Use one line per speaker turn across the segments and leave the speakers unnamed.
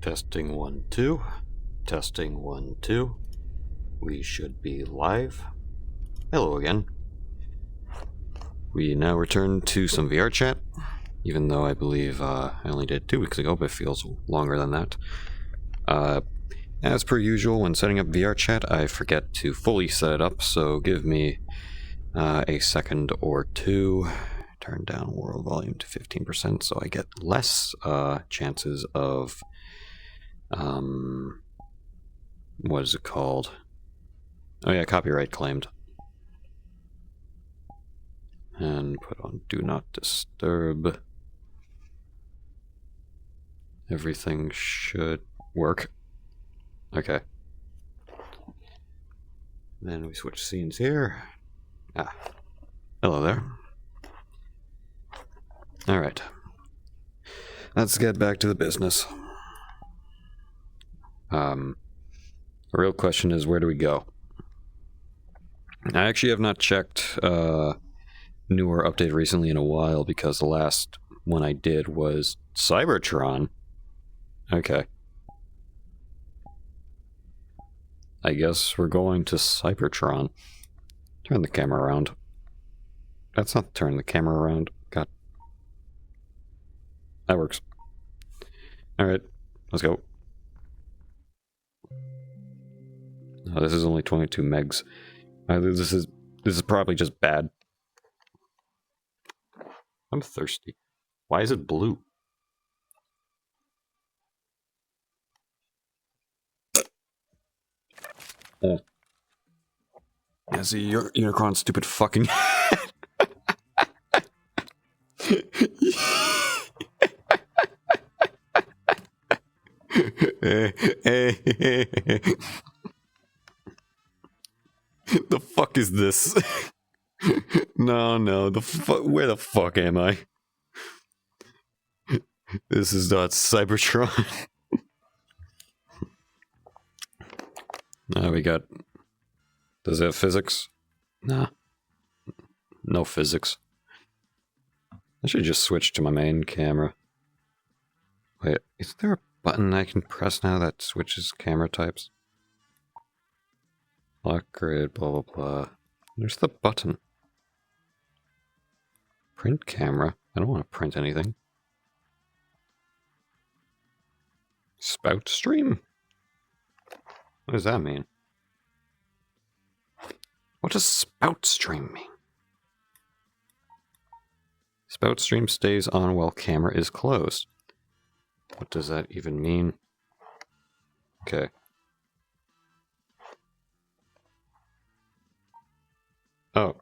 Testing 1 2. Testing 1 2. We should be live. Hello again. We now return to some VRChat, even though I believe I only did 2 weeks ago, but it feels longer than that. As per usual, when setting up VRChat, I forget to fully set it up, so give me a second or two. Turn down world volume to 15% so I get less chances of what is it called? Oh yeah, copyright claimed. And put on do not disturb. Everything should work. Okay. Then we switch scenes here. Ah. Hello there. Alright. Let's get back to the business. The real question is, where do we go? I actually have not checked new or updated recently in a while, because the last one I did was Cybertron. Okay. I guess we're going to Cybertron. Turn the camera around. That's not turn the camera around. God. That works. Alright, let's go. Oh, this is only 22 megs. This is probably just bad. I'm thirsty. Why is it blue? Oh. As a Unicron's stupid fucking head. The fuck is this? No, where the fuck am I? This is not Cybertron. Now we got... Does it have physics? Nah. No physics. I should just switch to my main camera. Wait, is there a button I can press now that switches camera types? Lock grid, blah blah blah. There's the button. Print camera? I don't want to print anything. Spout stream? What does that mean? What does spout stream mean? Spout stream stays on while camera is closed. What does that even mean? Okay. Oh.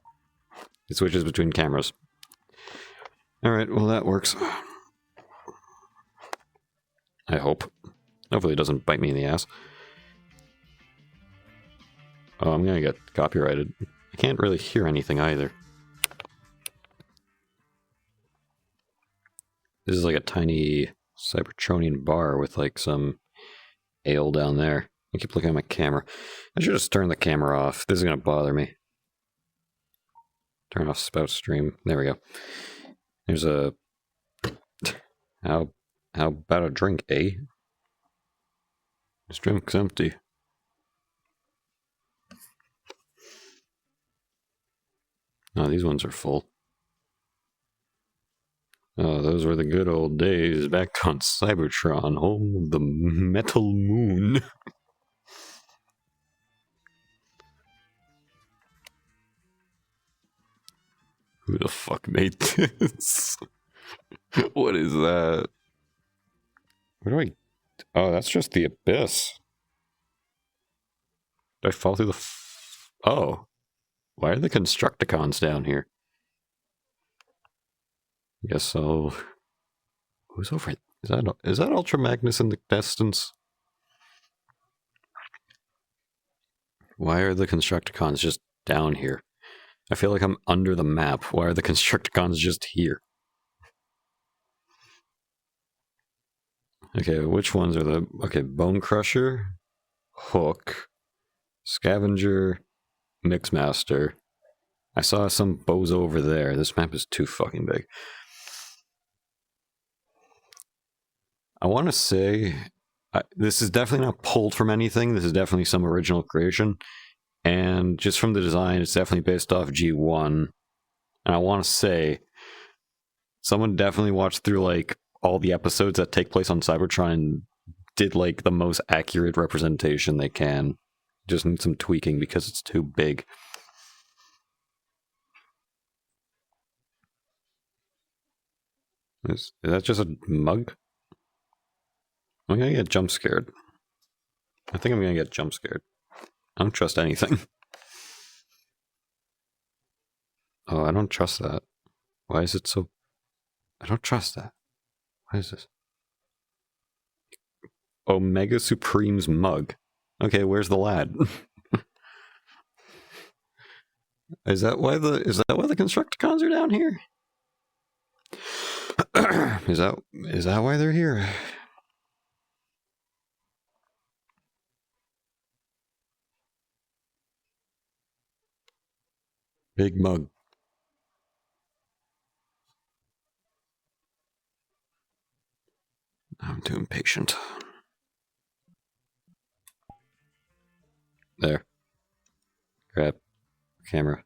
It switches between cameras. Alright, well that works. I hope. Hopefully it doesn't bite me in the ass. Oh, I'm gonna get copyrighted. I can't really hear anything either. This is like a tiny Cybertronian bar with like some ale down there. I keep looking at my camera. I should just turn the camera off. This is gonna bother me. Turn off spout stream. There we go. There's a... How about a drink, eh? This drink's empty. Oh, these ones are full. Oh, those were the good old days back on Cybertron. Oh, the metal moon. Who the fuck made this? What is that? Where do I... Oh, that's just the abyss. Did I fall through the... Oh. Why are the Constructicons down here? I guess so. Who's over it? Is that Ultra Magnus in the distance? Why are the Constructicons just down here? I feel like I'm under the map. Why are the Constructicons just here? Okay, which ones are the... Okay, Bone Crusher, Hook, Scavenger, Mixmaster. I saw some bozo over there. This map is too fucking big. I want to say This is definitely not pulled from anything. This is definitely some original creation. And just from the design, it's definitely based off G1. And I want to say, someone definitely watched through, like, all the episodes that take place on Cybertron and did, like, the most accurate representation they can. Just need some tweaking because it's too big. Is that just a mug? I'm gonna get jump scared. I think I'm gonna get jump scared. I don't trust anything. Oh, I don't trust that. Why is it so... I don't trust that. What is this? Omega Supreme's mug. Okay, where's the lad? Is that why the Constructicons are down here? Is that why they're here? Big mug. I'm too impatient. There. Grab. Camera.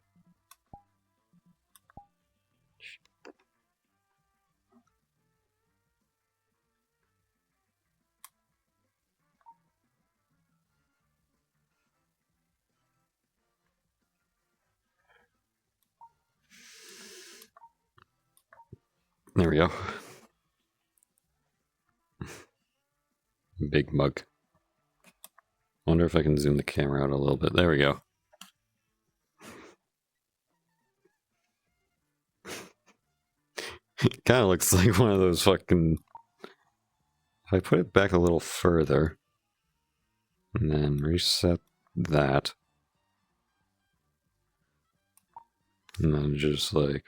There we go. Big mug. Wonder if I can zoom the camera out a little bit. There we go. Kind of looks like one of those fucking... If I put it back a little further, and then reset that, and then just like...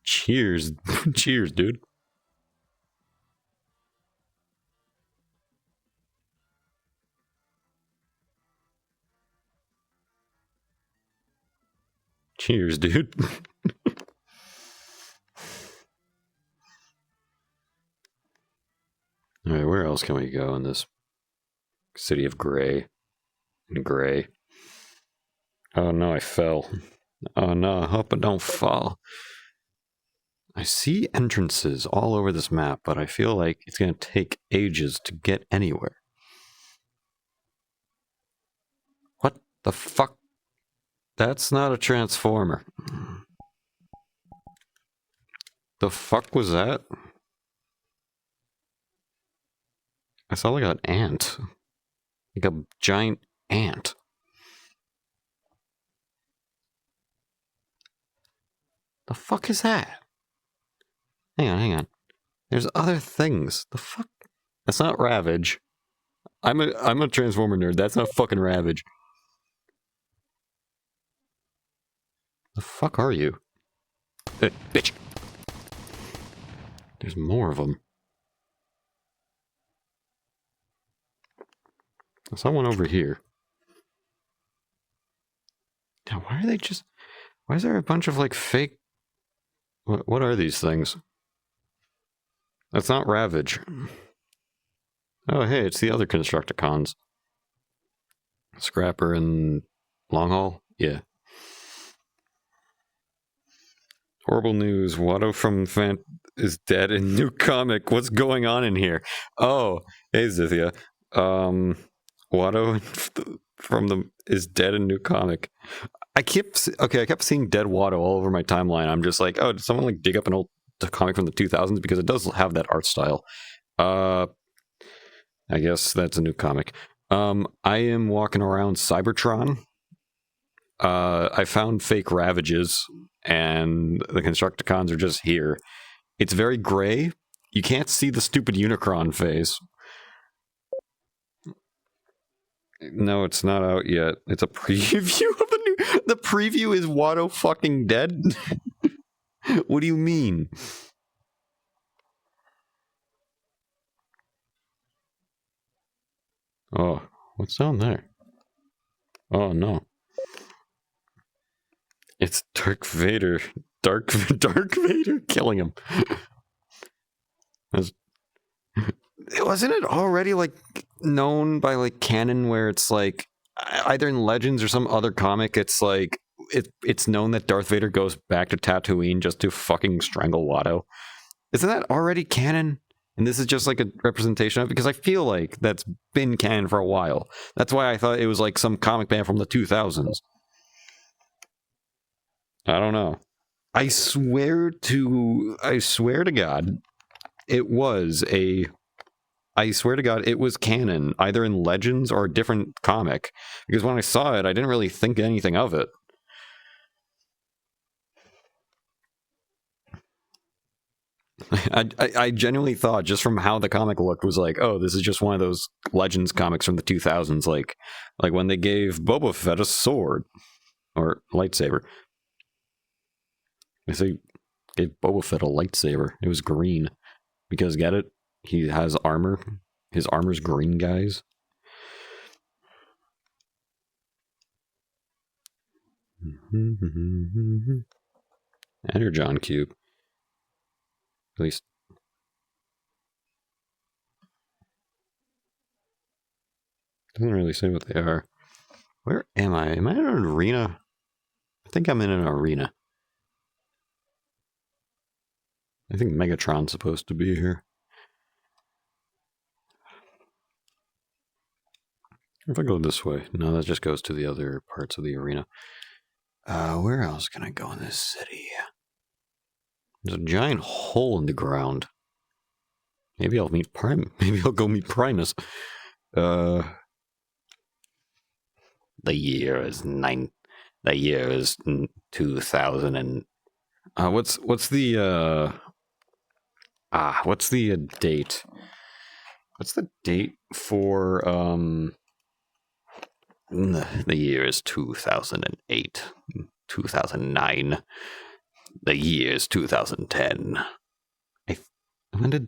Cheers. Cheers, dude. Cheers, dude. Alright, where else can we go in this city of gray? And gray. Oh no, I fell. Oh no, I hope I don't fall. I see entrances all over this map, but I feel like it's going to take ages to get anywhere. What the fuck? That's not a transformer. The fuck was that? I saw like an ant. Like a giant ant. The fuck is that? Hang on. There's other things. The fuck? That's not Ravage. I'm a Transformer nerd. That's not fucking Ravage. The fuck are you? Bitch. There's more of them. I saw one over here. Now, why are they just... Why is there a bunch of, like, fake... What are these things? That's not Ravage. Oh, hey, it's the other Constructicons. Scrapper and Longhaul? Yeah. Horrible news. Watto from Fant is dead in new comic. What's going on in here? Oh, hey, Zythia. Watto from the is dead in new comic. I kept seeing dead Watto all over my timeline. I'm just like, oh, did someone like dig up an old comic from the 2000s? Because it does have that art style. I guess that's a new comic. I am walking around Cybertron. I found fake Ravages, and the Constructicons are just here. It's very gray. You can't see the stupid Unicron face. No, it's not out yet. It's a preview of a new... The preview is Watto fucking dead? What do you mean? Oh, what's down there? Oh, no. It's Dark Vader. Dark Vader killing him. Wasn't it already like known by like canon where it's like either in Legends or some other comic, it's like it's known that Darth Vader goes back to Tatooine just to fucking strangle Watto. Isn't that already canon? And this is just like a representation of it? Because I feel like that's been canon for a while. That's why I thought it was like some comic band from the 2000s. I don't know. I swear to God, it was canon, either in Legends or a different comic. Because when I saw it, I didn't really think anything of it. I genuinely thought, just from how the comic looked, was like, oh, this is just one of those Legends comics from the 2000s, like when they gave Boba Fett a sword or lightsaber. They say gave Boba Fett a lightsaber. It was green because get it? He has armor. His armor's green, guys. Energon cube. At least. Doesn't really say what they are. Where am I? Am I in an arena? I think I'm in an arena. I think Megatron's supposed to be here. If I go this way. No, that just goes to the other parts of the arena. Where else can I go in this city? There's a giant hole in the ground. Maybe I'll meet Prime. Maybe I'll go meet Primus. The year is 2000 and what's the date? What's the date for the year is 2008, 2009. The year is 2010. When did?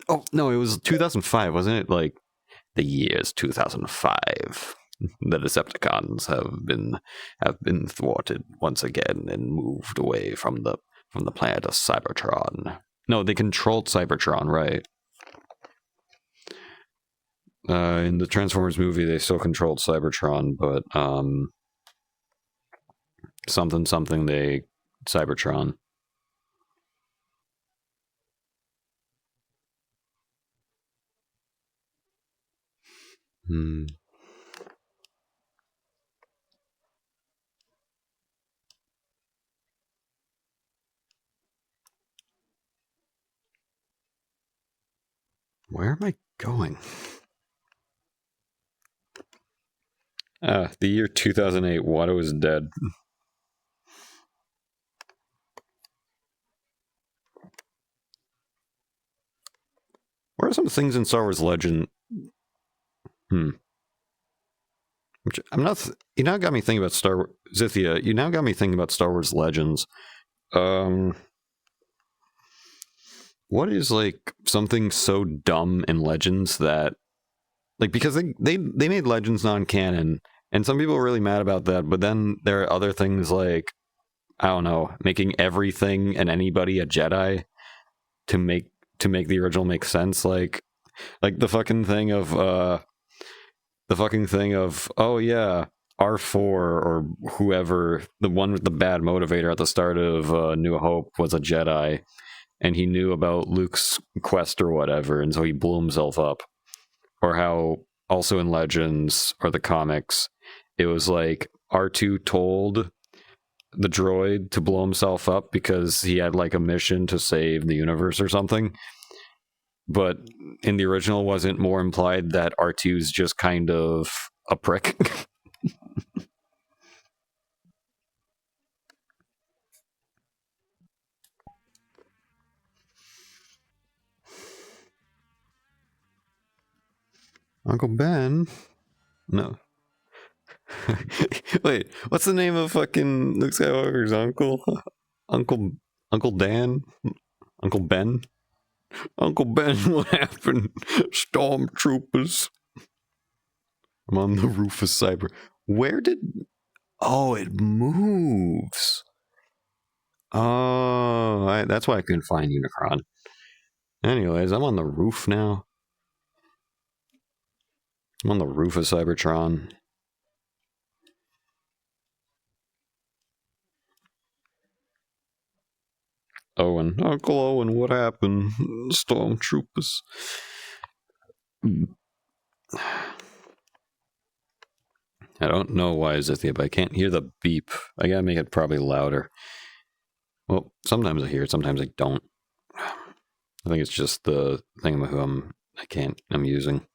Oh no, it was 2005, wasn't it? Like the year is 2005. The Decepticons have been thwarted once again and moved away from the planet of Cybertron. No, they controlled Cybertron, right? In the Transformers movie, they still controlled Cybertron, but something Cybertron. Where am I going? The year 2008, Watto is dead. What are some things in Star Wars Legend? I'm not. You now got me thinking about Zythia. You now got me thinking about Star Wars Legends. What is like something so dumb in Legends that, like, because they made Legends non-canon, and some people are really mad about that. But then there are other things like, I don't know, making everything and anybody a Jedi to make the original make sense. Like the fucking thing of oh yeah, R4 or whoever, the one with the bad motivator at the start of New Hope was a Jedi, and he knew about Luke's quest or whatever, and so he blew himself up. Or how also in Legends or the comics, it was like R2 told the droid to blow himself up because he had like a mission to save the universe or something. But in the original, wasn't more implied that R2's just kind of a prick? Uncle Ben? No. Wait, what's the name of fucking Luke Skywalker's uncle? Uncle Dan? Uncle Ben? Uncle Ben, what happened? Stormtroopers. I'm on the roof of Cyber. Where did... Oh, it moves. Oh, that's why I couldn't find Unicron. Anyways, I'm on the roof now. I'm on the roof of Cybertron. Owen. Uncle Owen, what happened? Stormtroopers. I don't know why Zythia, but I can't hear the beep. I gotta make it probably louder. Well, sometimes I hear it, sometimes I don't. I think it's just the thing who I'm using.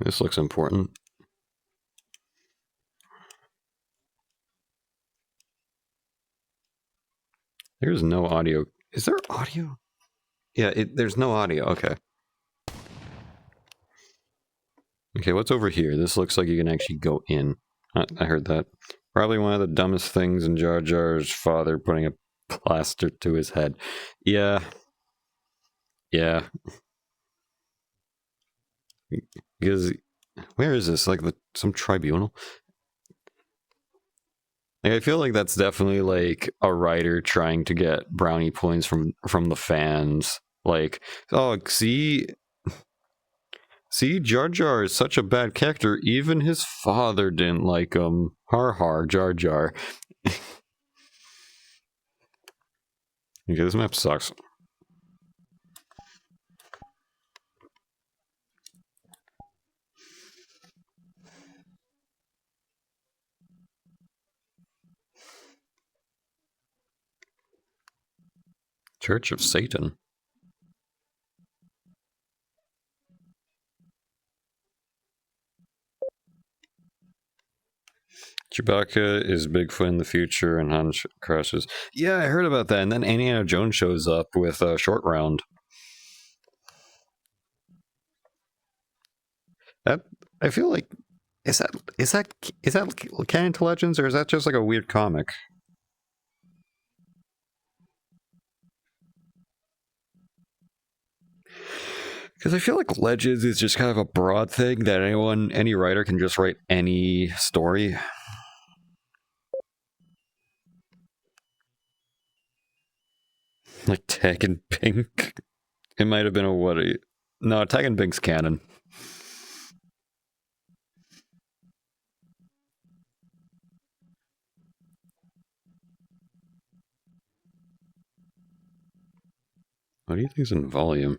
This looks important. There's no audio. Is there audio? Yeah, there's no audio. Okay. Okay, what's over here? This looks like you can actually go in. I heard that. Probably one of the dumbest things in Jar Jar's father putting a plaster to his head. Yeah. Yeah. Because, where is this? Like some tribunal? Like, I feel like that's definitely like a writer trying to get brownie points from the fans. Like, oh, see, Jar Jar is such a bad character. Even his father didn't like him. Har har, Jar Jar. Okay, this map sucks. Church of Satan. Chewbacca is Bigfoot in the future and Han crashes. Yeah, I heard about that. And then Indiana Jones shows up with a short round. That, I feel like, is that canon to Legends, or is that just like a weird comic? Because I feel like Legends is just kind of a broad thing that any writer can just write any story. Like Tag and Pink. It might have been a no, Tag and Pink's canon. What do you think is in volume?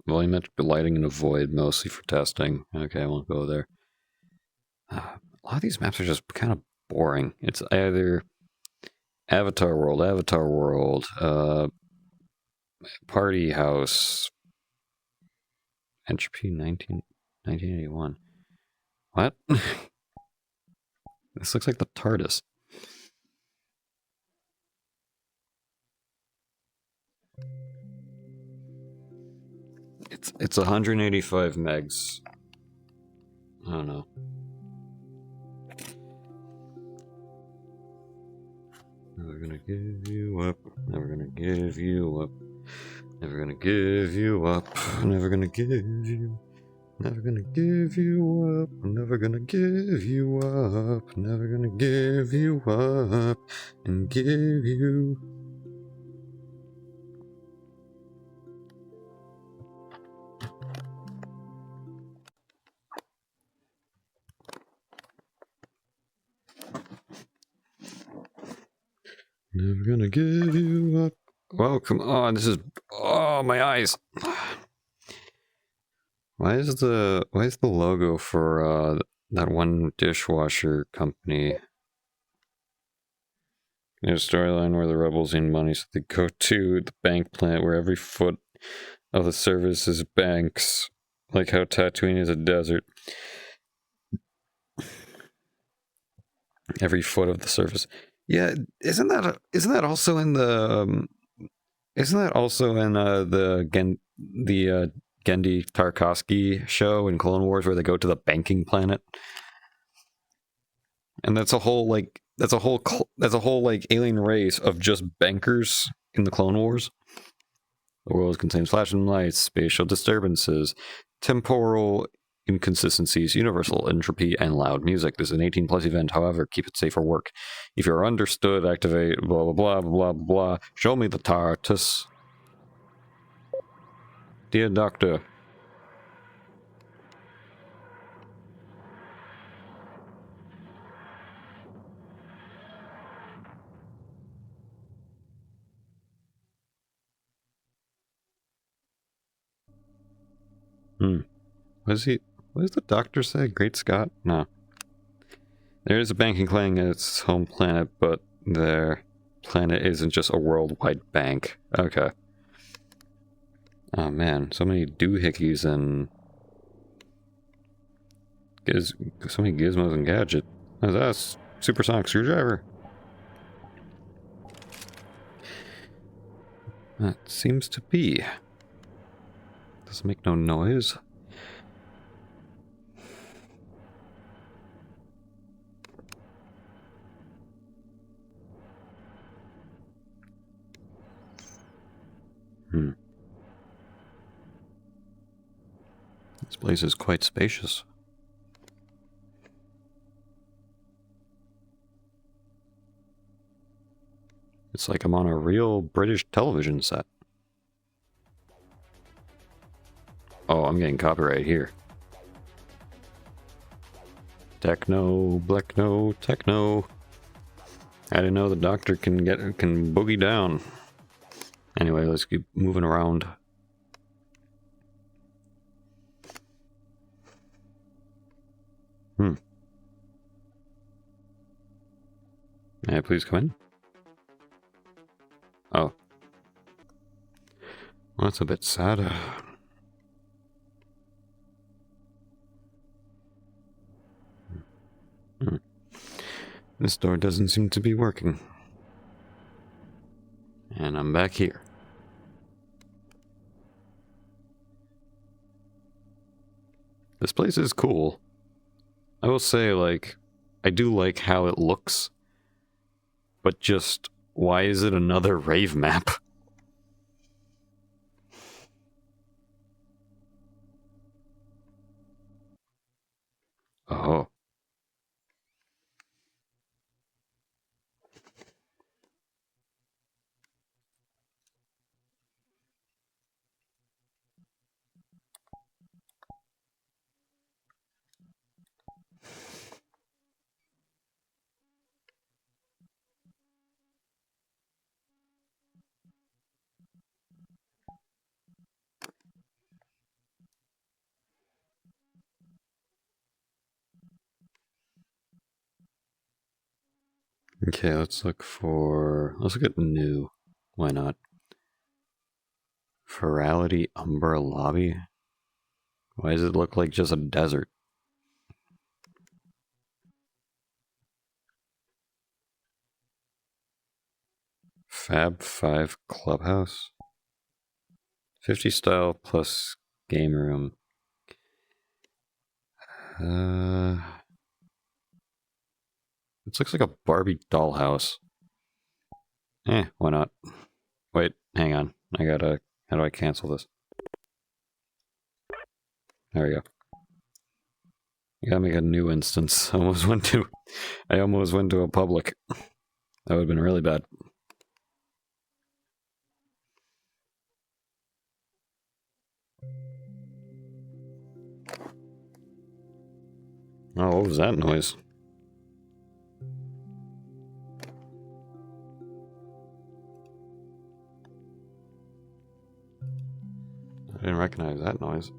Volumetric lighting in a void, mostly for testing. Okay, I won't go there. A lot of these maps are just kind of boring. It's either Avatar World, Party House, Entropy 1981. What? This looks like the TARDIS. It's 185 megs. I don't know. Never gonna give you up. Never gonna give you up. Never gonna give you up. Never gonna give you. Never gonna give you up. Never gonna give you up. Never gonna give you up and give you. Never gonna give you up. Well, come on. This is. Oh, my eyes. Why is the logo for that one dishwasher company? There's a storyline where the rebels need money, so they go to the bank plant where every foot of the service is banks, like how Tatooine is a desert. Every foot of the surface. Yeah, isn't that also in the Gendy Tarkovsky show in Clone Wars where they go to the banking planet? And that's a whole like alien race of just bankers in the Clone Wars. The world contains flashing lights, spatial disturbances, temporal inconsistencies, universal entropy, and loud music. This is an 18+ event, however, keep it safe for work. If you're understood, activate blah blah blah blah blah. Show me the TARDIS. Dear Doctor. What does the doctor say? Great Scott? No. There is a banking clan at its home planet, but their planet isn't just a worldwide bank. Okay. Oh man, so many doohickeys and so many gizmos and gadgets. How's that a supersonic screwdriver? That seems to be. Doesn't make no noise. This place is quite spacious. It's like I'm on a real British television set. Oh, I'm getting copyright here. Techno, blackno, techno. I didn't know the doctor can boogie down. Anyway, let's keep moving around. May I please come in? Oh. Well, that's a bit sad. This door doesn't seem to be working. And I'm back here. This place is cool. I will say, like, I do like how it looks. But just, why is it another rave map? Oh. Okay, let's look at new. Why not? Virality Umbra Lobby? Why does it look like just a desert? Fab 5 Clubhouse? 50 style plus game room. It looks like a Barbie dollhouse. Why not? Wait, hang on. How do I cancel this? There we go. You gotta make a new instance. I almost went to a public. That would have been really bad. Oh, what was that noise? I didn't recognize that noise.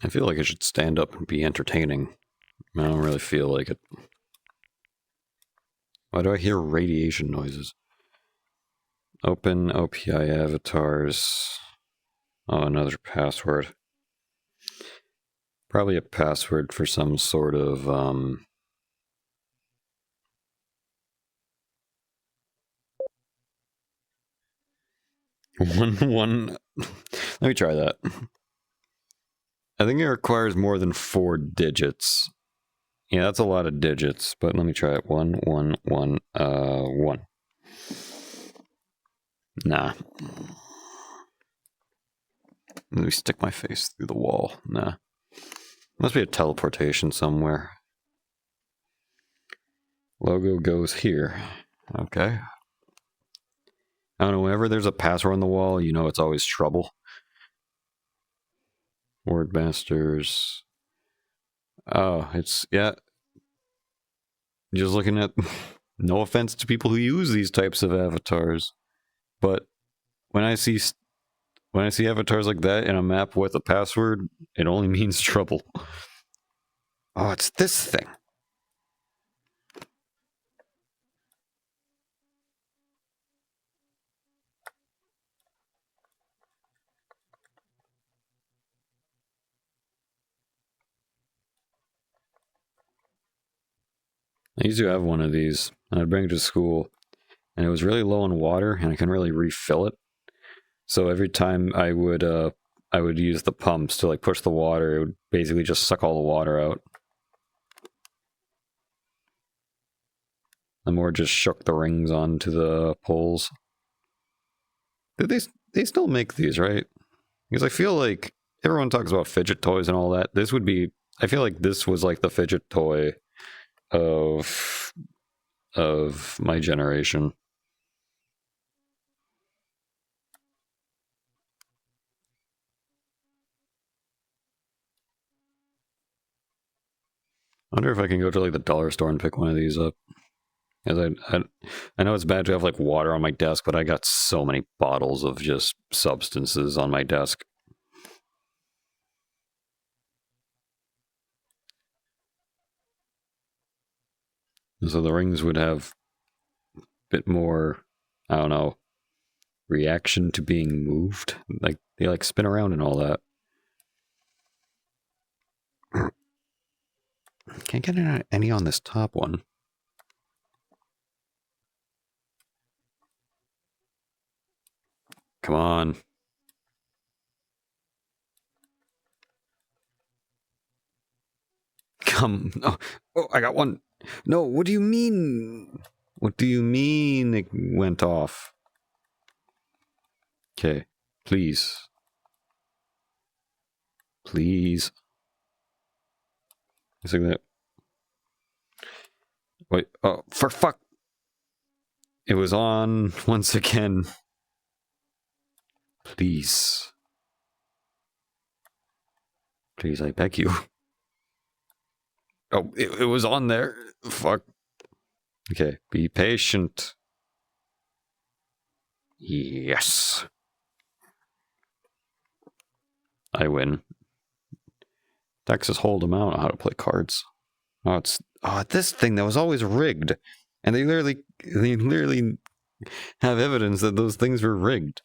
I feel like it should stand up and be entertaining. I don't really feel like it. Why do I hear radiation noises? Open OPI avatars. Oh, another password. Probably a password for some sort of, One. Let me try that. I think it requires more than 4 digits. Yeah, that's a lot of digits, but let me try it. 1, 1, 1, 1. Nah. Let me stick my face through the wall. Nah. Must be a teleportation somewhere. Logo goes here. Okay. I don't know, whenever there's a password on the wall, you know it's always trouble. Wordmasters. Oh, it's, yeah. Just looking at, no offense to people who use these types of avatars, but when I see avatars like that in a map with a password, it only means trouble. Oh, it's this thing. I used to have one of these, and I'd bring it to school, and it was really low on water, and I couldn't really refill it. So every time I would use the pumps to like push the water, it would basically just suck all the water out. The more just shook the rings onto the poles. They still make these, right? Because I feel like everyone talks about fidget toys and all that. This would be, I feel like this was like the fidget toy of my generation. I wonder if I can go to like the dollar store and pick one of these up. As I know it's bad to have like water on my desk, but I got so many bottles of just substances on my desk. And so the rings would have a bit more, I don't know, reaction to being moved. Like they like spin around and all that. Can't get any on this top one. Come on. Come. Oh, I got one. No, what do you mean? What do you mean it went off? Okay, please. Please. It's like that. Wait, oh, for fuck. It was on once again. Please. Please, I beg you. Oh, it was on there. Fuck. Okay, be patient. Yes. I win. Texas Hold'em, I don't know how to play cards. Oh, it's this thing that was always rigged. And they literally have evidence that those things were rigged.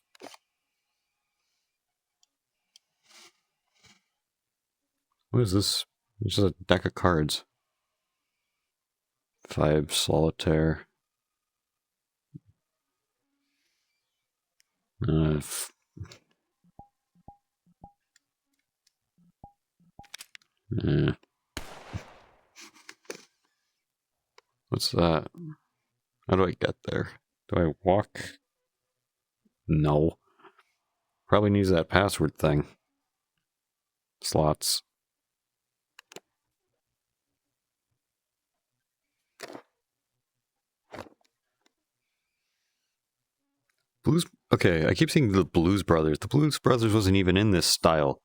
What is this? It's just a deck of cards. 5 solitaire. What's that? How do I get there? Do I walk? No. Probably needs that password thing. Slots. Blues. Okay, I keep seeing the Blues Brothers. The Blues Brothers wasn't even in this style.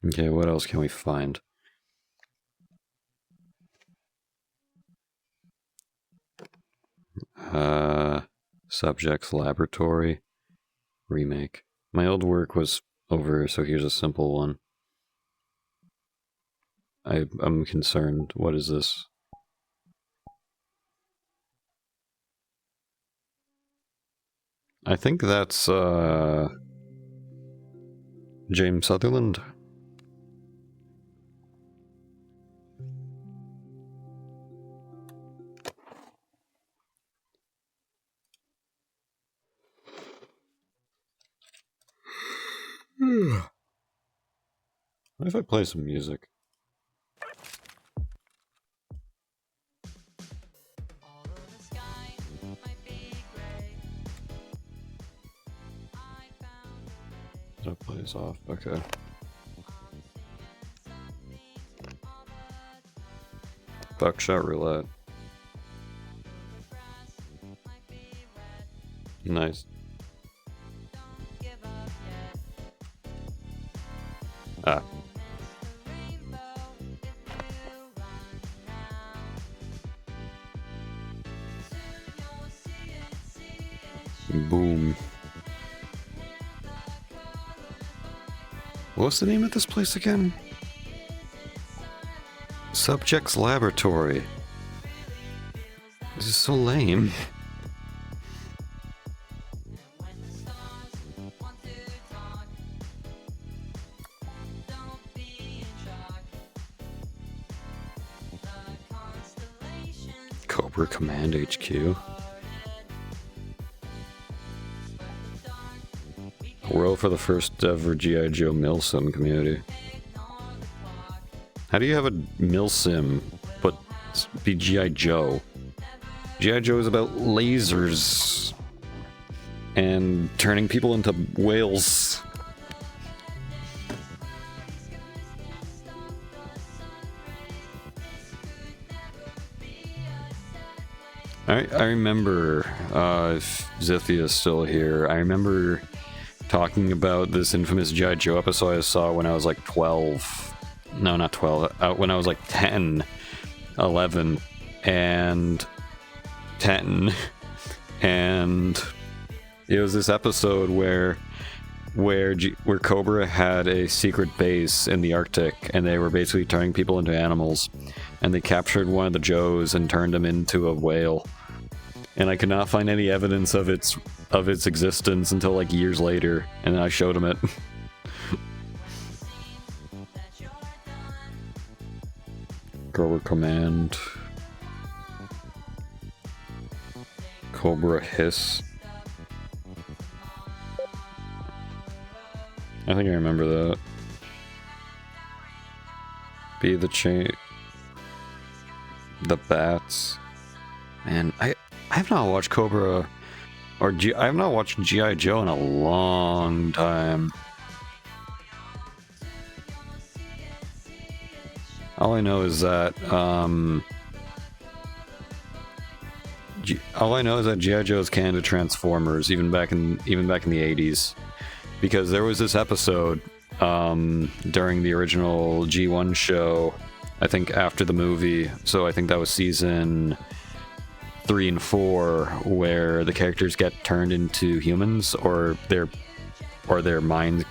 Okay, what else can we find? Subjects Laboratory. Remake. My old work was over, so here's a simple one. I'm concerned. What is this? I think that's, James Sutherland. What if I play some music? That plays off. Okay. Buckshot roulette. Nice. Ah. Boom. What's the name of this place again? Subjects Laboratory. This is so lame. Cobra Command HQ. World for the first ever G.I. Joe milsim community. How do you have a milsim but be G.I. Joe? G.I. Joe is about lasers and turning people into whales. I remember, if Zythia is still here, I remember talking about this infamous G.I. Joe episode I saw when I was like 12. No, not 12. When I was like 10, 11, and 10. And it was this episode where Cobra had a secret base in the Arctic, and they were basically turning people into animals. And they captured one of the Joes and turned him into a whale. And I could not find any evidence of its existence until like years later, and then I showed him it. Cobra Command. Cobra Hiss. I think I remember that. Be the chain. The bats. Man, I have not watched Cobra or I have not watched G.I. Joe in a long time. All I know is that G.I. Joe is canon to Transformers even back in the 80s, because there was this episode during the original G1 show, I think after the movie, so I think that was season 3 and 4, where the characters get turned into humans, or their minds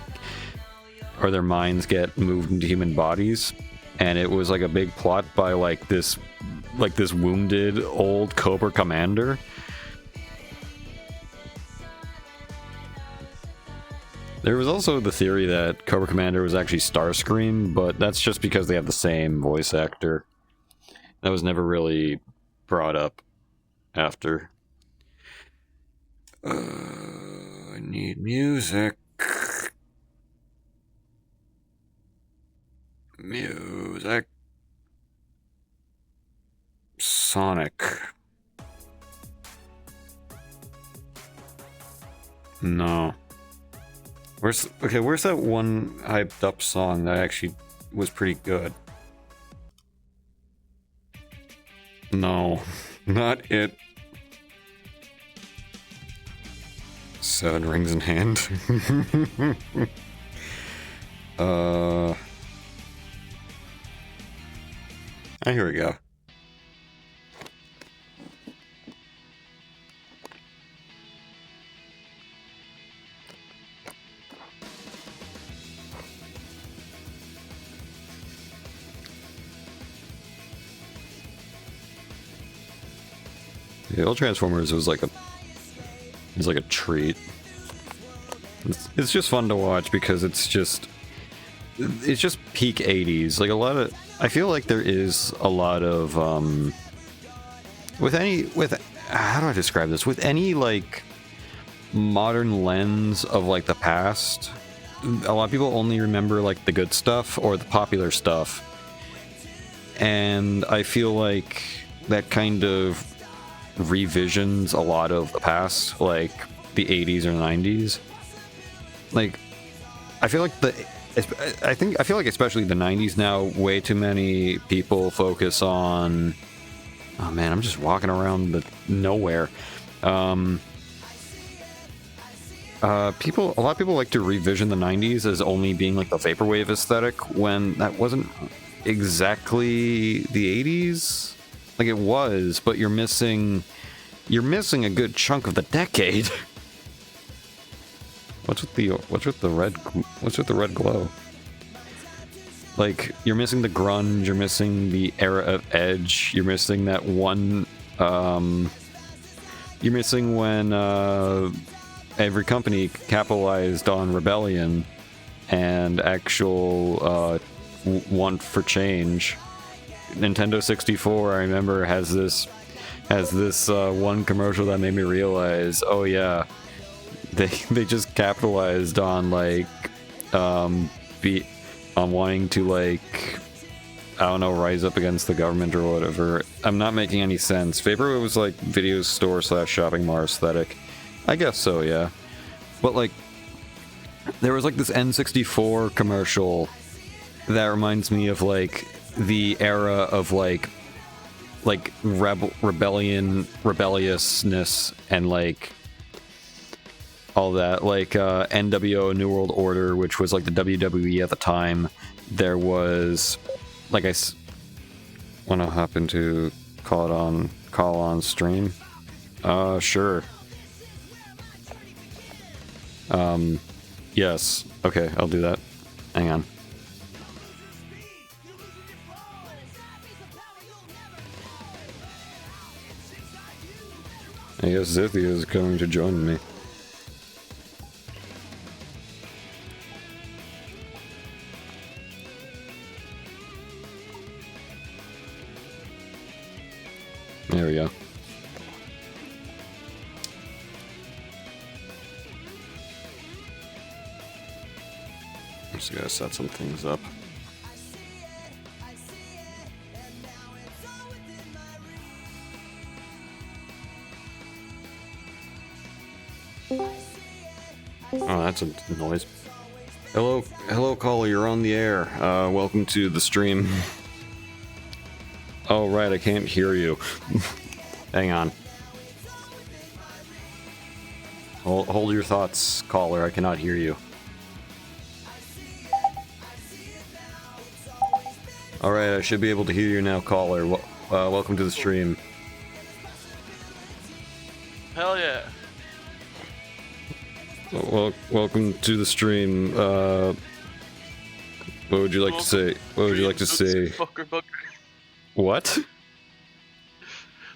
get moved into human bodies, and it was like a big plot by like this wounded old Cobra commander. There was also the theory that Cobra Commander was actually Starscream, but that's just because they have the same voice actor. That was never really brought up after. I need music. Music. Sonic. No. Where's that one hyped up song that actually was pretty good? No, not it. 7 Rings in Hand. Here we go. Yeah, old Transformers was like a treat. It's just fun to watch because it's just peak 80s. Like I feel like there is a lot of how do I describe this? With any like modern lens of like the past, a lot of people only remember like the good stuff or the popular stuff, and I feel like that kind of revisions a lot of the past, like the 80s or 90s. Like, I feel like I feel like especially the 90s now, way too many people focus on, oh man, I'm just walking around the nowhere. A lot of people like to revision the 90s as only being like the vaporwave aesthetic, when that wasn't exactly the 80s. Like, it was, but you're missing a good chunk of the decade. What's with the red glow? Like, you're missing the grunge, you're missing the era of edge, you're missing that one, you're missing when, every company capitalized on rebellion and actual, want for change. Nintendo 64, I remember, has this one commercial that made me realize, oh yeah, they just capitalized on like on wanting to, like, I don't know, rise up against the government or whatever. I'm not making any sense. Vaporwave was like video store / shopping mall aesthetic. I guess so, yeah. But like, there was like this N64 commercial that reminds me of like the era of like rebelliousness and like all that, like NWO, New World Order, which was like the WWE at the time. There was, like, I want to hop into call on stream. Sure. Yes. Okay, I'll do that. Hang on. I guess Zythia is going to join me. There we go. Just gotta set some things up. Oh, that's a noise. Hello, caller. You're on the air. Welcome to the stream. Oh, right. I can't hear you. Hang on. Hold your thoughts, caller. I cannot hear you. All right. I should be able to hear you now, caller. Welcome to the stream.
Hell yeah.
Well, welcome to the stream. What would you like to say? What would you like to say?
Fucker bugger.
What?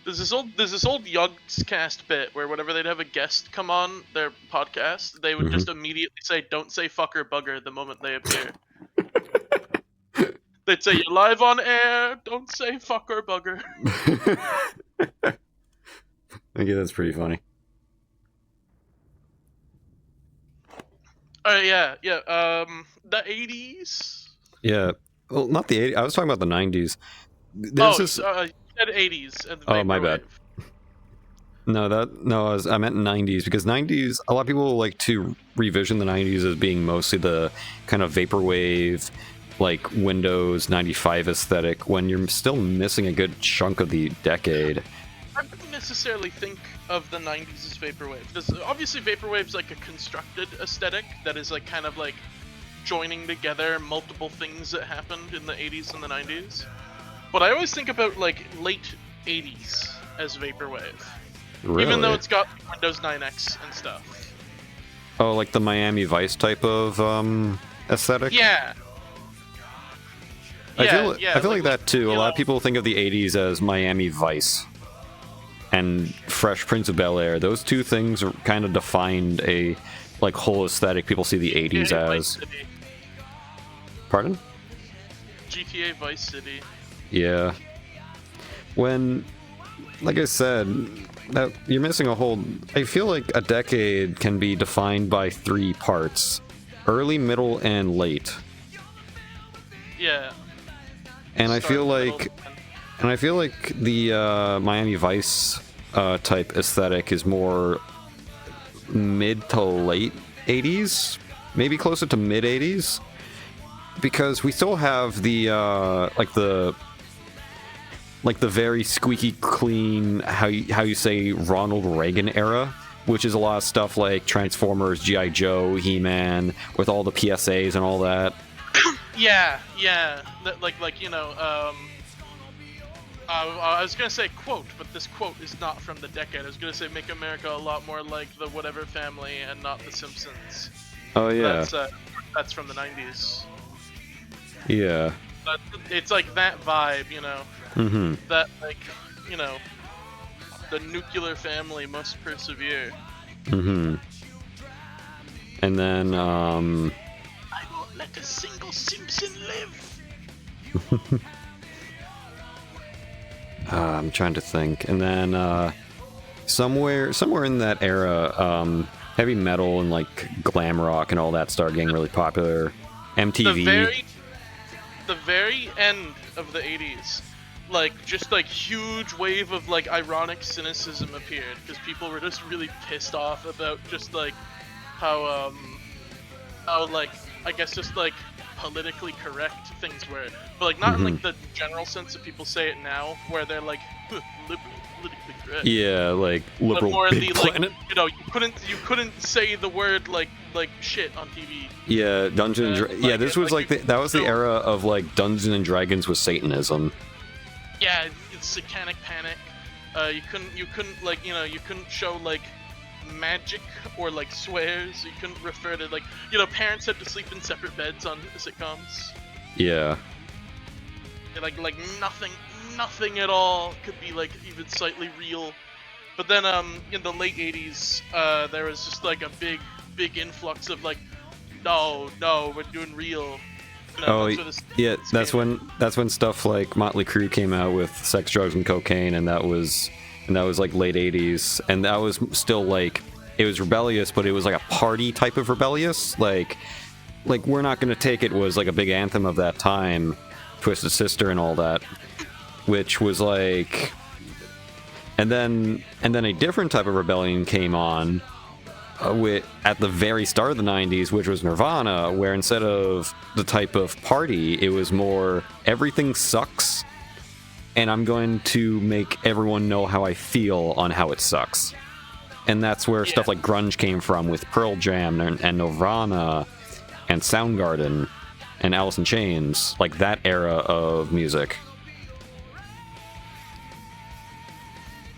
There's this old Yogscast bit where whenever they'd have a guest come on their podcast, they would just immediately say, "Don't say fucker bugger" the moment they appear. They'd say, "You're live on air. Don't say fucker bugger."
Okay, that's pretty funny.
Yeah. The 80s.
Yeah, well, not the 80s. I was talking about the 90s.
You said 80s. And
oh, my bad. No, I meant 90s, because 90s, a lot of people like to revision the 90s as being mostly the kind of vaporwave, like Windows 95 aesthetic, when you're still missing a good chunk of the decade.
I wouldn't necessarily think of the 90s as vaporwave. Obviously, vaporwave's like a constructed aesthetic that is like kind of like joining together multiple things that happened in the 80s and the 90s. But I always think about like late 80s as vaporwave.
Really?
Even though it's got Windows 9X and stuff.
Oh, like the Miami Vice type of aesthetic?
Yeah.
I feel like that too. A lot of people think of the 80s as Miami Vice and Fresh Prince of Bel-Air. Those two things are kind of defined a like whole aesthetic people see the 80s
GTA
as.
Vice City.
Pardon?
GTA Vice City.
Yeah. When, like I said, that you're missing a whole. I feel like a decade can be defined by 3 parts. early, middle, and late.
Yeah.
And I
Start,
feel
middle,
like,
end.
and I feel like the Miami Vice type aesthetic is more mid to late 80s, maybe closer to mid 80s, because we still have the like the very squeaky clean, how you say, Ronald Reagan era, which is a lot of stuff like Transformers, G.I. Joe, He-Man, with all the PSAs and all that.
Yeah. Like you know, I was gonna say quote, but this quote is not from the decade. I was gonna say make America a lot more like the Whatever Family and not the Simpsons.
Oh yeah,
That's from the 90s.
yeah.
But it's like that vibe, you know.
Mm-hmm.
That like, you know, the nuclear family must persevere.
Mm-hmm. And then
I won't let a single Simpson live.
I'm trying to think. And then somewhere in that era, heavy metal and like glam rock and all that started getting really popular. MTV.
The very end of the 80s, like just like huge wave of like ironic cynicism appeared because people were just really pissed off about just like how like I guess just like politically correct things were, but like not in like the general sense that people say it now, where they're like liberal, politically correct.
Yeah, like
But
liberal
more in
big
the like,
planet.
you know, you couldn't say the word like shit on TV.
Yeah, Dungeons. Yeah, this was like that was the era of like Dungeons and Dragons with Satanism.
Yeah, it's satanic panic. You couldn't like, you know, you couldn't show like magic or like swears. You couldn't refer to like, you know, parents had to sleep in separate beds on sitcoms.
Yeah.
Like nothing at all could be like even slightly real. But then in the late 80s, there was just like a big influx of like, no, we're doing real. You know,
yeah, that's when stuff like Motley Crue came out with Sex, Drugs, and Cocaine, and that was like late 80s, and that was still like, it was rebellious, but it was like a party type of rebellious, like We're Not Gonna Take It was like a big anthem of that time, Twisted Sister and all that, which was like, and then a different type of rebellion came on at the very start of the 90s, which was Nirvana, where instead of the type of party, it was more everything sucks, and I'm going to make everyone know how I feel on how it sucks. And that's where stuff like grunge came from, with Pearl Jam and Nirvana and Soundgarden and Alice in Chains, like that era of music.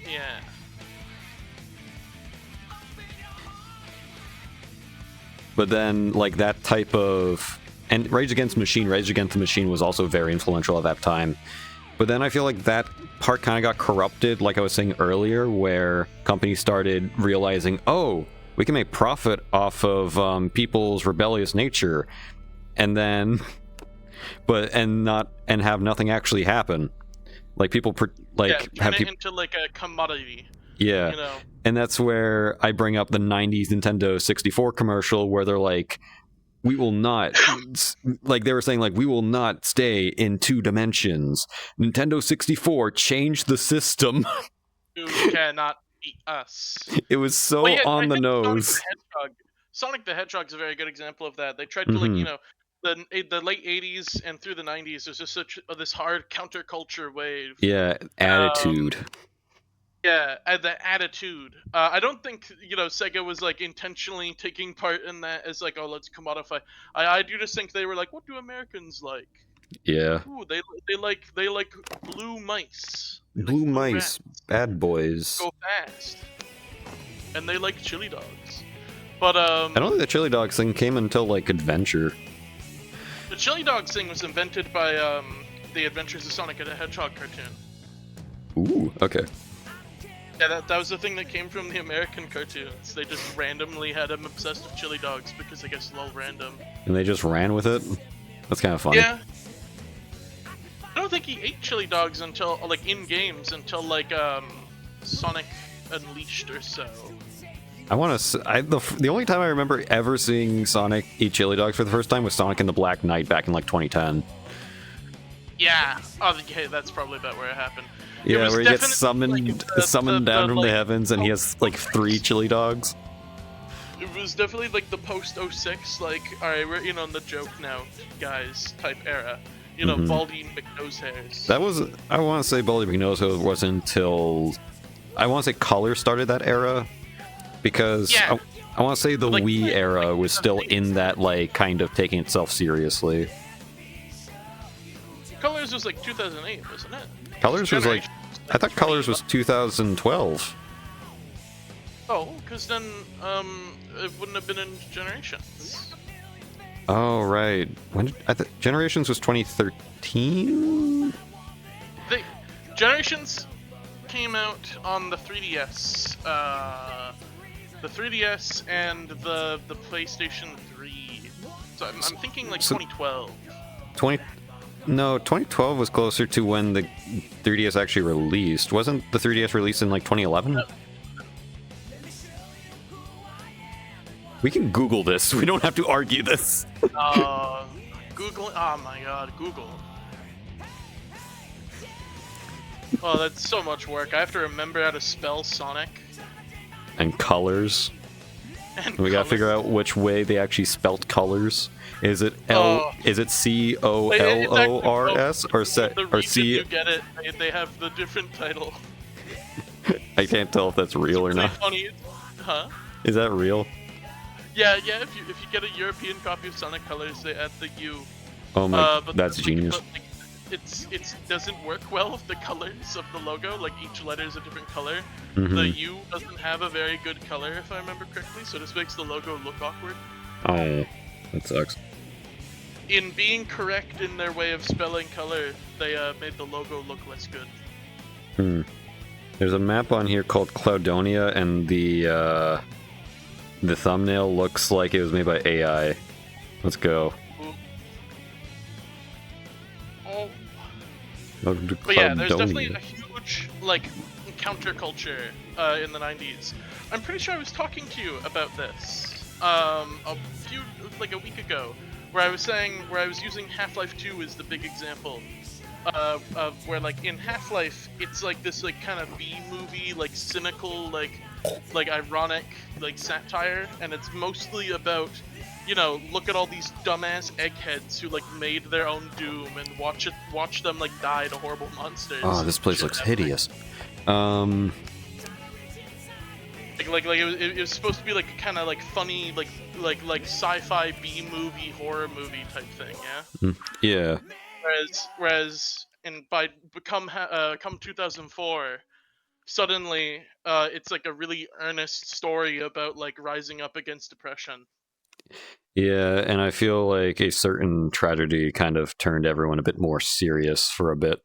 Yeah.
But then, like, that type of... And Rage Against the Machine was also very influential at that time. But then I feel like that part kind of got corrupted, like I was saying earlier, where companies started realizing, oh, we can make profit off of people's rebellious nature, and then... and have nothing actually happen. Like, people...
turn it into, like, a commodity.
Yeah.
You know?
And that's where I bring up the 90s Nintendo 64 commercial where they're like, we will not, like they were saying, like, we will not stay in 2 dimensions. Nintendo 64 changed the system.
You cannot beat us.
It was so on the nose.
Sonic the Hedgehog's a very good example of that. They tried to, like, you know, the late 80s and through the 90s, there's just this hard counterculture wave.
Yeah, attitude.
Yeah, the attitude. I don't think, you know, Sega was like intentionally taking part in that as like, oh, let's commodify. I do just think they were like, what do Americans like?
Yeah.
Ooh, they like blue mice.
Blue mice, bad boys.
Go fast. And they like chili dogs. But
I don't think the chili dogs thing came until like Adventure.
The chili dogs thing was invented by the Adventures of Sonic and the Hedgehog cartoon.
Ooh, okay.
Yeah, that was the thing that came from the American cartoons. They just randomly had him obsessed with chili dogs because I guess it's all random.
And they just ran with it? That's kind of funny.
Yeah. I don't think he ate chili dogs until, like, in games, until, like, Sonic Unleashed or so.
I want to. The only time I remember ever seeing Sonic eat chili dogs for the first time was Sonic and the Black Knight back in like 2010.
Yeah. Oh, okay, that's probably about where it happened.
Yeah, where he gets
definitely,
summoned down from the
like,
heavens, and he has like 3 chili dogs.
It was definitely like the post 06, like, alright, we're in on the joke now, guys, type era. You know, Baldy McNosehairs.
That was, I want to say Baldy McNosehairs wasn't until, I want to say Color started that era, because
Yeah.
I want to say the
Like,
Wii era was still in that, like, kind of taking itself seriously.
Colors was like 2008, wasn't it?
Colors was like, I thought Colors was 2012.
Oh, because then, it wouldn't have been in Generations.
Oh, right. When Generations was 2013?
Generations came out on the 3DS, the 3DS and the PlayStation 3. So I'm thinking like 2012.
2012 was closer to when the 3DS actually released. Wasn't the 3DS released in like 2011? We can Google this. We don't have to argue this.
Google. Oh my god, Google. Oh, that's so much work. I have to remember how to spell Sonic.
And Colors.
And
We gotta figure out which way they actually spelt Colors. Is it Is it COLORS or
The
or
reason
C?
you get it, they have the different title.
I can't tell if that's real or
It's
not.
funny, huh?
Is that real?
Yeah. If you get a European copy of Sonic Colors, they add the U.
Oh my,
But
that's
like,
genius.
But, like, it doesn't work well with the colors of the logo. Like each letter is a different color. The U doesn't have a very good color, if I remember correctly. So this makes the logo look awkward.
Oh, that sucks.
In being correct in their way of spelling color, they made the logo look less good.
There's a map on here called Cloudonia, and the thumbnail looks like it was made by AI. Let's go.
Ooh. Oh.
Welcome to
But yeah, there's definitely
Cloudonia.
a huge like counterculture in the 90s. I'm pretty sure I was talking to you about this a week ago, where I was using Half-Life 2 as the big example of where like in Half-Life it's like this like kind of B-movie like cynical like ironic like satire, and it's mostly about, you know, look at all these dumbass eggheads who like made their own doom and watch them like die to horrible monsters.
Oh, this place looks hideous.
It was supposed to be like kind of like funny like sci-fi B-movie horror movie type thing, yeah.
Yeah.
Whereas come 2004, suddenly it's like a really earnest story about like rising up against depression.
Yeah, and I feel like a certain tragedy kind of turned everyone a bit more serious for a bit.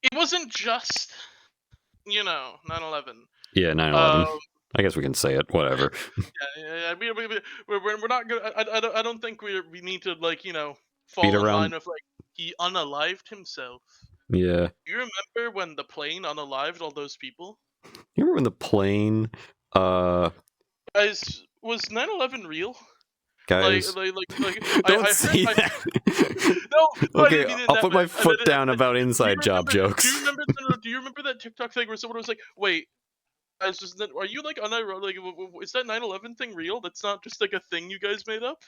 It wasn't just, you know, 9/11.
Yeah, 9/11. I guess we can say it. Whatever.
Yeah. We're not gonna. I don't think we need to like, you know, fall
Beat
in
around.
line of like he unalived himself.
Yeah.
You remember when the plane unalived all those people?
You remember when the plane?
Guys, was 9/11 real?
Guys,
like
don't
I
say
heard,
that.
No, I
Okay,
didn't mean it
I'll
that
put
way.
my foot down about inside job jokes.
Do you remember that TikTok thing where someone was like, "Wait, are you like unironic? Like, is that 9/11 thing real? That's not just like a thing you guys made up?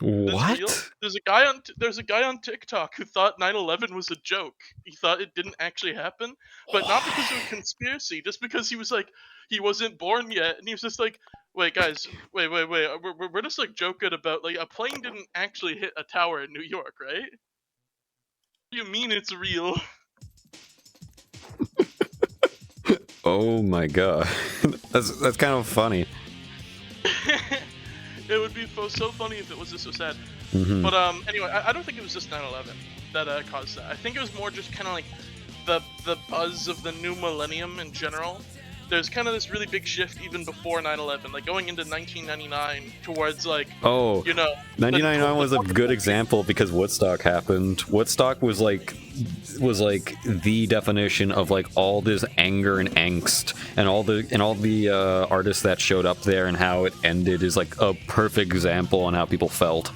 That's real?"
What?
There's a guy on TikTok who thought 9/11 was a joke. He thought it didn't actually happen, but not because of a conspiracy, just because he was like, he wasn't born yet, and he was just like, "Wait, guys, wait, we're just like joking about like a plane didn't actually hit a tower in New York, right? What do you mean it's real?"
Oh my god, that's kind of funny.
It would be so funny if it was just so sad. But anyway, I don't think it was just 9/11 that caused that. I think it was more just kind of like the buzz of the new millennium in general. there's kind of this really big shift even before 9/11, like going into 1999 towards like,
Oh,
you know,
1999 was a good example because Woodstock happened. Woodstock was like the definition of like all this anger and angst, and all the artists that showed up there and how it ended is like a perfect example on how people felt.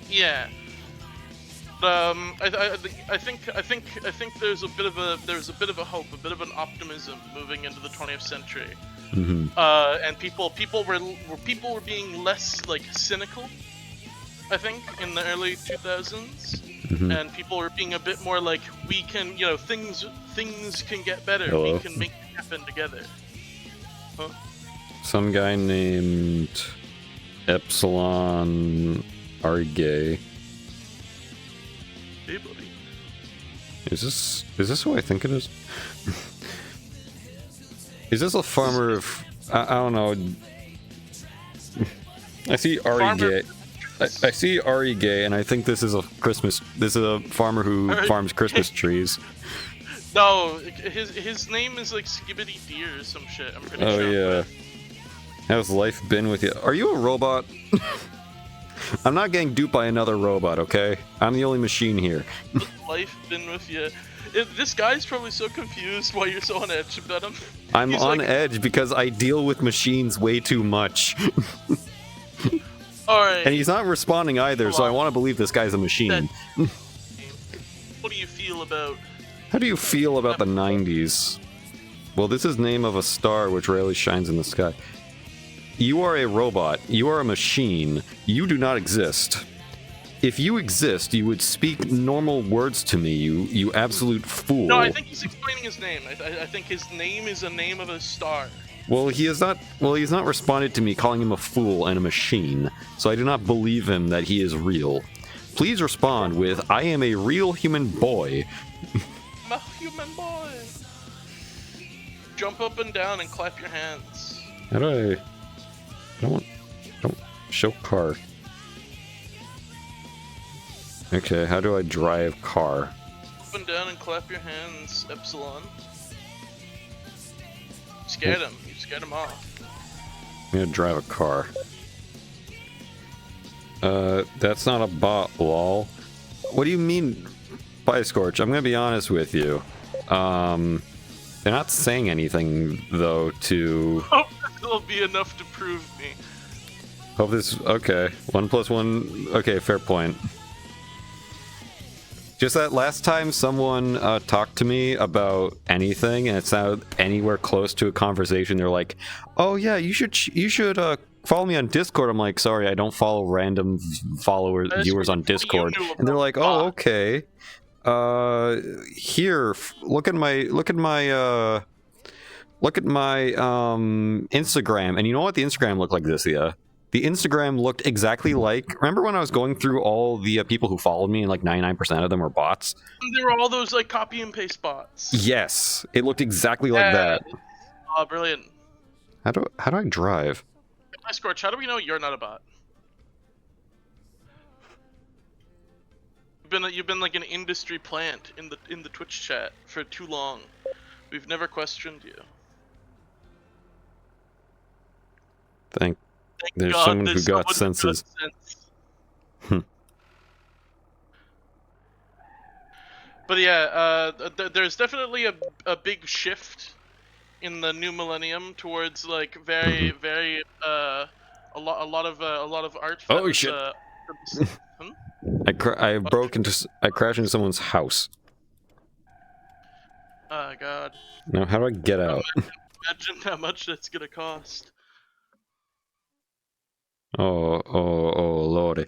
Yeah. I think there's a bit of a hope, a bit of an optimism moving into the 20th century.
Mm-hmm.
And people were being less like cynical, I think, in the early 2000s.
Mm-hmm.
And people were being a bit more like, we can, you know, things can get better.
Hello?
We can make it happen together. Huh?
Some guy named Epsilon Argay.
Hey, buddy.
Is this who I think it is? Is this a farmer of... I don't know. I see Ari Gay. I see Ari Gay, and I think this is a farmer who farms Christmas trees.
No, his name is like Skibbity Deer or some shit. I'm pretty sure.
Oh yeah. How's life been with you? Are you a robot? I'm not getting duped by another robot, okay? I'm the only machine here.
Life been with you. This guy's probably so confused why you're so on edge about him.
I'm on edge because I deal with machines way too much.
Alright.
And he's not responding either, so I want to believe this guy's a machine.
What do you feel about...
How do you feel about the 90s? Well, this is name of a star which rarely shines in the sky. You are a robot. You are a machine. You do not exist. If you exist, you would speak normal words to me, you absolute fool.
No, I think he's explaining his name. I think his name is a name of a star.
Well, he's not responded to me calling him a fool and a machine, so I do not believe him that he is real. Please respond with, I am a real human boy.
I'm a human boy. Jump up and down and clap your hands.
How do I... Don't show car. Okay, how do I drive car?
Up and down and clap your hands, Epsilon. Scared him. You scared him off.
I'm gonna drive a car. That's not a bot, lol. What do you mean, Pie Scorch? I'm gonna be honest with you. They're not saying anything, though, to...
Hope this will be enough to prove me.
Hope this... Okay. 1 + 1... Okay, fair point. Just that last time someone talked to me about anything, and it sounded anywhere close to a conversation, they're like, "Oh yeah, you should follow me on Discord." I'm like, "Sorry, I don't follow random viewers on Discord." And they're like, "Oh, okay. Here, look at my Instagram." And you know what the Instagram looked like, Zythia? The Instagram looked exactly like... Remember when I was going through all the people who followed me, and like 99% of them were bots?
There were all those like copy and paste bots.
Yes, it looked exactly like that.
Oh, brilliant.
How do I drive?
Hi, Scorch, how do we know you're not a bot? You've been like an industry plant in the Twitch chat for too long. We've never questioned you.
Thank There's
God,
someone who got senses.
But yeah, there's definitely a big shift in the new millennium towards like very a lot of art.
Oh shit! I crashed into someone's house.
Oh god.
Now how do I get out?
Imagine how much that's gonna cost.
Oh lordy.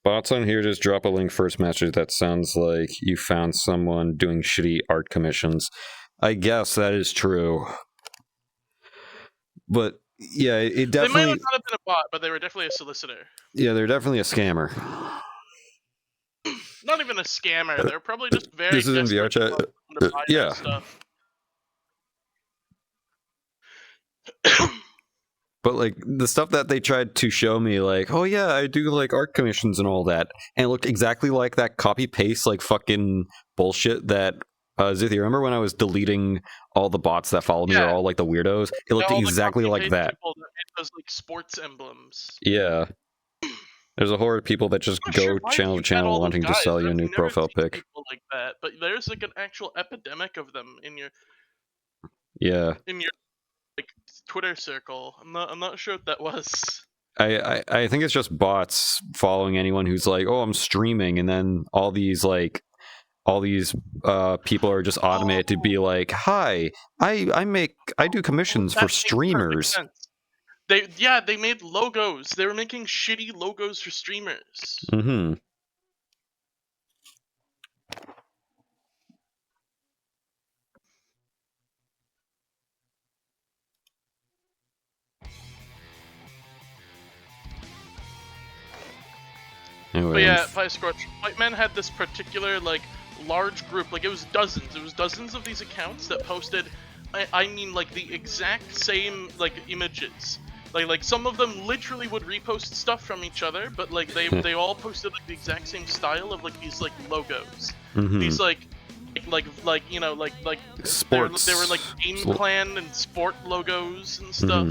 Bots on here just drop a link first message that sounds like you found someone doing shitty art commissions. I guess that is true. But yeah, it definitely... They might
not have been a bot, but they were definitely a solicitor.
Yeah, they're definitely a scammer.
Not even a scammer, they're probably just very...
This is in VRChat. Yeah.
Stuff.
But like the stuff that they tried to show me, like, oh yeah, I do like art commissions and all that, and it looked exactly like that copy paste like fucking bullshit that Zythia, remember when I was deleting all the bots that follow me are
Yeah.
all like the weirdos? It looked
All the
exactly like
copy-paste
that.
people that made those like sports emblems.
Yeah. There's a horde of people that just
I'm not
go
sure why
channel
you
to
met
channel
all those
wanting to
guys.
sell you a
I've
new
never
profile
seen
pic.
people like that, but there's like an actual epidemic of them in your
Yeah.
like Twitter circle. I'm not sure what that was.
I think it's just bots following anyone who's like, oh, I'm streaming, and then all these people are just automated to be like, hi, I do commissions
That
for
makes perfect
streamers.
sense. They made logos. They were making shitty logos for streamers.
Mm-hmm. Anyway,
But yeah, Fire Scorch, White Man had this particular like large group, like it was dozens of these accounts that posted I mean like the exact same like images. Like some of them literally would repost stuff from each other, but like they all posted like the exact same style of like these like logos.
mm-hmm.
These like you know like
sports.
They were like Game Clan and sport logos and stuff.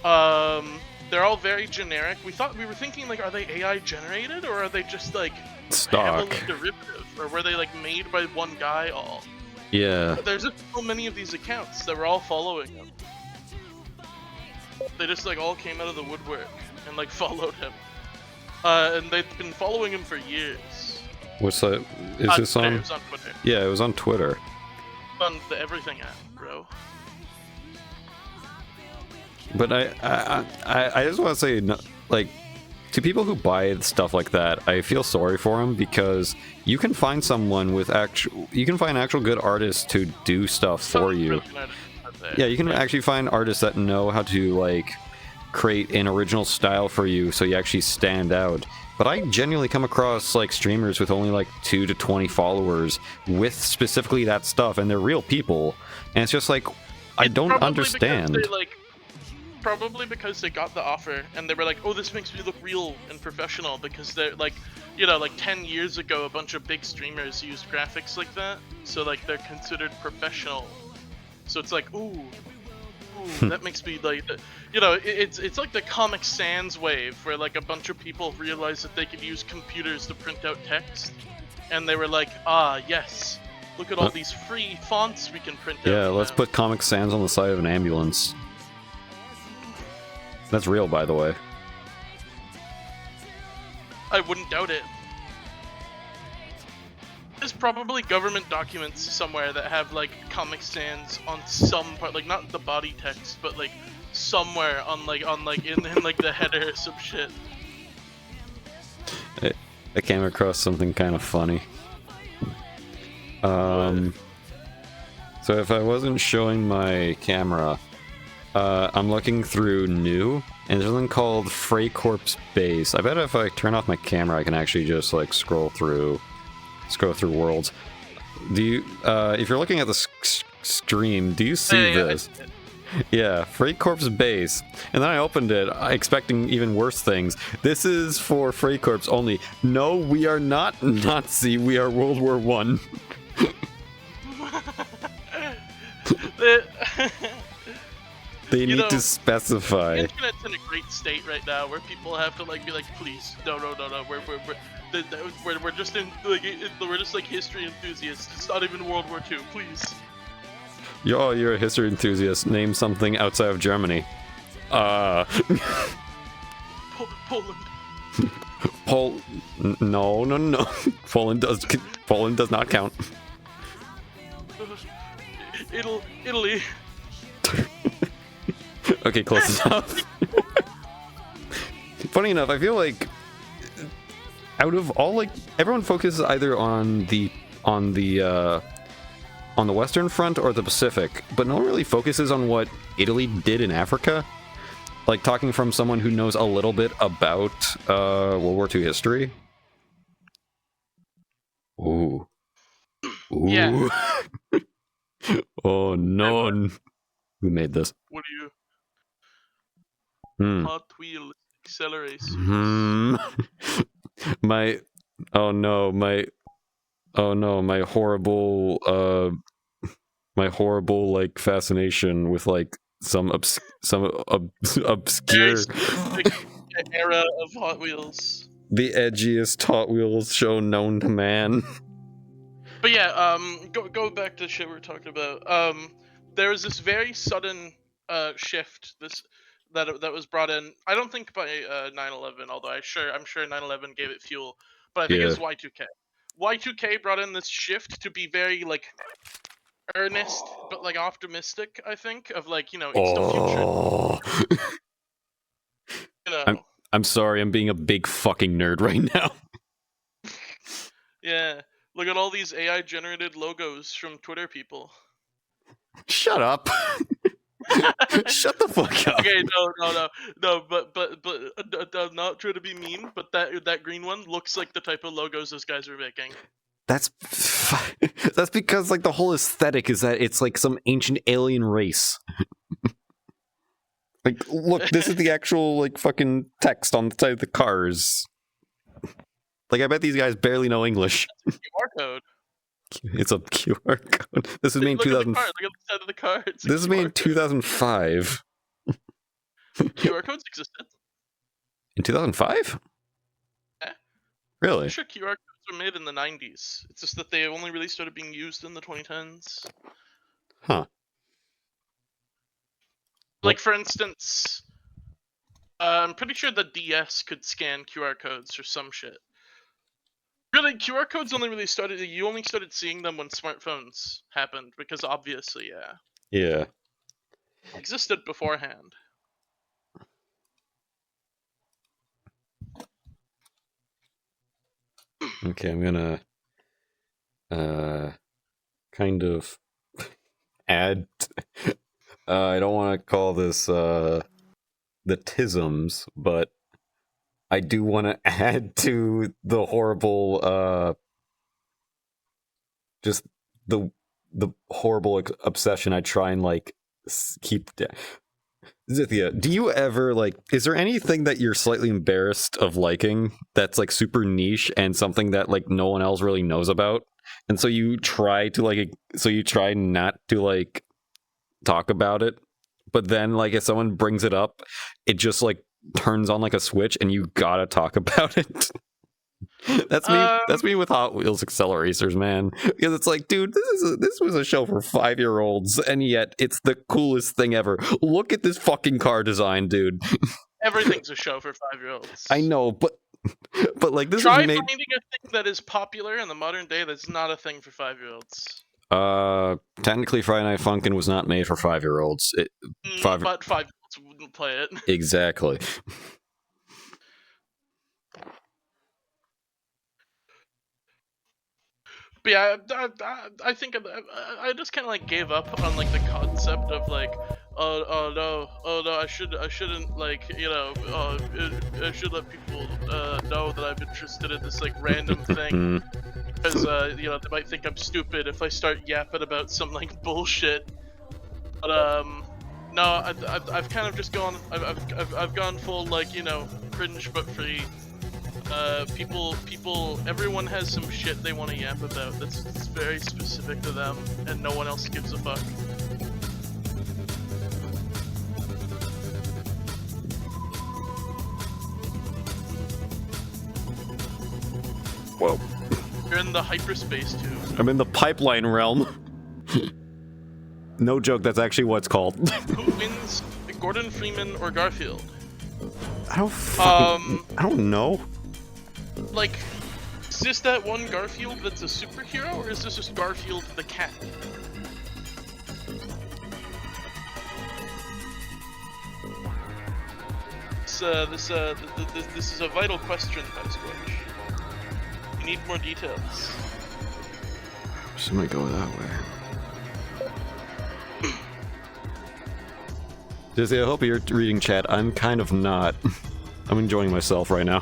Mm-hmm.
They're all very generic. We were thinking like, are they AI generated or are they just like
stock
heavily derivative, or were they like made by one guy all?
Yeah.
But there's just so many of these accounts that were all following him. They just like all came out of the woodwork and like followed him. And they've been following him for years.
What's that? Is this
Twitter,
on?
It was on Twitter.
Yeah, it was on Twitter.
On the Everything app, bro.
But I just want to say, like, to people who buy stuff like that, I feel sorry for them, because you can find someone with you can find actual good artists to do stuff for you. Yeah, you can actually find artists that know how to like create an original style for you, so you actually stand out. But I genuinely come across like streamers with only like 2 to 20 followers with specifically that stuff, and they're real people, and it's just like I don't understand.
Probably because they got the offer and they were like, oh, this makes me look real and professional, because they're like, you know, like 10 years ago a bunch of big streamers used graphics like that, so like they're considered professional. So it's like, ooh, that makes me like, you know, it's like the Comic Sans wave, where like a bunch of people realized that they could use computers to print out text, and they were like, ah, yes, look at all these free fonts we can print out.
Yeah, let's put Comic Sans on the side of an ambulance. That's real, by the way.
I wouldn't doubt it. There's probably government documents somewhere that have like Comic Sans on some part, like not the body text, but like somewhere on like in like the header or some shit.
I came across something kind of funny. So if I wasn't showing my camera, I'm looking through new, and there's something called Freikorps Base. I bet if I turn off my camera, I can actually just like scroll through worlds. Do you, if you're looking at the stream, do you see this? Yeah, Freikorps Base. And then I opened it, expecting even worse things. This is for Freikorps only. No, we are not Nazi. We are World War I. They need to specify.
The internet's in a great state right now, where people have to like be like, please, no, we're just we're just like history enthusiasts. It's not even World War II, please.
You're a history enthusiast. Name something outside of Germany.
Poland.
No. Poland does not count.
Italy.
Okay, close enough. Funny enough, I feel like out of all, like, everyone focuses either on the Western Front or the Pacific, but no one really focuses on what Italy did in Africa. Like, talking from someone who knows a little bit about World War II history. Ooh.
Yeah.
Oh no. Who made this?
What do you? Hot wheel acceleration.
Oh no, my Oh no, my horrible like fascination with like some
Very
obscure
specific era of Hot Wheels.
the edgiest Hot Wheels show known to man.
But yeah, go back to shit we were talking about. There was this very sudden shift that was brought in. I don't think by 9/11, although I'm sure 9/11 gave it fuel, but I think it
Yeah.
was Y2K. Y2K brought in this shift to be very like earnest but like optimistic. I think of like it's the future.
Oh. I'm sorry, I'm being a big fucking nerd right now.
Yeah, look at all these AI generated logos from Twitter people.
Shut up. Shut the fuck up.
Okay, no, but I'm not trying to be mean, but that green one looks like the type of logos those guys are making.
That's because like the whole aesthetic is that it's like some ancient alien race. Like, look, this is the actual like fucking text on the side of the cars. Like, I bet these guys barely know English.
That's a QR code.
It's a QR code. This is made in 2000.
Look at the side of the car.
This is made in 2005.
QR codes existed.
In 2005?
Yeah.
Really?
I'm sure QR codes were made in the 90s. It's just that they only really started being used in the 2010s.
Huh.
Like, for instance, I'm pretty sure the DS could scan QR codes or some shit. Really, QR codes only really started. You only started seeing them when smartphones happened, because obviously,
Yeah.
existed beforehand.
Okay, I'm gonna kind of add I don't want to call this the tisms, but I do want to add to the horrible just the horrible obsession I try and like keep Zythia, do you ever like is there anything that you're slightly embarrassed of liking that's like super niche and something that like no one else really knows about? And so you try not to like talk about it, but then like if someone brings it up, it just like turns on like a switch and you gotta talk about it. That's me with Hot Wheels Acceleracers, man. Because it's like, dude, this was a show for 5-year-olds, and yet it's the coolest thing ever. Look at this fucking car design, dude.
Everything's a show for 5-year-olds.
I know, but like this
Try
is made.
finding a thing that is popular in the modern day that's not a thing for 5-year-olds.
Technically, Friday Night Funkin' was not made for 5-year-olds.
But 5-year-olds wouldn't play it.
Exactly.
But yeah, I think I just kind of like gave up on like the concept of like, oh no, I shouldn't like I should let people know that I'm interested in this like random thing because they might think I'm stupid if I start yapping about some like bullshit. But no, I've kind of just gone I've gone full like cringe but free. Everyone has some shit they want to yap about that's very specific to them, and no one else gives a fuck.
Whoa.
You're in the hyperspace tube.
I'm in the pipeline realm. No joke, that's actually what it's called.
Who wins, Gordon Freeman or Garfield?
I don't know.
Like, is this that one Garfield that's a superhero, or is this just Garfield the cat? This is a vital question, Squidge. You need more details.
Just might go that way. Jesse, I hope you're reading chat. I'm kind of not. I'm enjoying myself right now.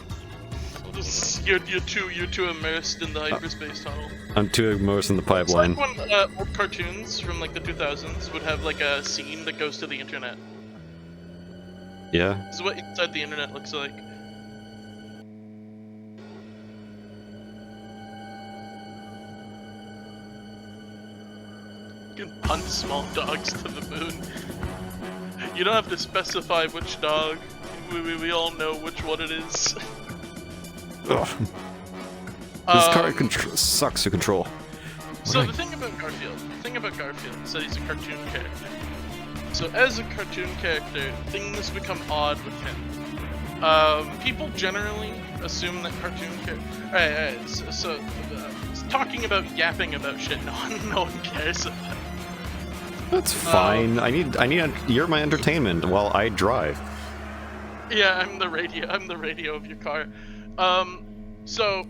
You're too immersed in the hyperspace tunnel.
I'm too immersed in the pipeline.
It's like when old cartoons from like the 2000s would have like a scene that goes to the internet.
Yeah.
This is what inside the internet looks like. can hunt small dogs to the moon. You don't have to specify which dog. We all know which one it is.
Ugh. This car sucks to control.
So the thing about Garfield is that he's a cartoon character. So as a cartoon character, things become odd with him. People generally assume that cartoon character. Alright, so talking about yapping about shit, no one cares about.
That's fine. I need. You're my entertainment while I drive.
Yeah, I'm the radio of your car. So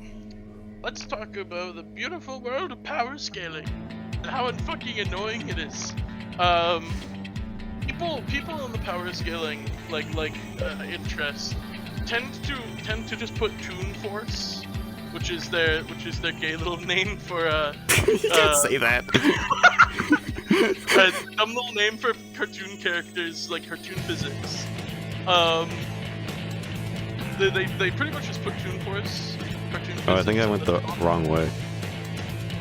let's talk about the beautiful world of power scaling and how fucking annoying it is. People in the power scaling interest tend to just put Toon Force, which is their gay little name for
You can't say that.
a dumb little name for cartoon characters, like cartoon physics. They pretty much just put Toon Force, cartoon physics.
Oh, I think I went the wrong way.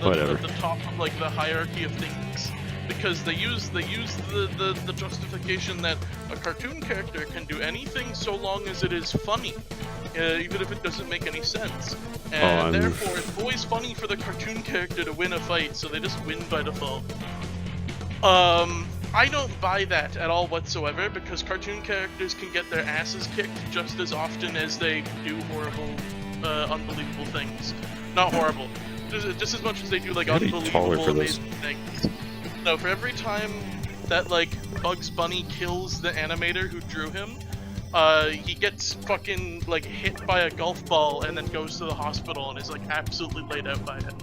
Whatever.
At the top of like the hierarchy of things, because they use the justification that a cartoon character can do anything so long as it is funny, even if it doesn't make any sense. And therefore, it's always funny for the cartoon character to win a fight, so they just win by default. I don't buy that at all whatsoever, because cartoon characters can get their asses kicked just as often as they do horrible, unbelievable things. Not horrible. Just as much as they do like unbelievable, amazing things. No, for every time that like Bugs Bunny kills the animator who drew him, he gets fucking like hit by a golf ball and then goes to the hospital and is like absolutely laid out by it.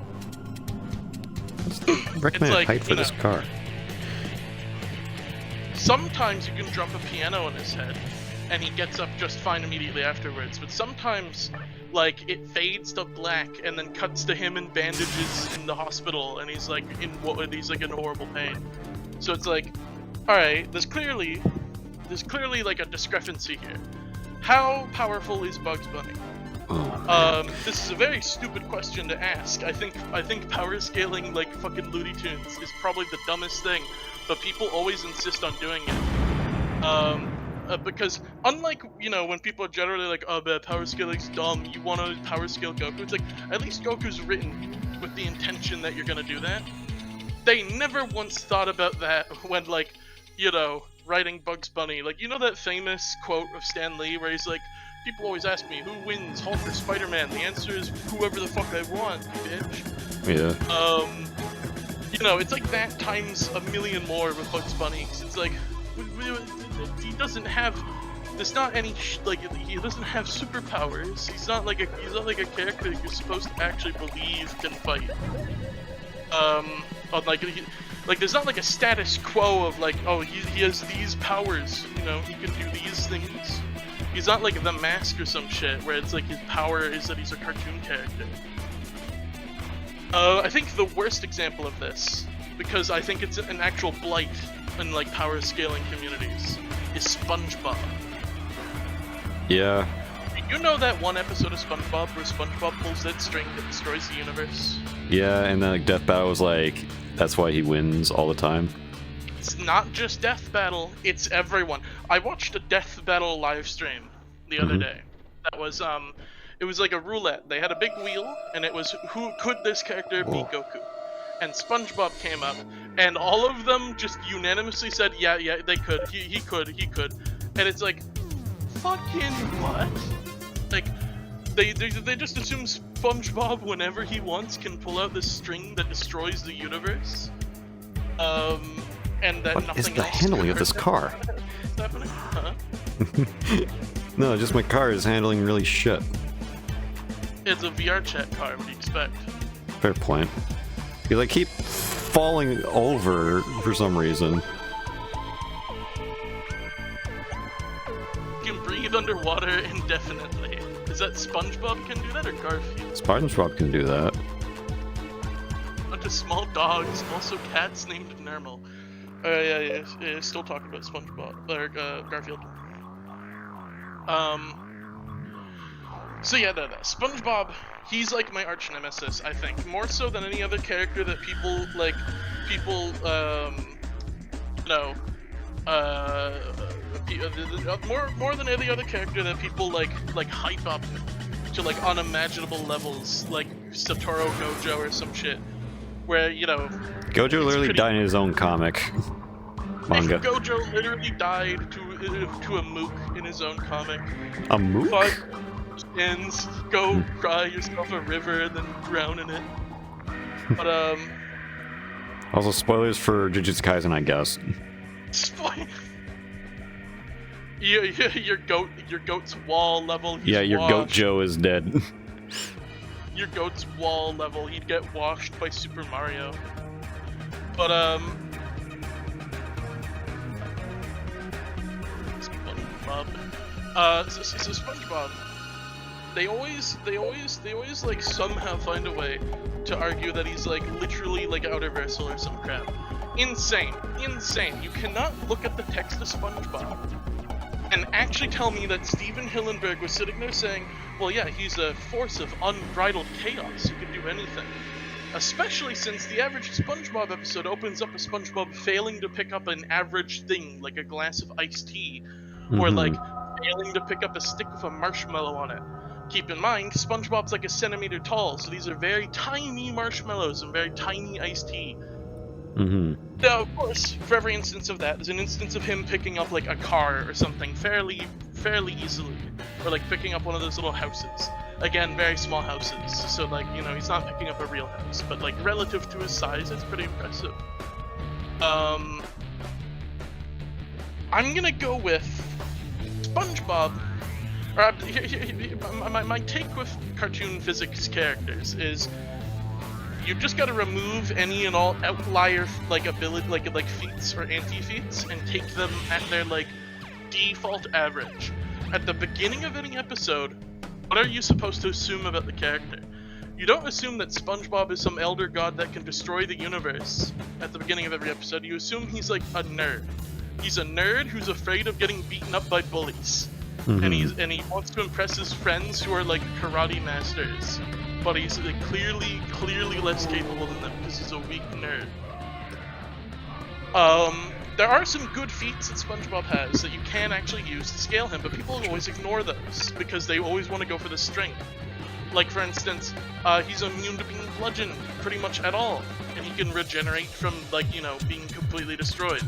What's the recommended height for this car?
Sometimes you can drop a piano on his head, and he gets up just fine immediately afterwards. But sometimes, like, it fades to black, and then cuts to him in bandages in the hospital, and he's like in horrible pain. So it's like, all right, there's clearly like a discrepancy here. How powerful is Bugs Bunny? This is a very stupid question to ask. I think power scaling like fucking Looney Tunes is probably the dumbest thing, but people always insist on doing it. Because unlike, when people are generally like, oh man, power scaling's dumb, you want to power scale Goku, it's like, at least Goku's written with the intention that you're gonna do that. They never once thought about that when, like, writing Bugs Bunny. Like, that famous quote of Stan Lee where he's like, people always ask me, who wins, Hulk or Spider-Man? The answer is whoever the fuck I want, bitch.
Yeah.
It's like that times a million more with Bugs Bunny, 'cause it's like, he doesn't have, there's not any, he doesn't have superpowers. He's not like a character you're supposed to actually believe can fight. There's not like a status quo of like, oh, he has these powers, he can do these things. He's not like The Mask or some shit, where it's like his power is that he's a cartoon character. I think the worst example of this, because I think it's an actual blight in like power scaling communities, is SpongeBob.
Yeah.
You know that one episode of SpongeBob where SpongeBob pulls that string that destroys the universe?
Yeah, and then like Death Battle was like, that's why he wins all the time.
It's not just Death Battle, it's everyone. I watched a Death Battle live stream the other day. That was, it was like a roulette. They had a big wheel, and it was, who could this character be Goku? And SpongeBob came up, and all of them just unanimously said, yeah, they could, he could. And it's like, fucking what? Like, they just assume SpongeBob, whenever he wants, can pull out this string that destroys the universe. And that
what
nothing
is the
else
handling of this car?
What's happening? Huh?
No, just my car is handling really shit.
It's a VRChat car, what do you expect?
Fair point. You like keep falling over for some reason.
You can breathe underwater indefinitely. Is that SpongeBob can do that, or Garfield?
SpongeBob can do that.
A bunch of small dogs, also cats named Nermal. Yeah, still talking about SpongeBob, or Garfield. So yeah, no, SpongeBob, he's like my arch nemesis, I think. More so than any other character that people, like, people, you know, more than any other character that people like hype up to like unimaginable levels, like Satoru Gojo or some shit, where you know.
Gojo literally died in his own comic. Manga.
Gojo literally died to a mook in his own comic.
A mook?
5 ends, go cry yourself a river and then drown in it. But
Also, spoilers for Jujutsu Kaisen, I guess.
spoil. Your goat's wall level. He's
Yeah, your goat Joe is dead.
Your goat's wall level. He'd get washed by Super Mario. But SpongeBob. So SpongeBob. They always like somehow find a way to argue that he's like literally like outerversal or some crap. Insane. You cannot look at the text of SpongeBob and actually tell me that Steven Hillenburg was sitting there saying, well, yeah, he's a force of unbridled chaos who can do anything. Especially since the average SpongeBob episode opens up with SpongeBob failing to pick up an average thing, like a glass of iced tea, or like failing to pick up a stick with a marshmallow on it. Keep in mind, SpongeBob's like a centimeter tall, so these are very tiny marshmallows and very tiny iced tea. Now, of course, for every instance of that, there's an instance of him picking up like a car or something fairly easily, or like picking up one of those little houses. Again, very small houses, so like, you know, he's not picking up a real house, but like relative to his size, it's pretty impressive. I'm gonna go with SpongeBob. My take with cartoon physics characters is you just gotta remove any and all outlier like ability, like feats or anti-feats, and take them at their like default average. At the beginning of any episode, what are you supposed to assume about the character? You don't assume that SpongeBob is some elder god that can destroy the universe at the beginning of every episode. You assume he's like a nerd. He's a nerd who's afraid of getting beaten up by bullies. And he wants to impress his friends who are like karate masters. But he's like, clearly less capable than them because he's a weak nerd. There are some good feats that SpongeBob has that you can actually use to scale him, but people always ignore those because they always want to go for the strength. Like, for instance, he's immune to being bludgeoned pretty much at all, and he can regenerate from, like, you know, being completely destroyed.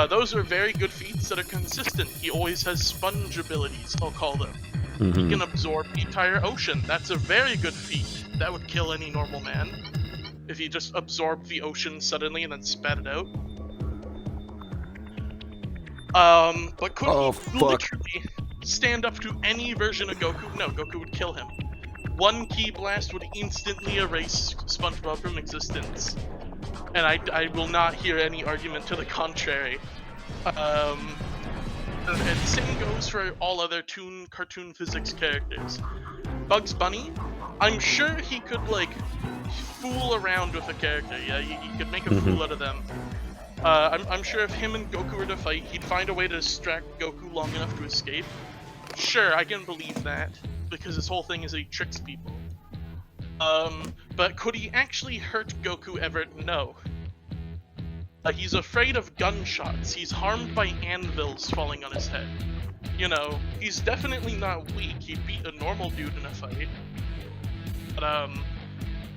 Those are very good feats that are consistent. He always has sponge abilities, I'll call them. He can absorb the entire ocean. That's a very good feat. That would kill any normal man if he just absorbed the ocean suddenly and then spat it out. But could he literally stand up to any version of Goku? No, Goku would kill him. One ki blast would instantly erase SpongeBob from existence. And I will not hear any argument to the contrary. And the same goes for all other cartoon physics characters. Bugs Bunny, I'm sure he could, like, fool around with a character. Yeah, he could make a fool out of them. I'm sure if him and Goku were to fight, he'd find a way to distract Goku long enough to escape. Sure, I can believe that, because his whole thing is that he tricks people. But could he actually hurt Goku ever? No. He's afraid of gunshots. He's harmed by anvils falling on his head. You know, he's definitely not weak. He'd beat a normal dude in a fight. But,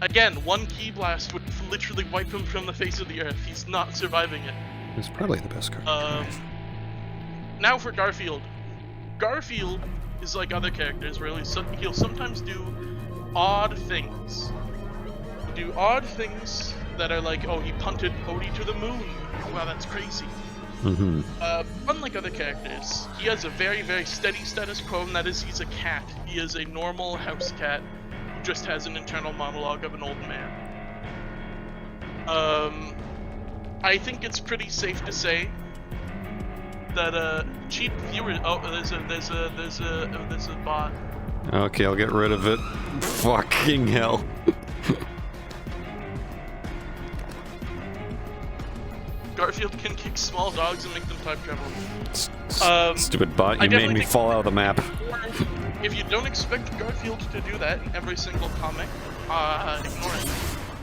again, one ki blast would literally wipe him from the face of the earth. He's not surviving it.
It's probably the best card.
Now for Garfield. Garfield is like other characters, where he'll sometimes do odd things. Do odd things that are like, oh, he punted Odie to the moon. Wow, that's crazy. Unlike other characters, he has a very, very steady status quo, and that is he's a cat. He is a normal house cat who just has an internal monologue of an old man. I think it's pretty safe to say that cheap viewers. Oh, there's a bot.
Okay, I'll get rid of it. Fucking hell.
Garfield can kick small dogs and make them time travel.
Stupid bot, you made me fall out of the map.
If you don't expect Garfield to do that in every single comic, ignore it.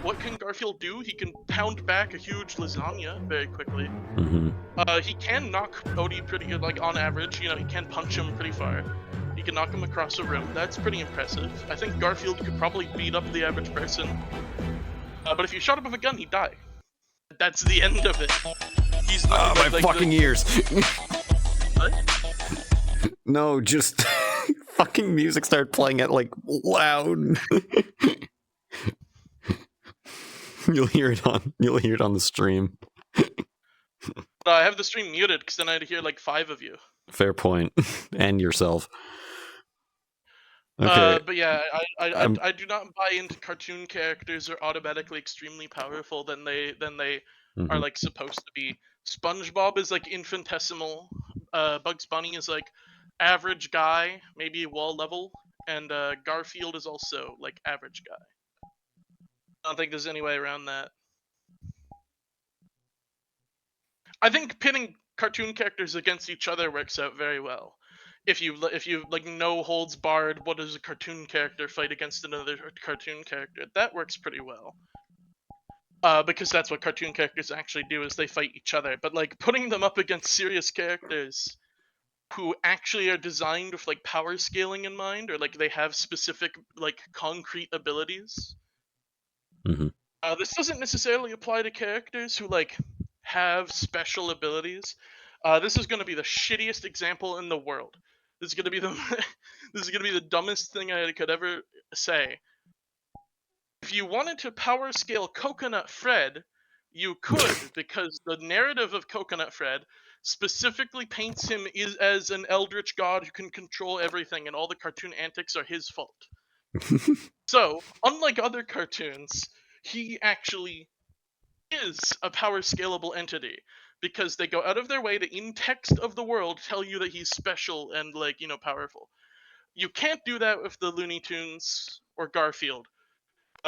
what can Garfield do? He can pound back a huge lasagna very quickly.
Mm-hmm.
He can knock Odie pretty good, like on average. You know, he can punch him pretty far. He can knock him across the room. That's pretty impressive. I think Garfield could probably beat up the average person. But if you shot him with a gun, he'd die. That's the end of it. He's
Ah, my fucking ears.
What?
No, just fucking music started playing at like loud. You'll hear it on the stream.
I have the stream muted because then I'd hear like 5 of you.
Fair point. And yourself. Okay.
But yeah, I do not buy into cartoon characters are automatically extremely powerful than they are like supposed to be. SpongeBob is like infinitesimal. Bugs Bunny is like average guy, maybe wall level, and Garfield is also like average guy. I don't think there's any way around that. I think pitting cartoon characters against each other works out very well. If you like no holds barred, what does a cartoon character fight against another cartoon character? That works pretty well. Because that's what cartoon characters actually do is they fight each other. But like putting them up against serious characters who actually are designed with like power scaling in mind, or like they have specific like concrete abilities.
Mm-hmm.
This doesn't necessarily apply to characters who like have special abilities. This is going to be the shittiest example in the world. This is going to be the this is going to be the dumbest thing I could ever say. If you wanted to power scale Coconut Fred, you could, because the narrative of Coconut Fred specifically paints him as an eldritch god who can control everything, and all the cartoon antics are his fault. So, unlike other cartoons, he actually is a power scalable entity because they go out of their way to, in text of the world, tell you that he's special and like, you know, powerful. You can't do that with the Looney Tunes or Garfield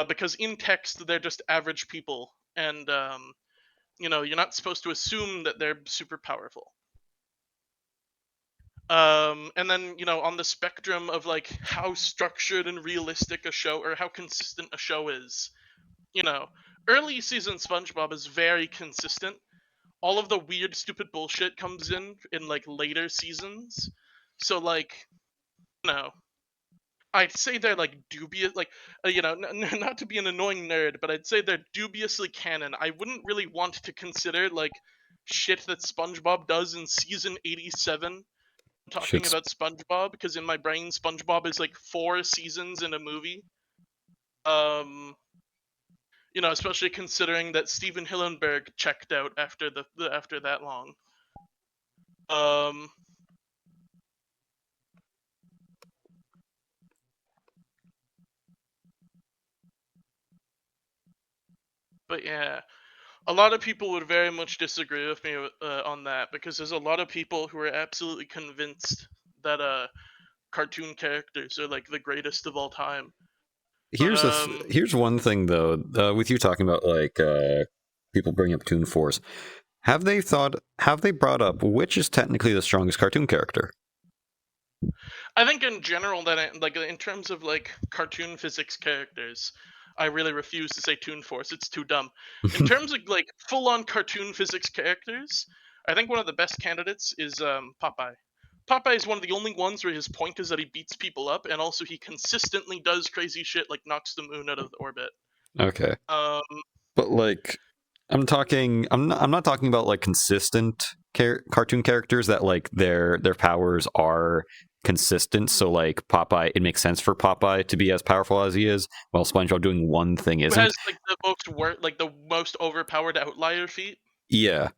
because in text they're just average people, and you know, you're not supposed to assume that they're super powerful. And then, you know, on the spectrum of like how structured and realistic a show or how consistent a show is, you know, early season SpongeBob is very consistent. All of the weird, stupid bullshit comes in like later seasons. So like, you know, I'd say they're like dubious, like you know, not to be an annoying nerd, but I'd say they're dubiously canon. I wouldn't really want to consider like shit that SpongeBob does in season 87 talking
Shit's
about SpongeBob, because in my brain SpongeBob is like 4 seasons in a movie. You know, especially considering that Steven Hillenberg checked out after after that long. But yeah, a lot of people would very much disagree with me on that, because there's a lot of people who are absolutely convinced that cartoon characters are like the greatest of all time. But
here's one thing though, with you talking about like people bring up Toon Force. Have they brought up which is technically the strongest cartoon character?
I think in general that like in terms of like cartoon physics characters, I really refuse to say Toon Force. It's too dumb. In terms of like full-on cartoon physics characters, I think one of the best candidates is Popeye. Popeye is one of the only ones where his point is that he beats people up, and also he consistently does crazy shit like knocks the moon out of orbit.
Okay. But like, I'm not talking about like consistent cartoon characters that like their powers are consistent. So like Popeye, it makes sense for Popeye to be as powerful as he is, while SpongeBob doing one thing
Who
isn't.
has like the most overpowered outlier feat?
Yeah.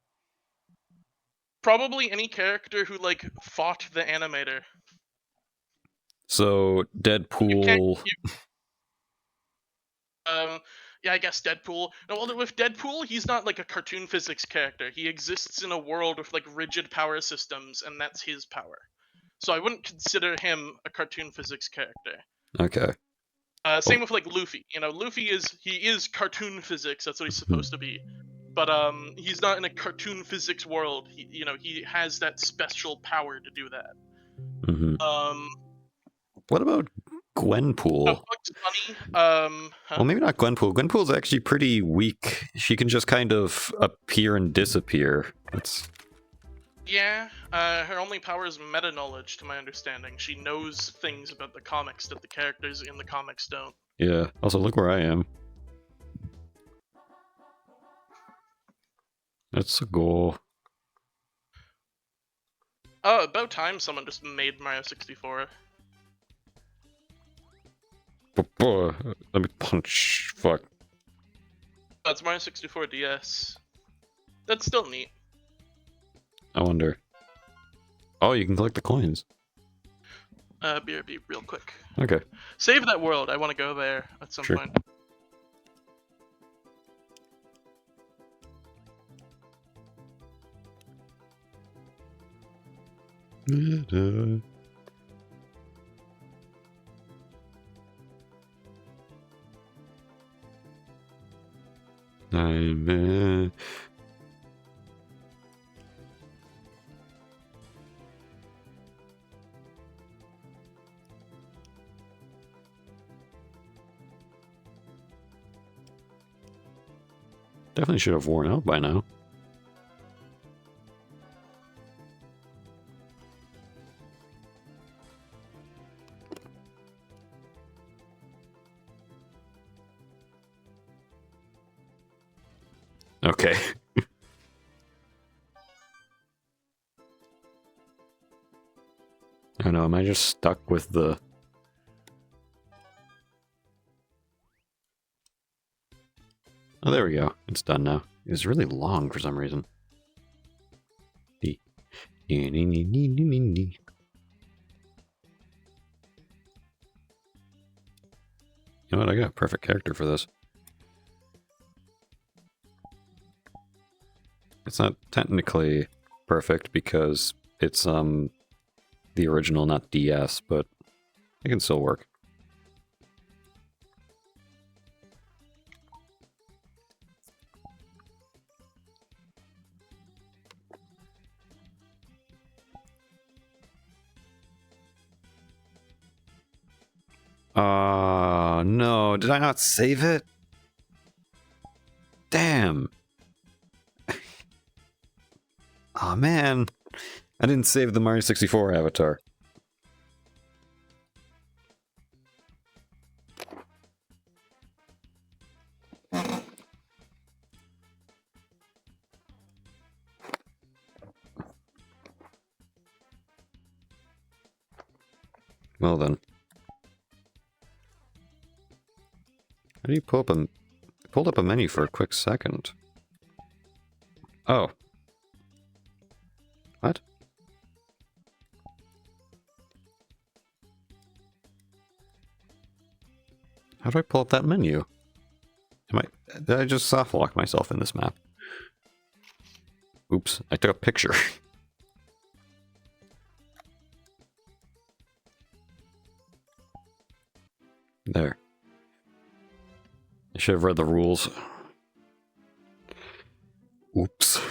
Probably any character who like fought the animator.
So Deadpool.
Yeah, I guess Deadpool. No, well, with Deadpool, he's not like a cartoon physics character. He exists in a world with like rigid power systems, and that's his power. So I wouldn't consider him a cartoon physics character.
Okay.
Same with like Luffy. You know, Luffy is cartoon physics. That's what he's supposed to be. But he's not in a cartoon physics world. He has that special power to do that.
Mm-hmm. What about Gwenpool.
Bugs Bunny.
Well, maybe not Gwenpool. Gwenpool's actually pretty weak. She can just kind of appear and disappear. That's...
Yeah, her only power is meta knowledge, to my understanding. She knows things about the comics that the characters in the comics don't.
Yeah. Also, look where I am. That's a goal.
Oh, about time someone just made Mario 64.
Let me punch. Fuck.
That's Mario 64 DS. That's still neat.
I wonder. Oh, you can collect the coins.
BRB, real quick.
Okay.
Save that world. I want to go there at some
Sure.
point.
I'm... Definitely should have worn out by now. Okay. I don't know, am I just stuck with the... Oh, there we go. It's done now. It was really long for some reason. You know what? I got a perfect character for this. It's not technically perfect because it's the original, not DS, but it can still work. No, did I not save it? Damn. Aw, man. I didn't save the Mario 64 avatar. Well then. How do you pull up a... I pulled up a menu for a quick second. Oh. What? How do I pull up that menu? Did I just soft lock myself in this map? Oops, I took a picture. There. I should have read the rules. Oops.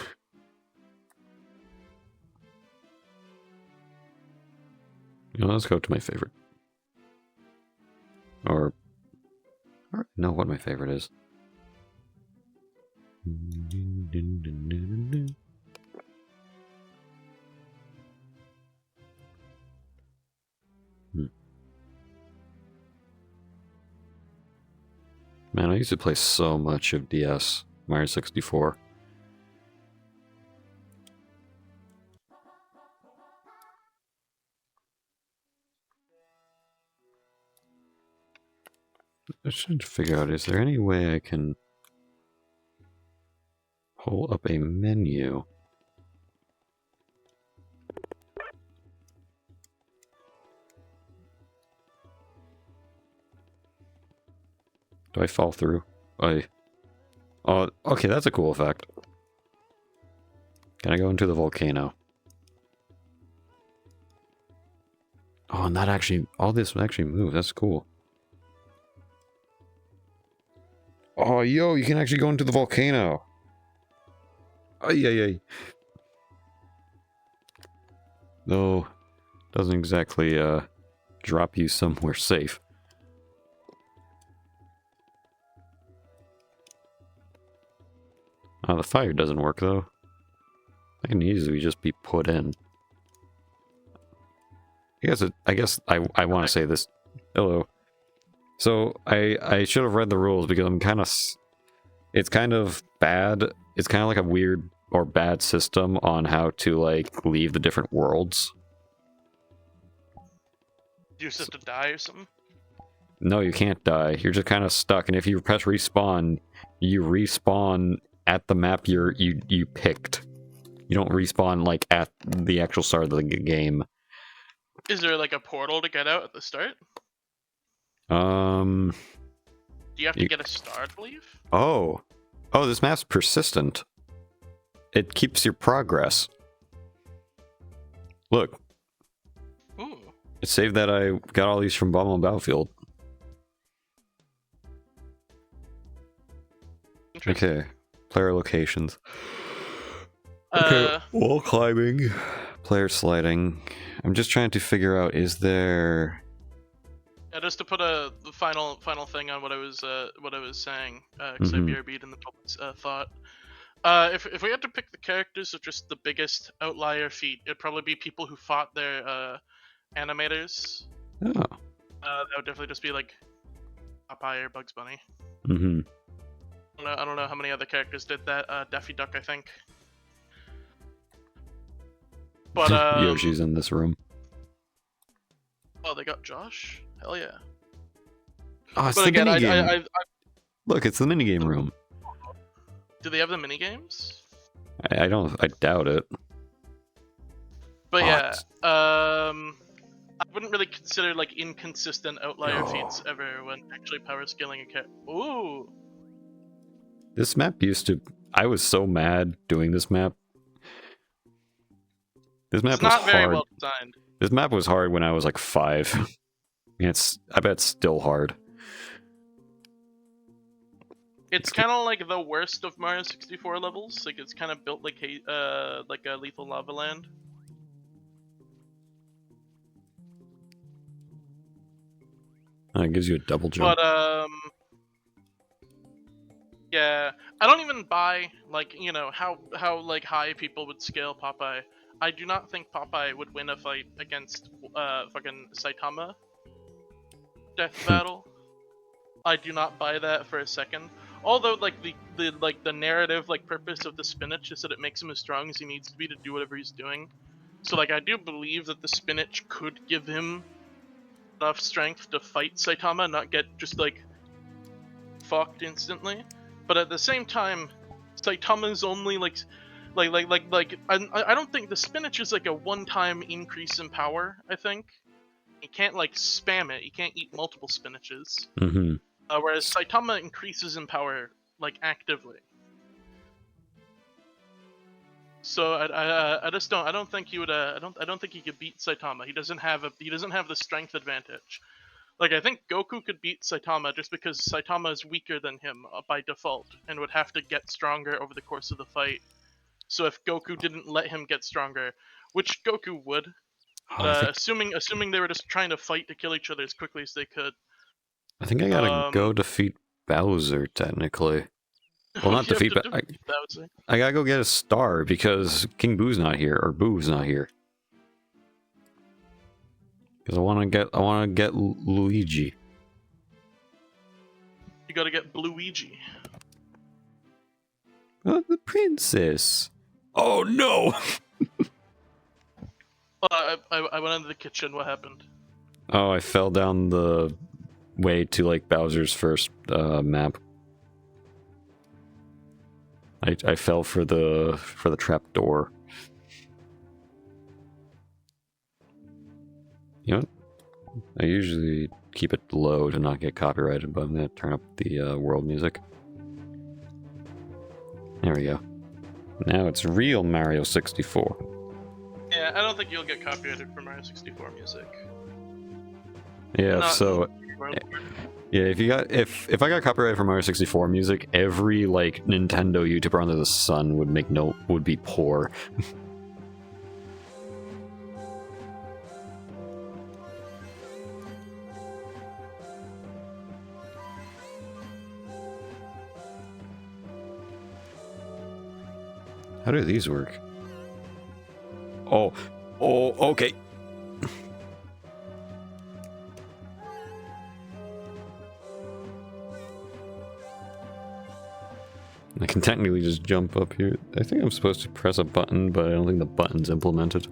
You know, let's go to my favorite. Or I don't know what my favorite is. Man, I used to play so much of DS, Mario 64. I should figure out, is there any way I can pull up a menu? Do I fall through? Oh, okay, that's a cool effect. Can I go into the volcano? Oh, and that actually, all this would actually move. That's cool. Oh, yo, you can actually go into the volcano. Ay, ay, ay. No, doesn't exactly, drop you somewhere safe. Oh, the fire doesn't work though. That can easily just be put in. I guess I want to say this. Hello. So I should have read the rules because I'm kind of. It's kind of bad. It's kind of like a weird or bad system on how to like leave the different worlds.
Do you just have to die or something?
No, you can't die. You're just kind of stuck, and if you press respawn, you respawn at the map you picked. You don't respawn like at the actual start of the game.
Is there like a portal to get out at the start?
Um.
Do you have to get a star to leave?
Oh, this map's persistent. It keeps your progress. Look,
Ooh.
it saved that I got all these from Bomb on Battlefield.
Interesting.
Okay, player locations. Okay, wall climbing, player sliding. I'm just trying to figure out, is there...
Yeah, just to put the final thing on what I was saying, because I BRB'd in the public's thought. If we had to pick the characters of just the biggest outlier feat, it'd probably be people who fought their animators.
Oh.
That would definitely just be like Popeye or Bugs Bunny.
Mm-hmm.
I don't know how many other characters did that. Daffy Duck, I think. But
Yoshi's in this room.
Oh, they got Josh? Hell yeah.
Oh, it's
but
the
again,
minigame. Look, it's the minigame room.
Do they have the minigames?
I doubt it.
But yeah, I wouldn't really consider like inconsistent outlier feats ever when actually power scaling a character. Ooh.
This map used to... I was so mad doing this map. This map
It's
was
not
hard.
very well designed.
This map was hard when I was like 5. I bet it's still hard.
It's kind of like the worst of Mario 64 levels. Like it's kind of built like a Lethal Lava Land.
It gives you a double jump.
But yeah, I don't even buy like how like high people would scale Popeye. I do not think Popeye would win a fight against fucking Saitama. Death battle. I do not buy that for a second. Although like the narrative like purpose of the spinach is that it makes him as strong as he needs to be to do whatever he's doing. So like I do believe that the spinach could give him enough strength to fight Saitama and not get just like fucked instantly. But at the same time, Saitama's only like I don't think the spinach is like a one-time increase in power. I think you can't like spam it. You can't eat multiple spinaches.
Mm-hmm.
Whereas Saitama increases in power like actively. So I just don't. I don't think he would. I don't think he could beat Saitama. He doesn't have the strength advantage. Like I think Goku could beat Saitama just because Saitama is weaker than him by default and would have to get stronger over the course of the fight. So if Goku didn't let him get stronger, which Goku would, assuming they were just trying to fight to kill each other as quickly as they could.
I think I gotta go defeat Bowser technically. Well, not defeat Bowser. I gotta go get a star because King Boo's not here, or Boo's not here. Because I want to get Luigi.
You gotta get Bluigi.
Oh, the princess. Oh no!
I went into the kitchen. What happened?
Oh, I fell down the way to like Bowser's first map. I fell for the trap door. You know what? I usually keep it low to not get copyrighted, but I'm gonna turn up the world music. There we go. Now it's real Mario 64.
Yeah, I don't think you'll get copyrighted for Mario 64 music.
Yeah, so yeah, if I got copyrighted for Mario 64 music, every like Nintendo YouTuber under the sun would be poor. How do these work? Oh, okay. I can technically just jump up here. I think I'm supposed to press a button, but I don't think the button's implemented.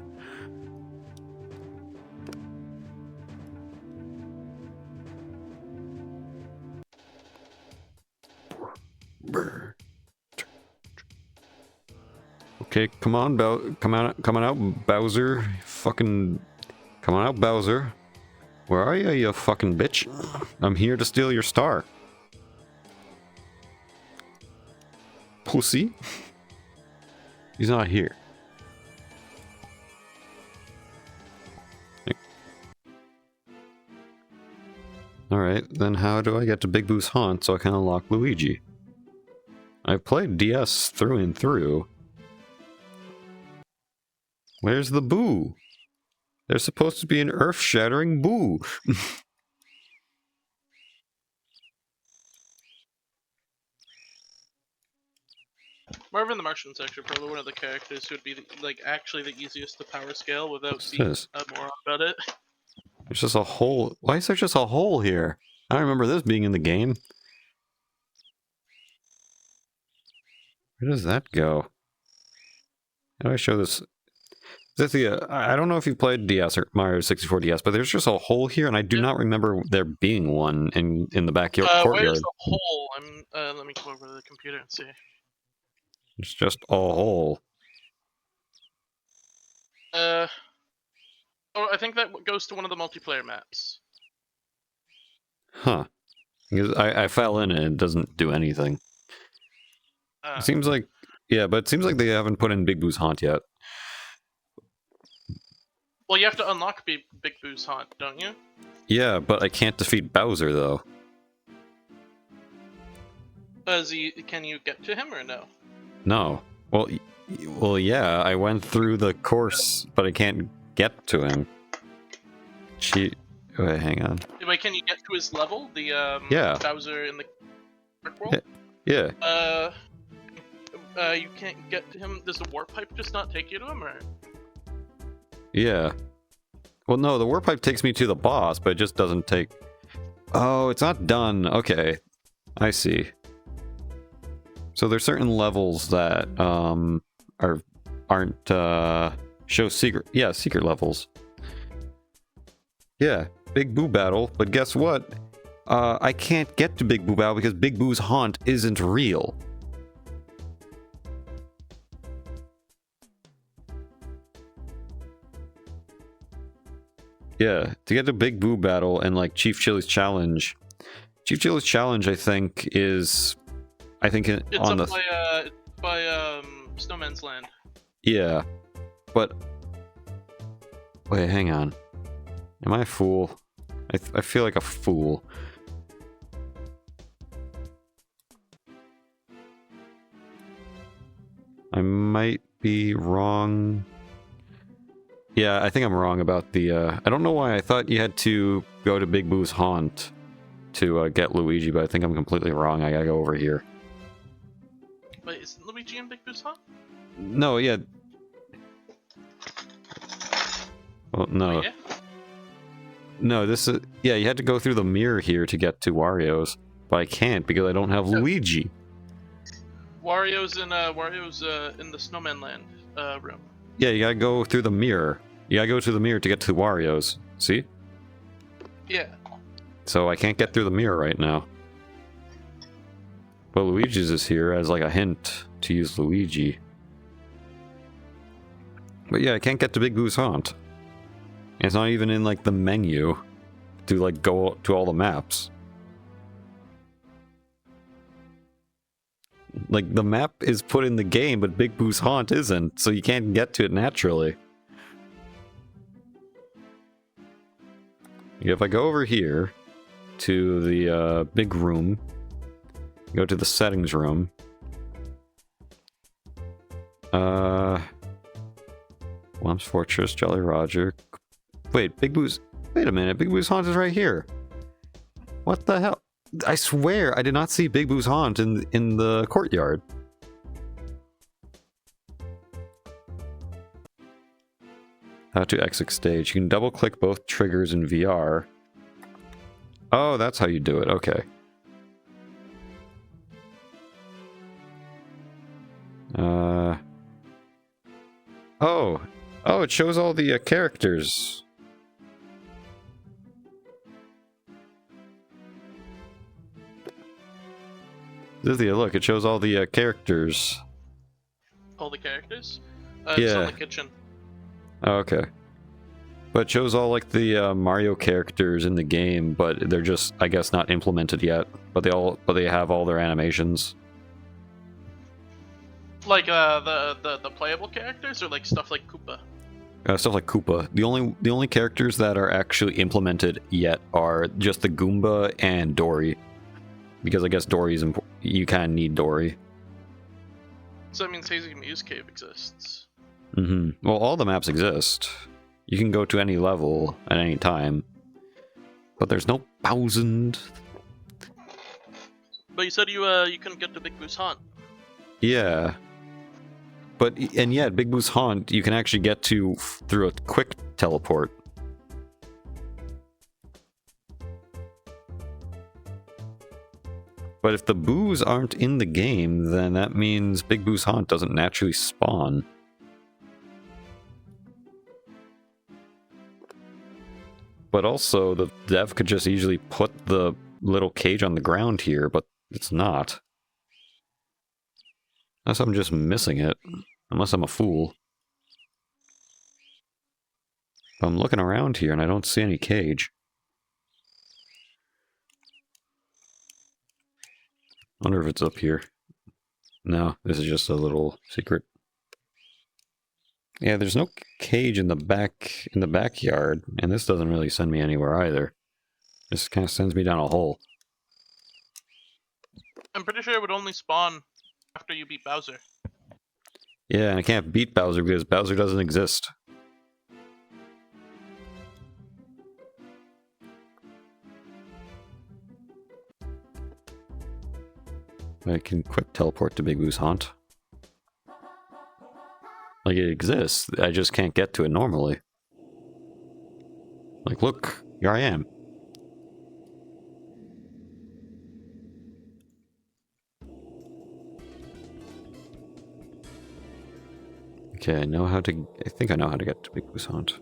Okay, come on, come on out, Bowser. Fucking, come on out, Bowser. Where are you, you fucking bitch? I'm here to steal your star. Pussy? He's not here. Alright, then how do I get to Big Boo's haunt so I can unlock Luigi? I've played DS through and through. Where's the Boo? There's supposed to be an earth-shattering Boo.
Marvin the Martian's actually probably one of the characters who would be like actually the easiest to power scale without
What's
being
this?
a moron about it.
There's just a hole. Why is there just a hole here? I don't remember this being in the game. Where does that go? How do I show this? Zythia, I don't know if you've played DS or Mario 64 DS, but there's just a hole here, and I do not remember there being one in the backyard courtyard.
Where's the hole? Let me come over to the computer and see.
It's just a hole.
Oh, I think that goes to one of the multiplayer maps.
Huh. Because I fell in and it doesn't do anything. It seems like... Yeah, but it seems like they haven't put in Big Boo's haunt yet.
Well, you have to unlock Big Boo's haunt, don't you?
Yeah, but I can't defeat Bowser, though.
Can you get to him or no?
No. Well, yeah, I went through the course, but I can't get to him. Wait, hang on.
Wait, can you get to his level? The
Yeah.
Bowser in the Brick World?
Yeah.
You can't get to him. Does the warp pipe just not take you to him, or?
Yeah. Well, no, the warp pipe takes me to the boss, but it just doesn't take... Oh, it's not done. Okay. I see. So there's certain levels that aren't show secret. Yeah, secret levels. Yeah, Big Boo battle, but guess what? I can't get to Big Boo battle because Big Boo's haunt isn't real. Yeah, to get to Big Boo battle and like Chief Chili's challenge. Chief Chili's challenge, I think, is...
It's on the... by Snowman's Land.
Yeah, but... Wait, hang on. Am I a fool? I feel like a fool. I might be wrong. Yeah, I think I'm wrong about the... I don't know why I thought you had to go to Big Boo's haunt to get Luigi, but I think I'm completely wrong. I gotta go over here.
Wait, isn't Luigi in Big Boo's haunt?
No, yeah. Well, no.
Oh, yeah?
No, this is... Yeah, you had to go through the mirror here to get to Wario's, but I can't because I don't have Luigi.
Wario's in the Snowman Land room.
Yeah, you gotta go through the mirror. You gotta go to the mirror to get to Wario's. See?
Yeah.
So I can't get through the mirror right now. But Luigi's is here as like a hint to use Luigi. But yeah, I can't get to Big Boo's haunt. It's not even in like the menu to like go to all the maps. Like the map is put in the game, but Big Boo's haunt isn't, so you can't get to it naturally. If I go over here to the big room, go to the settings room. Whomp's Fortress, Jolly Roger. Wait, Big Boo's... Wait a minute, Big Boo's haunt is right here. What the hell? I swear I did not see Big Boo's haunt in the courtyard. How to exit stage. You can double click both triggers in VR. Oh, that's how you do it. Okay. Oh. Oh, it shows all the characters. Zythia, look, it shows all the characters.
All the characters?
Yeah.
It's on the kitchen.
Oh, okay. But it shows all like the Mario characters in the game, but they're just, I guess, not implemented yet. But they have all their animations.
Like the playable characters, or like stuff like Koopa?
Stuff like Koopa. The only characters that are actually implemented yet are just the Goomba and Dory, because I guess Dory's you kind of need Dory.
So that means Hazy Muse Cave exists.
Mm-hmm. Well, all the maps exist. You can go to any level at any time, but there's no 1,000.
But you said you couldn't get to Big Boo's Haunt.
Yeah. But, and yet, Big Boo's Haunt, you can actually get to through a quick teleport. But if the boos aren't in the game, then that means Big Boo's Haunt doesn't naturally spawn. But also, the dev could just easily put the little cage on the ground here, but it's not. Unless I'm just missing it. Unless I'm a fool. But I'm looking around here and I don't see any cage. Wonder if it's up here. No, this is just a little secret. Yeah, there's no cage in the backyard, and this doesn't really send me anywhere either. This kind of sends me down a hole.
I'm pretty sure it would only spawn after you beat Bowser.
Yeah, and I can't beat Bowser because Bowser doesn't exist. I can quick teleport to Big Boo's Haunt. Like, it exists, I just can't get to it normally. Like, look, here I am. Okay, I think I know how to get to Big Boo's Haunt.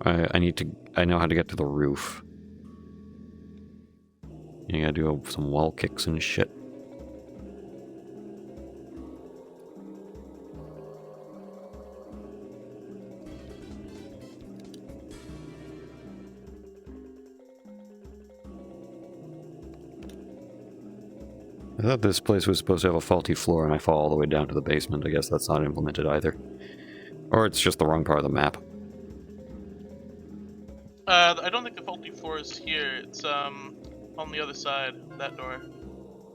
I know how to get to the roof. You gotta do some wall kicks and shit. I thought this place was supposed to have a faulty floor and I fall all the way down to the basement. I guess that's not implemented either. Or it's just the wrong part of the map.
I don't think the faulty floor is here. It's on the other side, that door.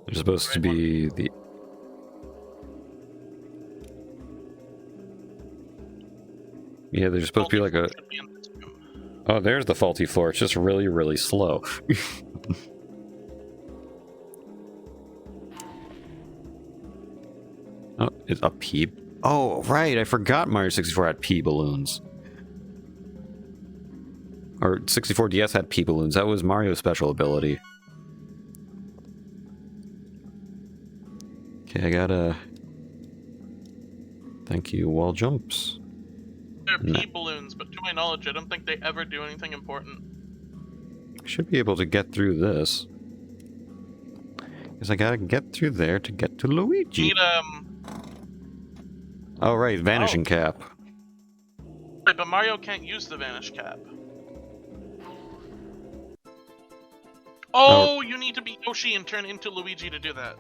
There's supposed to be the... Yeah, there's supposed to be like a... Oh, there's the faulty floor. It's just really, really slow. Oh, it's a P... Oh, right, I forgot Mario 64 had P balloons. Or 64DS had P balloons. That was Mario's special ability. Okay, I gotta... Thank you, wall jumps.
They're P balloons, but to my knowledge, I don't think they ever do anything important.
I should be able to get through this. Because I gotta get through there to get to Luigi.
You need,
Oh, right, vanishing cap.
Right, but Mario can't use the vanish cap. Oh, you need to be Yoshi and turn into Luigi to do that.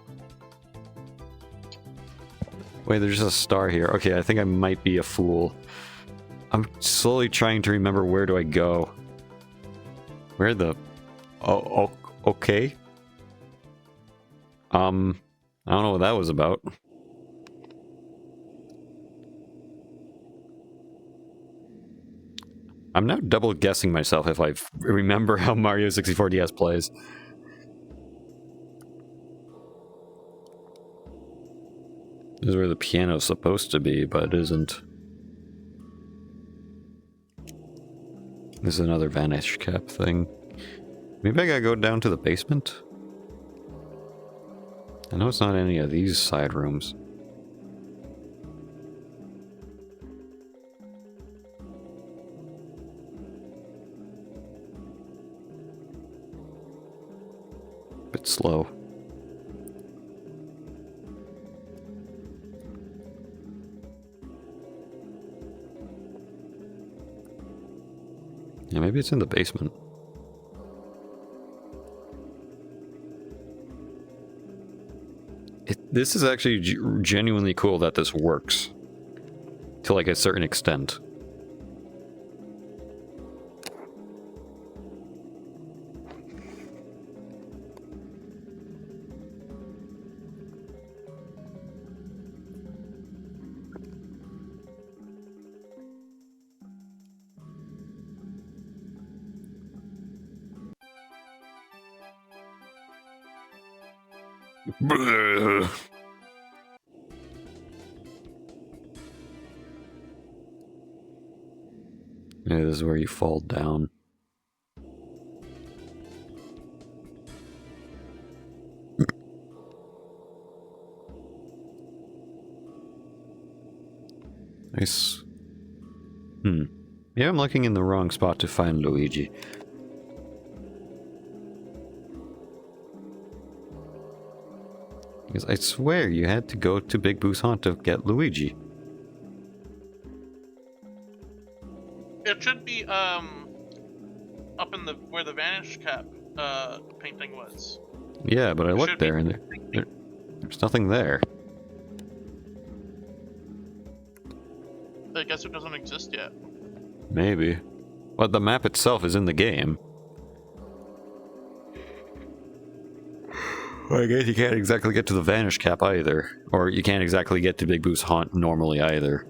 Wait, there's a star here. Okay, I think I might be a fool. I'm slowly trying to remember where do I go. Where the... Oh, okay. I don't know what that was about. I'm now double guessing myself if I remember how Mario 64 DS plays. This is where the piano's supposed to be, but it isn't. This is another vanish cap thing. Maybe I gotta go down to the basement? I know it's not any of these side rooms. Bit slow. Yeah, maybe it's in the basement. This is actually genuinely cool that this works. To like a certain extent. Yeah, this is where you fall down. Nice. Yeah, I'm looking in the wrong spot to find Luigi. Because I swear you had to go to Big Boo's haunt to get Luigi.
It should be up in the where the vanish cap painting was.
Yeah, but I looked there and there's nothing there.
I guess it doesn't exist yet.
Maybe. But the map itself is in the game. Well, I guess you can't exactly get to the vanish cap either. Or you can't exactly get to Big Boo's haunt normally either.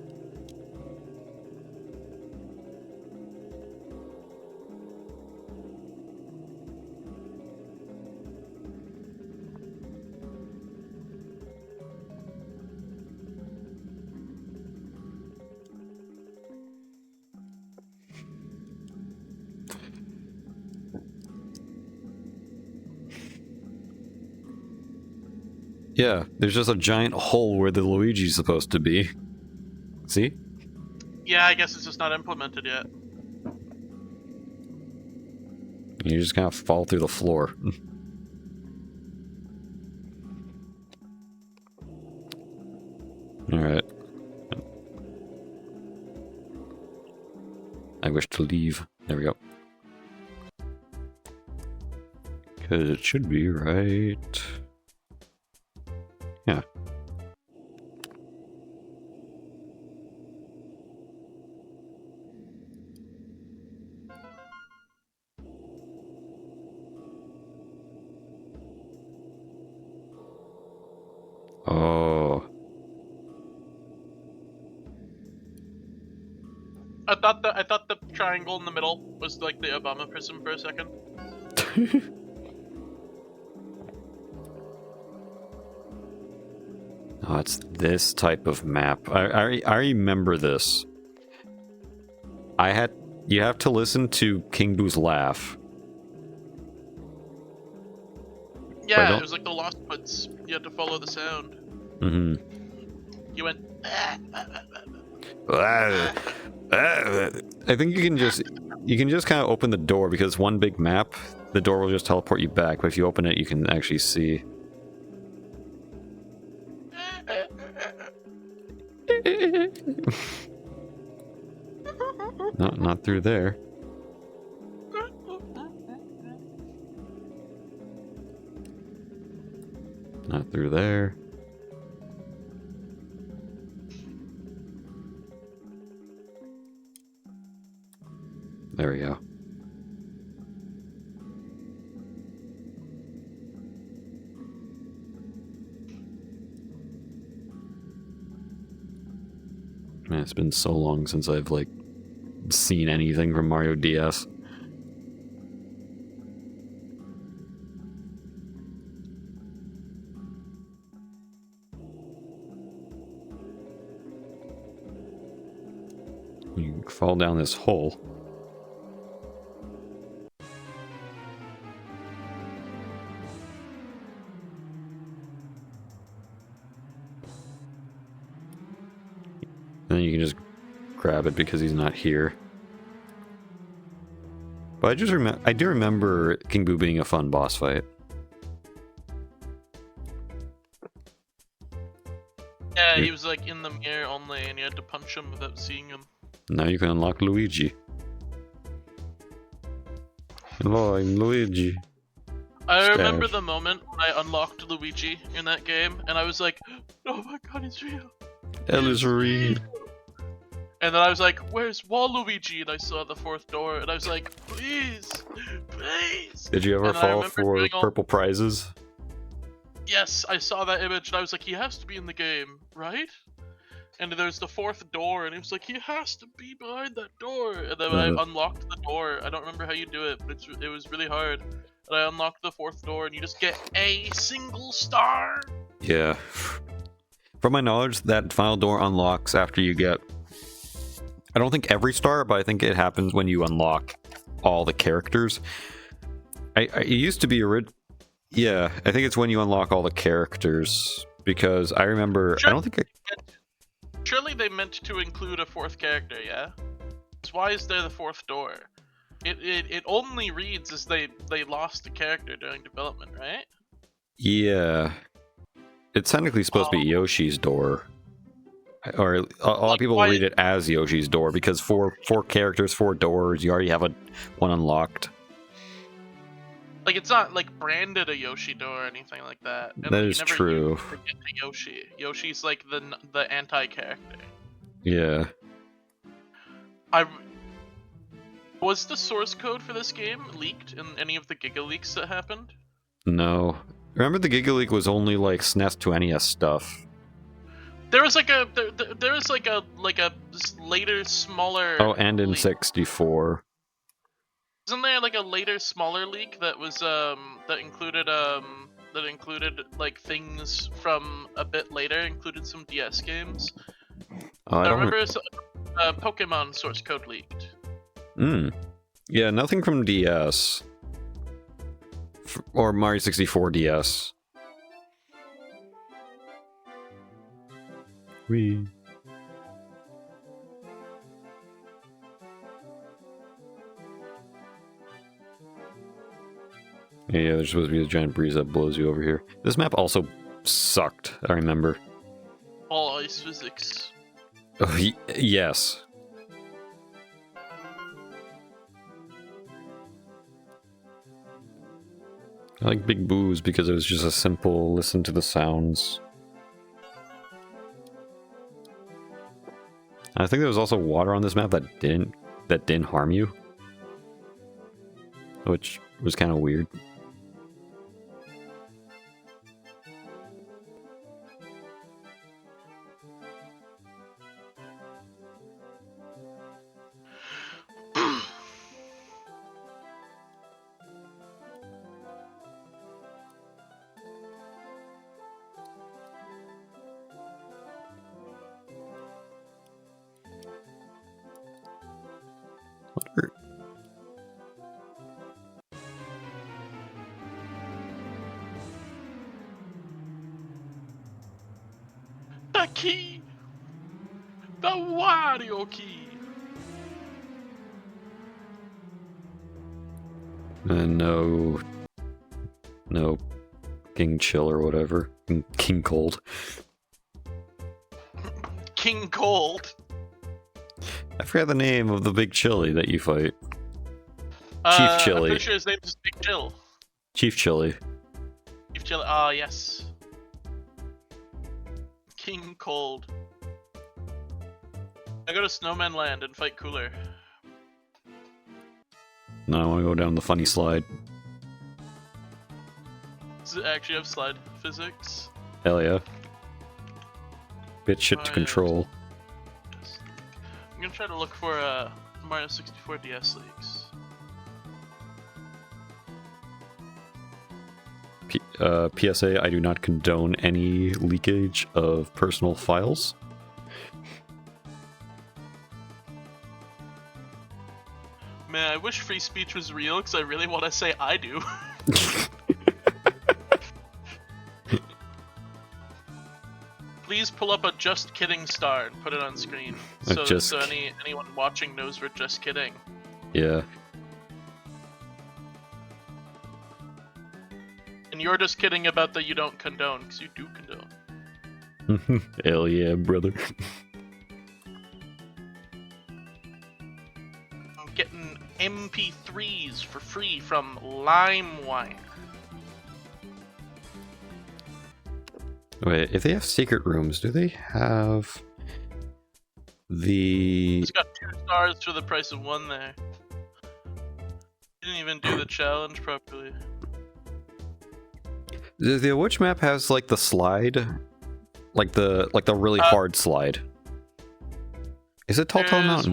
Yeah, there's just a giant hole where the Luigi's supposed to be. See?
Yeah, I guess it's just not implemented yet.
You just kind of fall through the floor. Alright. I wish to leave. There we go. Because it should be right... Yeah. Oh.
I thought the triangle in the middle was like the Obama prism for a second.
Oh, it's this type of map. I remember this. You have to listen to King Boo's laugh.
Yeah, it was like the Lost Woods. You had to follow the sound.
Mm-hmm.
You went.
I think you can just kind of open the door because one big map, the door will just teleport you back. But if you open it, you can actually see. No, not through there. Not through there. There we go. Man, it's been so long since I've, like, seen anything from Mario DS. You fall down this hole. you can just grab it because he's not here. But I do remember King Boo being a fun boss fight.
Yeah, he was like in the mirror only, and you had to punch him without seeing him.
Now you can unlock Luigi. Hello, I'm Luigi.
I remember the moment when I unlocked Luigi in that game, and I was like, oh my god, it's real.
Hell is real.
And then I was like, where's Waluigi? And I saw the fourth door, and I was like, please, please.
Did you ever fall for purple prizes?
Yes, I saw that image, and I was like, he has to be in the game, right? And there's the fourth door, and it was like, he has to be behind that door. And then I unlocked the door. I don't remember how you do it, but it was really hard. And I unlocked the fourth door, and you just get a single star.
Yeah. From my knowledge, that final door unlocks after you get... I don't think every star, but I think it happens when you unlock all the characters. It used to be... Yeah, I think it's when you unlock all the characters. Because I remember...
Sure.
I don't think
Surely they meant to include a fourth character, yeah? So why is there the fourth door? It only reads as they lost a character during development, right?
Yeah. It's technically supposed to be Yoshi's door. Or a lot of people read it as Yoshi's door because four characters, 4 doors, you already have one unlocked.
Like, it's not like branded a Yoshi door or anything like that. And
that is true.
Forget to Yoshi. Yoshi's like the anti-character.
Yeah.
Was the source code for this game leaked in any of the Giga Leaks that happened?
No. Remember the Giga Leak was only like SNES to NES stuff.
There was like a later smaller.
Oh, and in
leak.
64.
Isn't there like a later smaller leak that was that included like things from a bit later, included some DS games? I remember Pokemon source code leaked.
Yeah, nothing from DS. Or Mario 64 DS. Wee. Yeah, there's supposed to be a giant breeze that blows you over here. This map also sucked, I remember.
All ice physics.
Oh, yes. I like Big Boo's because it was just a simple listen to the sounds. I think there was also water on this map that didn't harm you, which was kind of weird.
The key! The Wario key!
No King Chill or whatever. King Cold.
King Cold?
I forgot the name of the big chili that you fight. Chief Chili.
I'm pretty sure his name is Big Chill.
Chief Chili.
Chief Chili, ah yes. King Cold. I go to Snowman Land and fight Cooler.
No, I want to go down the funny slide.
Does it actually have slide physics?
Hell yeah. Bit shit to control.
I'm gonna try to look for Mario 64 DS leaks.
PSA, I do not condone any leakage of personal files.
Man, I wish free speech was real, because I really want to say I do. please pull up a Just Kidding star and put it on screen, so anyone watching knows we're just kidding.
Yeah.
And you're just kidding about the you don't condone, because you do condone.
Hell yeah, brother.
I'm getting MP3s for free from LimeWire.
Wait, if they have secret rooms, do they have the...
It's got 2 stars for the price of 1 there. Didn't even do the challenge properly.
The which map has like the slide? Like the really hard slide? Is it Tall Mountain?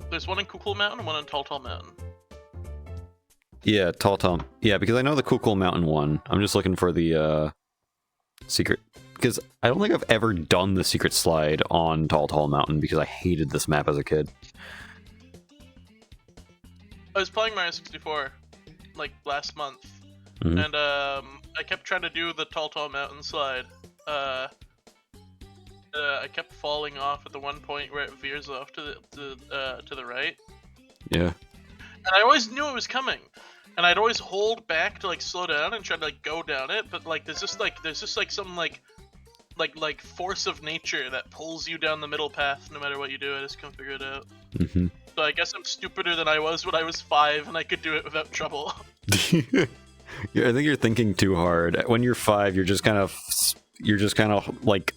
There's one in Kukul Mountain and one in Tall Mountain.
Yeah, Tall. Yeah, because I know the Kukul Mountain one. I'm just looking for the secret, because I don't think I've ever done the secret slide on Tall Mountain because I hated this map as a kid.
I was playing Mario 64 like last month, and I kept trying to do the Tall Mountain slide. I kept falling off at the one point where it veers off to the right.
Yeah.
And I always knew it was coming, and I'd always hold back to like slow down and try to like go down it, but like there's just some like force of nature that pulls you down the middle path no matter what you do. I just can't figure it out. So I guess I'm stupider than I was when I was 5, and I could do it without trouble.
Yeah, I think you're thinking too hard. When you're 5, you're just kind of like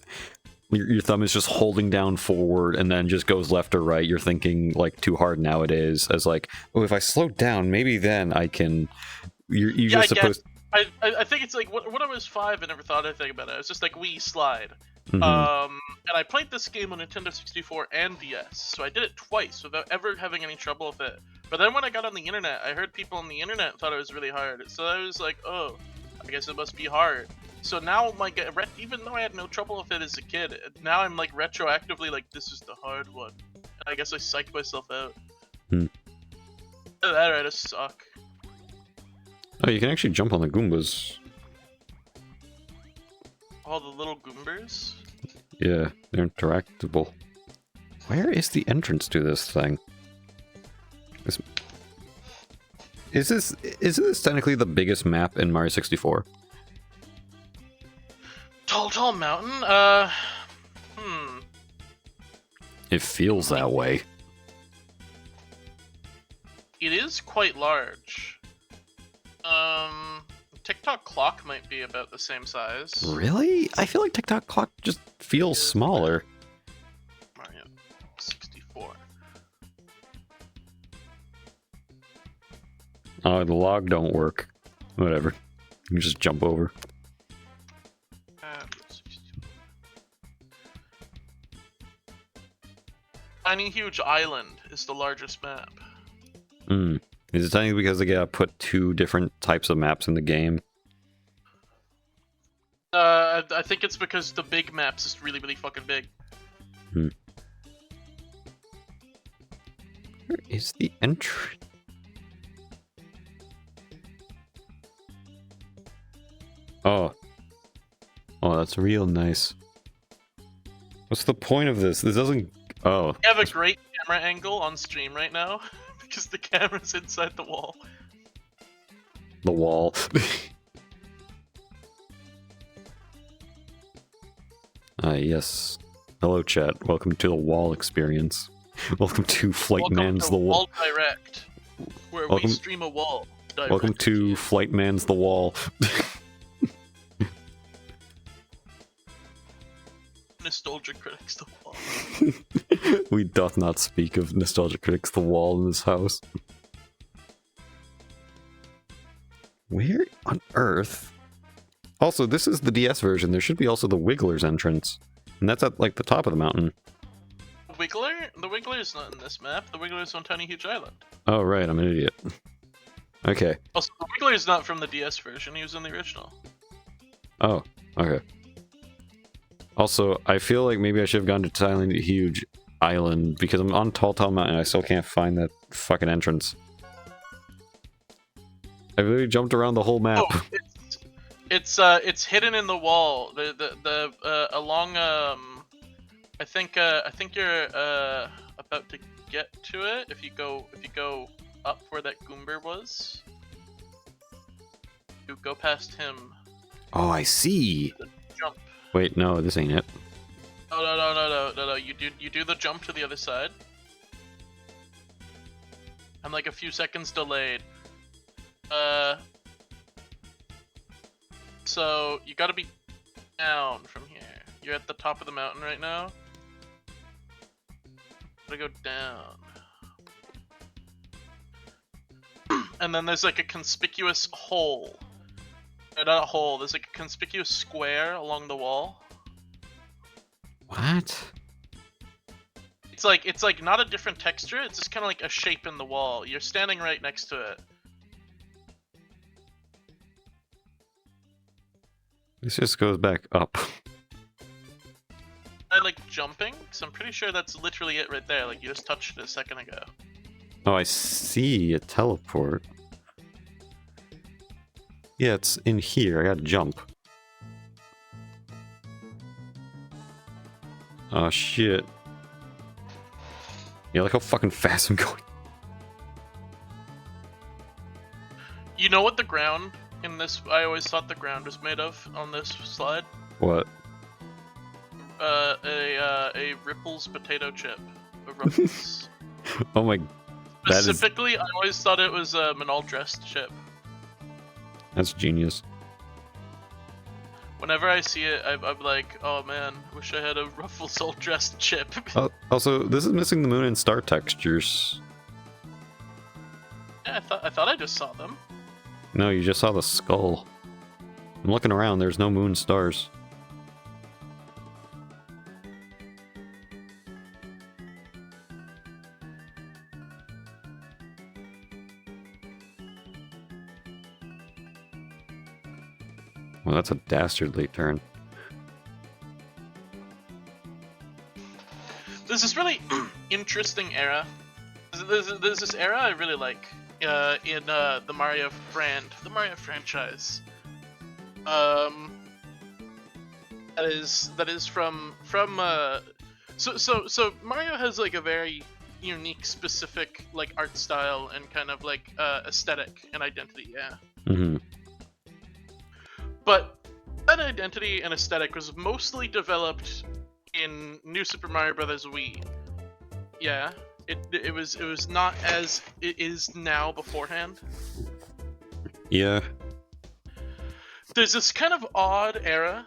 your thumb is just holding down forward and then just goes left or right. You're thinking like too hard nowadays, as like, oh, if I slow down, maybe then I can. You're just supposed.
I think it's like when I was 5, I never thought anything about it. It was just like Wii slide. And I played this game on Nintendo 64 and DS, so I did it twice without ever having any trouble with it. But then when I got on the internet, I heard people on the internet thought it was really hard. So I was like, oh, I guess it must be hard. So now, like, even though I had no trouble with it as a kid, now I'm like retroactively like, this is the hard one. And I guess I psyched myself out. That I just suck.
Oh, you can actually jump on the Goombas.
All the little Goombers?
Yeah, they're interactable. Where is the entrance to this thing? Is this technically the biggest map in Mario 64?
Tall Mountain?
It feels that way.
It is quite large. TikTok Clock might be about the same size.
Really? I feel like TikTok Clock just feels smaller.
Mario 64.
Oh, the log don't work. Whatever. You can just jump over.
Tiny Huge Island is the largest map.
Is it tiny because they gotta put 2 different types of maps in the game?
I think it's because the big map's just really, really fucking big.
Where is the entry? Oh, that's real nice. What's the point of this? This doesn't... Oh.
We have a great camera angle on stream right now, because the camera's inside the wall.
The wall. Yes. Hello, chat. Welcome to the wall experience. Welcome to Flightman's the Wall.
Direct, where we stream a wall.
Welcome to Flightman's the Wall.
Nostalgia Critics the Wall.
We doth not speak of Nostalgia Critics the Wall in this house. Where on earth? Also, this is the DS version. There should be also the Wiggler's entrance. And that's at, like, the top of the mountain.
Wiggler? The Wiggler's not in this map. The Wiggler's on Tiny Huge Island.
Oh, right. I'm an idiot. Okay.
Also, the Wiggler's not from the DS version. He was in the original.
Oh, okay. Also, I feel like maybe I should have gone to Tiny Huge Island, because I'm on Tall Mountain and I still can't find that fucking entrance. I literally jumped around the whole map.
Oh, It's hidden in the wall. The along I think you're about to get to it if you go up where that Goomber was. You go past him.
Oh, I see.
Jump.
Wait, no, this ain't it.
No. You do the jump to the other side. I'm like a few seconds delayed. So you gotta be down from here. You're at the top of the mountain right now. Gotta go down. And then there's like a conspicuous hole. Not a hole, there's like a conspicuous square along the wall.
What?
It's like not a different texture, it's just kinda like a shape in the wall. You're standing right next to it.
This just goes back up.
I like jumping, so I'm pretty sure that's literally it right there. Like you just touched it a second ago.
Oh, I see a teleport. Yeah, it's in here. I gotta jump. Oh, shit. Yeah, look how fucking fast I'm going.
You know what the ground in this? I always thought the ground was made of on this slide.
What?
A Ripples potato chip. A Ruffles.
Oh my... That is...
Specifically, I always thought it was a Manal dressed chip.
That's genius.
Whenever I see it, I'm like, oh man, wish I had a Ruffles all dressed chip.
Also, this is missing the moon and star textures.
Yeah, I thought I just saw them.
No, you just saw the skull. I'm looking around, there's no moon stars. Well, that's a dastardly turn.
There's this really interesting era. There's this era I really like in the Mario franchise. That is from so Mario has like a very unique, specific like art style and kind of like aesthetic and identity. Yeah.
Mm-hmm.
But that identity and aesthetic was mostly developed in New Super Mario Bros. Wii. Yeah, it was not as it is now beforehand.
Yeah.
There's this kind of odd era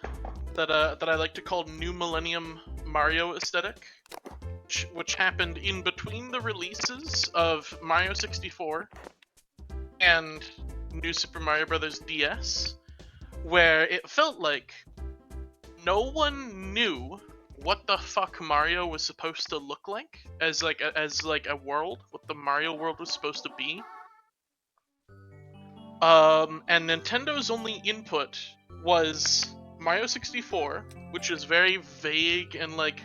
that I like to call New Millennium Mario aesthetic, which happened in between the releases of Mario 64 and New Super Mario Bros. DS. Where it felt like no one knew what the fuck Mario was supposed to look like as a world, what the Mario world was supposed to be. And Nintendo's only input was Mario 64, which is very vague and like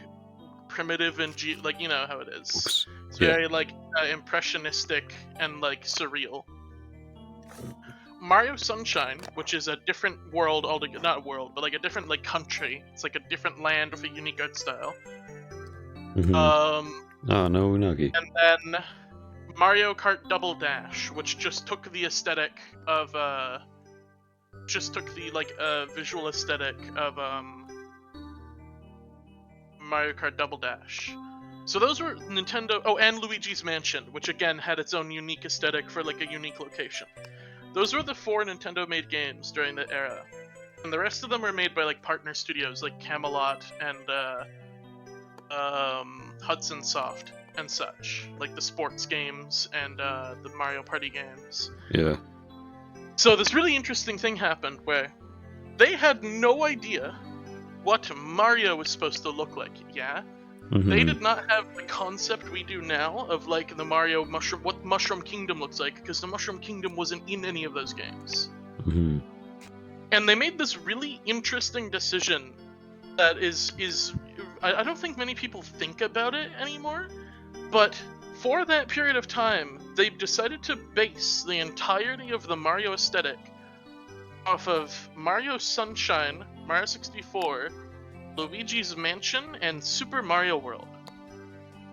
primitive and like you know how it is.
Oops.
It's very like impressionistic and like surreal. Mario Sunshine, which is a different world altogether, not a world, but like a different like country. It's like a different land with a unique art style.
Mm-hmm. Oh, no Unagi.
And then Mario Kart Double Dash, which just took the aesthetic of visual aesthetic of Mario Kart Double Dash. So those were Nintendo. Oh, and Luigi's Mansion, which again had its own unique aesthetic for like a unique location. Those were the 4 Nintendo-made games during the era, and the rest of them were made by like partner studios like Camelot and Hudson Soft and such, like the sports games and the Mario Party games.
Yeah.
So this really interesting thing happened where they had no idea what Mario was supposed to look like. Yeah.
Mm-hmm.
They did not have the concept we do now of like the Mario Mushroom, what Mushroom Kingdom looks like, because the Mushroom Kingdom wasn't in any of those games.
Mm-hmm.
And they made this really interesting decision that is I don't think many people think about it anymore, but for that period of time, they decided to base the entirety of the Mario aesthetic off of Mario Sunshine, Mario 64, Luigi's Mansion, and Super Mario World.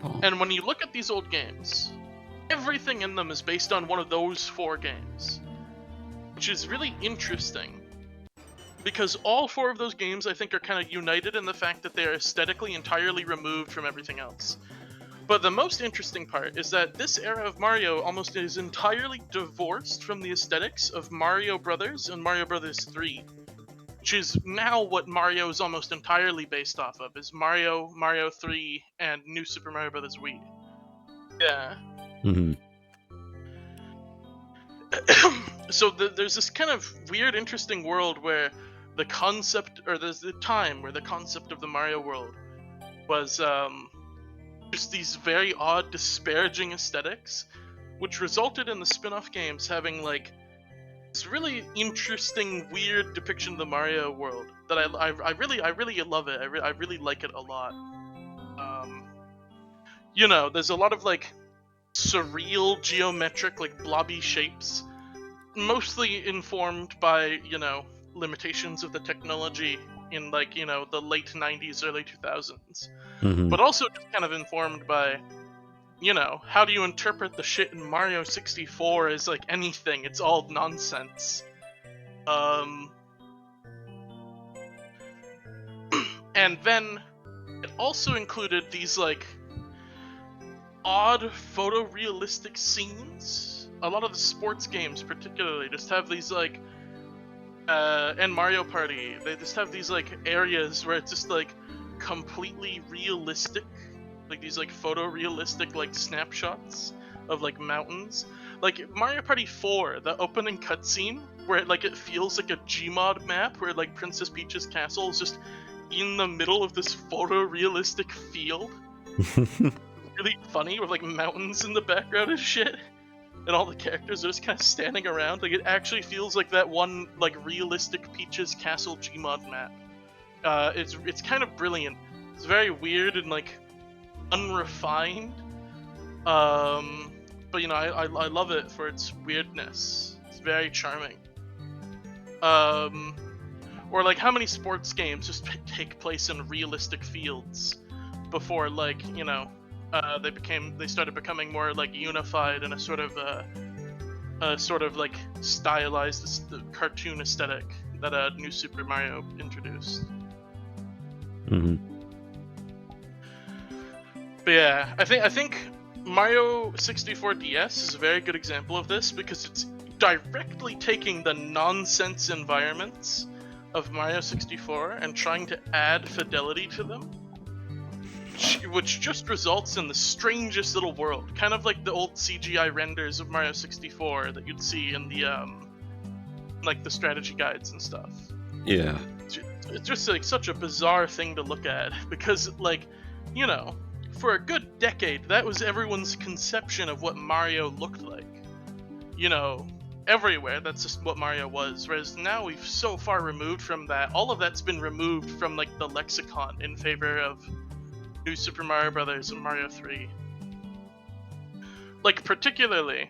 Oh.
And when you look at these old games, everything in them is based on one of those 4 games, which is really interesting. Because all 4 of those games, I think, are kind of united in the fact that they're aesthetically entirely removed from everything else. But the most interesting part is that this era of Mario almost is entirely divorced from the aesthetics of Mario Brothers and Mario Brothers 3, which is now what Mario is almost entirely based off of, is Mario, Mario 3, and New Super Mario Bros. Wii. Yeah.
Mm-hmm.
So there's this kind of weird, interesting world where the concept, or there's the time where the concept of the Mario world was just these very odd, disparaging aesthetics, which resulted in the spin-off games having like this really interesting, weird depiction of the Mario world that I really love it. I really like it a lot. You know, there's a lot of like surreal, geometric, like blobby shapes, mostly informed by, you know, limitations of the technology in like, you know, the late 90s, early 2000s.
Mm-hmm.
But also just kind of informed by, you know, how do you interpret the shit in Mario 64 as like anything? It's all nonsense. And then it also included these like odd photorealistic scenes. A lot of the sports games particularly just have these like and Mario Party, they just have these like areas where it's just like completely realistic, like these like photorealistic like snapshots of like mountains. Like Mario Party 4, the opening cutscene where it feels like a Gmod map where like Princess Peach's castle is just in the middle of this photorealistic field. Really funny with like mountains in the background and shit. And all the characters are just kind of standing around. Like it actually feels like that one like realistic Peach's Castle Gmod map. It's kind of brilliant. It's very weird and like unrefined. But you know, I love it for its weirdness. It's very charming. Or like how many sports games just take place in realistic fields before like, you know, they started becoming more like unified in a sort of like stylized cartoon aesthetic that New Super Mario introduced.
Mm-hmm.
But yeah, I think Mario 64 DS is a very good example of this because it's directly taking the nonsense environments of Mario 64 and trying to add fidelity to them, which just results in the strangest little world, kind of like the old CGI renders of Mario 64 that you'd see in the like the strategy guides and stuff.
Yeah.
It's just like such a bizarre thing to look at because, like, you know, for a good decade that was everyone's conception of what Mario looked like. You know, everywhere that's just what Mario was, whereas now we've so far removed from that. All of that's been removed from like the lexicon in favor of New Super Mario Bros. And Mario 3. Like particularly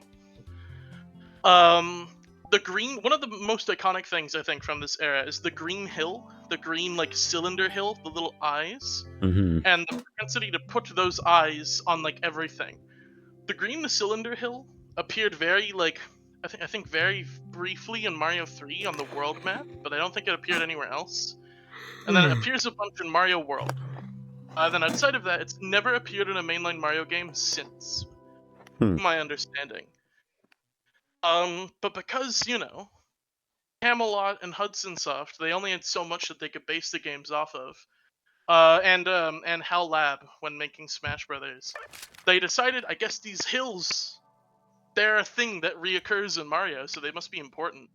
the green, one of the most iconic things I think from this era is the green hill, the green like cylinder hill, the little eyes,
Mm-hmm.
and the propensity to put those eyes on like everything. The green cylinder hill appeared very like I think very briefly in Mario 3 on the world map, but I don't think it appeared anywhere else. And then it appears a bunch in Mario World. Then outside of that, it's never appeared in a mainline Mario game since, my understanding. But because, you know, Camelot and Hudson Soft, they only had so much that they could base the games off of. And HAL Lab when making Smash Brothers, they decided, I guess these hills, they're a thing that reoccurs in Mario, so they must be important.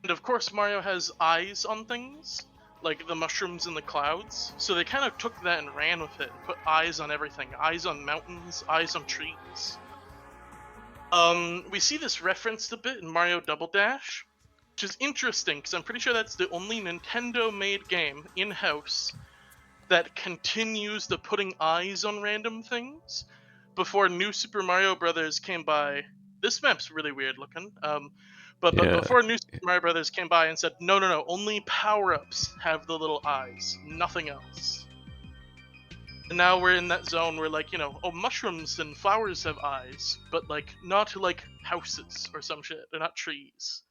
And of course, Mario has eyes on things, like the mushrooms in the clouds, so they kind of took that and ran with it and put eyes on everything. Eyes on mountains, eyes on trees. We see this referenced a bit in Mario Double Dash, which is interesting because I'm pretty sure that's the only Nintendo-made game in-house that continues the putting eyes on random things. Before New Super Mario Brothers came by, this map's really weird looking. But
Yeah.
before New Super Mario Brothers came by and said, no, only power-ups have the little eyes, nothing else. And now we're in that zone where, like, oh, mushrooms and flowers have eyes, but, like, not, like, houses or some shit. They're not trees.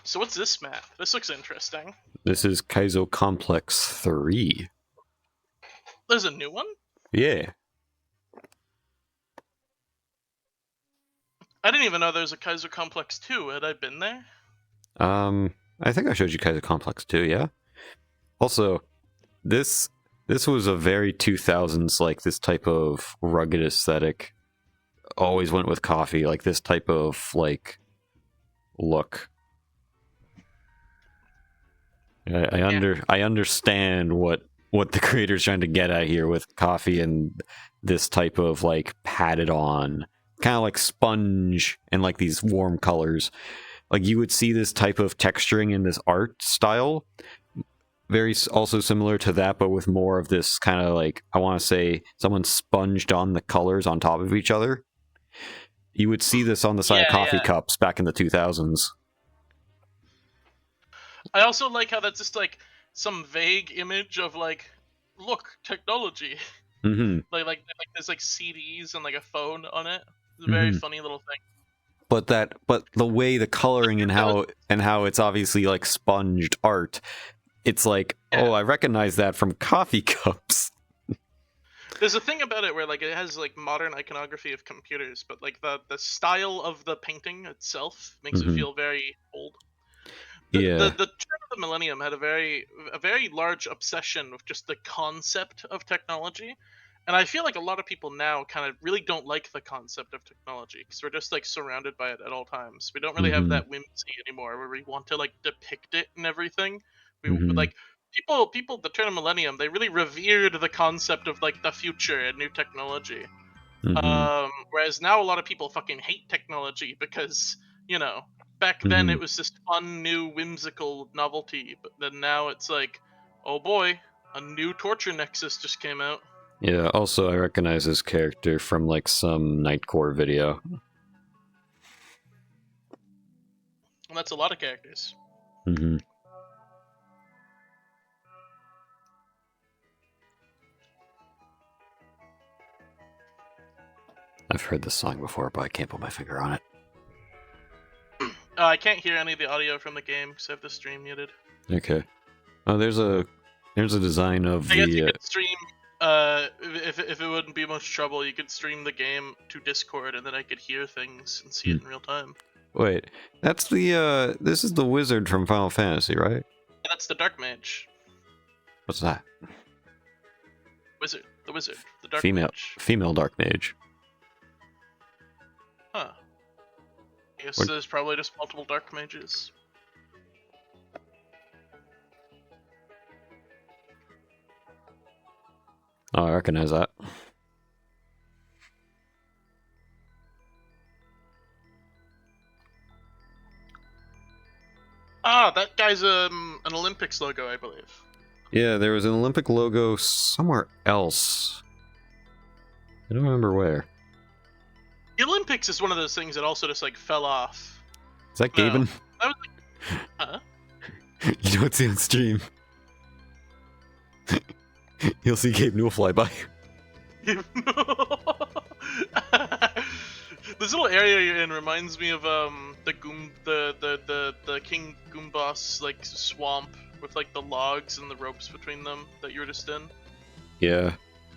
So what's this map? This looks interesting.
This is Kaizo Complex 3.
There's a new one?
Yeah.
I didn't even know there was a Kaiser Complex 2. Had I been there?
I think I showed you Kaizo Complex 2, yeah? Also, this was a very 2000s, like, this type of rugged aesthetic. Always went with coffee, like this type of, like, look. I understand what the creator's trying to get at here with coffee and this type of, like, padded on, kind of like sponge and, like, these warm colors. Like, you would see this type of texturing in this art style, very also similar to that, but with more of this kind of, like, I want to say someone sponged on the colors on top of each other. You would see this on the side of coffee cups back in the 2000s.
I also like how that's just, like, some vague image of, like, look, technology.
Mm-hmm.
like there's, like, CDs and, like, a phone on it. It's a very funny little thing.
But the way the coloring and how it's obviously, like, sponged art, it's like, oh, I recognize that from coffee cups.
There's a thing about it where, like, it has, like, modern iconography of computers, but, like, the style of the painting itself makes it feel very old. The turn of the millennium had a very large obsession with just the concept of technology, and I feel like a lot of people now kind of really don't like the concept of technology because we're just, like, surrounded by it at all times. We don't really have that whimsy anymore where we want to, like, depict it and everything. Like, people the turn of millennium, they really revered the concept of, like, the future and new technology. Whereas now a lot of people fucking hate technology because, back then it was this fun, new, whimsical novelty, but then now it's like, oh boy, a new torture nexus just came out.
Yeah, also I recognize this character from, like, some Nightcore video.
And that's a lot of characters.
I've heard this song before, but I can't put my finger on it.
I can't hear any of the audio from the game because I have the stream muted.
Okay. Oh, there's a design of
I guess you could stream. If it wouldn't be much trouble, you could stream the game to Discord, and then I could hear things and see it in real time.
Wait, that's the this is the wizard from Final Fantasy, right?
Yeah, that's the Dark Mage.
What's that?
Wizard, the wizard, the Dark
Mage. Female Dark Mage.
Huh. I guess there's probably just multiple Dark Mages.
Oh, I recognize that.
Ah, that guy's an Olympics logo, I believe.
Yeah, there was an Olympic logo somewhere else. I don't remember where.
The Olympics is one of those things that also just, like, fell off.
Is that Gaben?
I was like, huh?
You don't see on stream. You'll see Gabe Newell fly by.
This little area you're in reminds me of the King Goomboss, like, swamp with, like, the logs and the ropes between them that you were just in.
Yeah.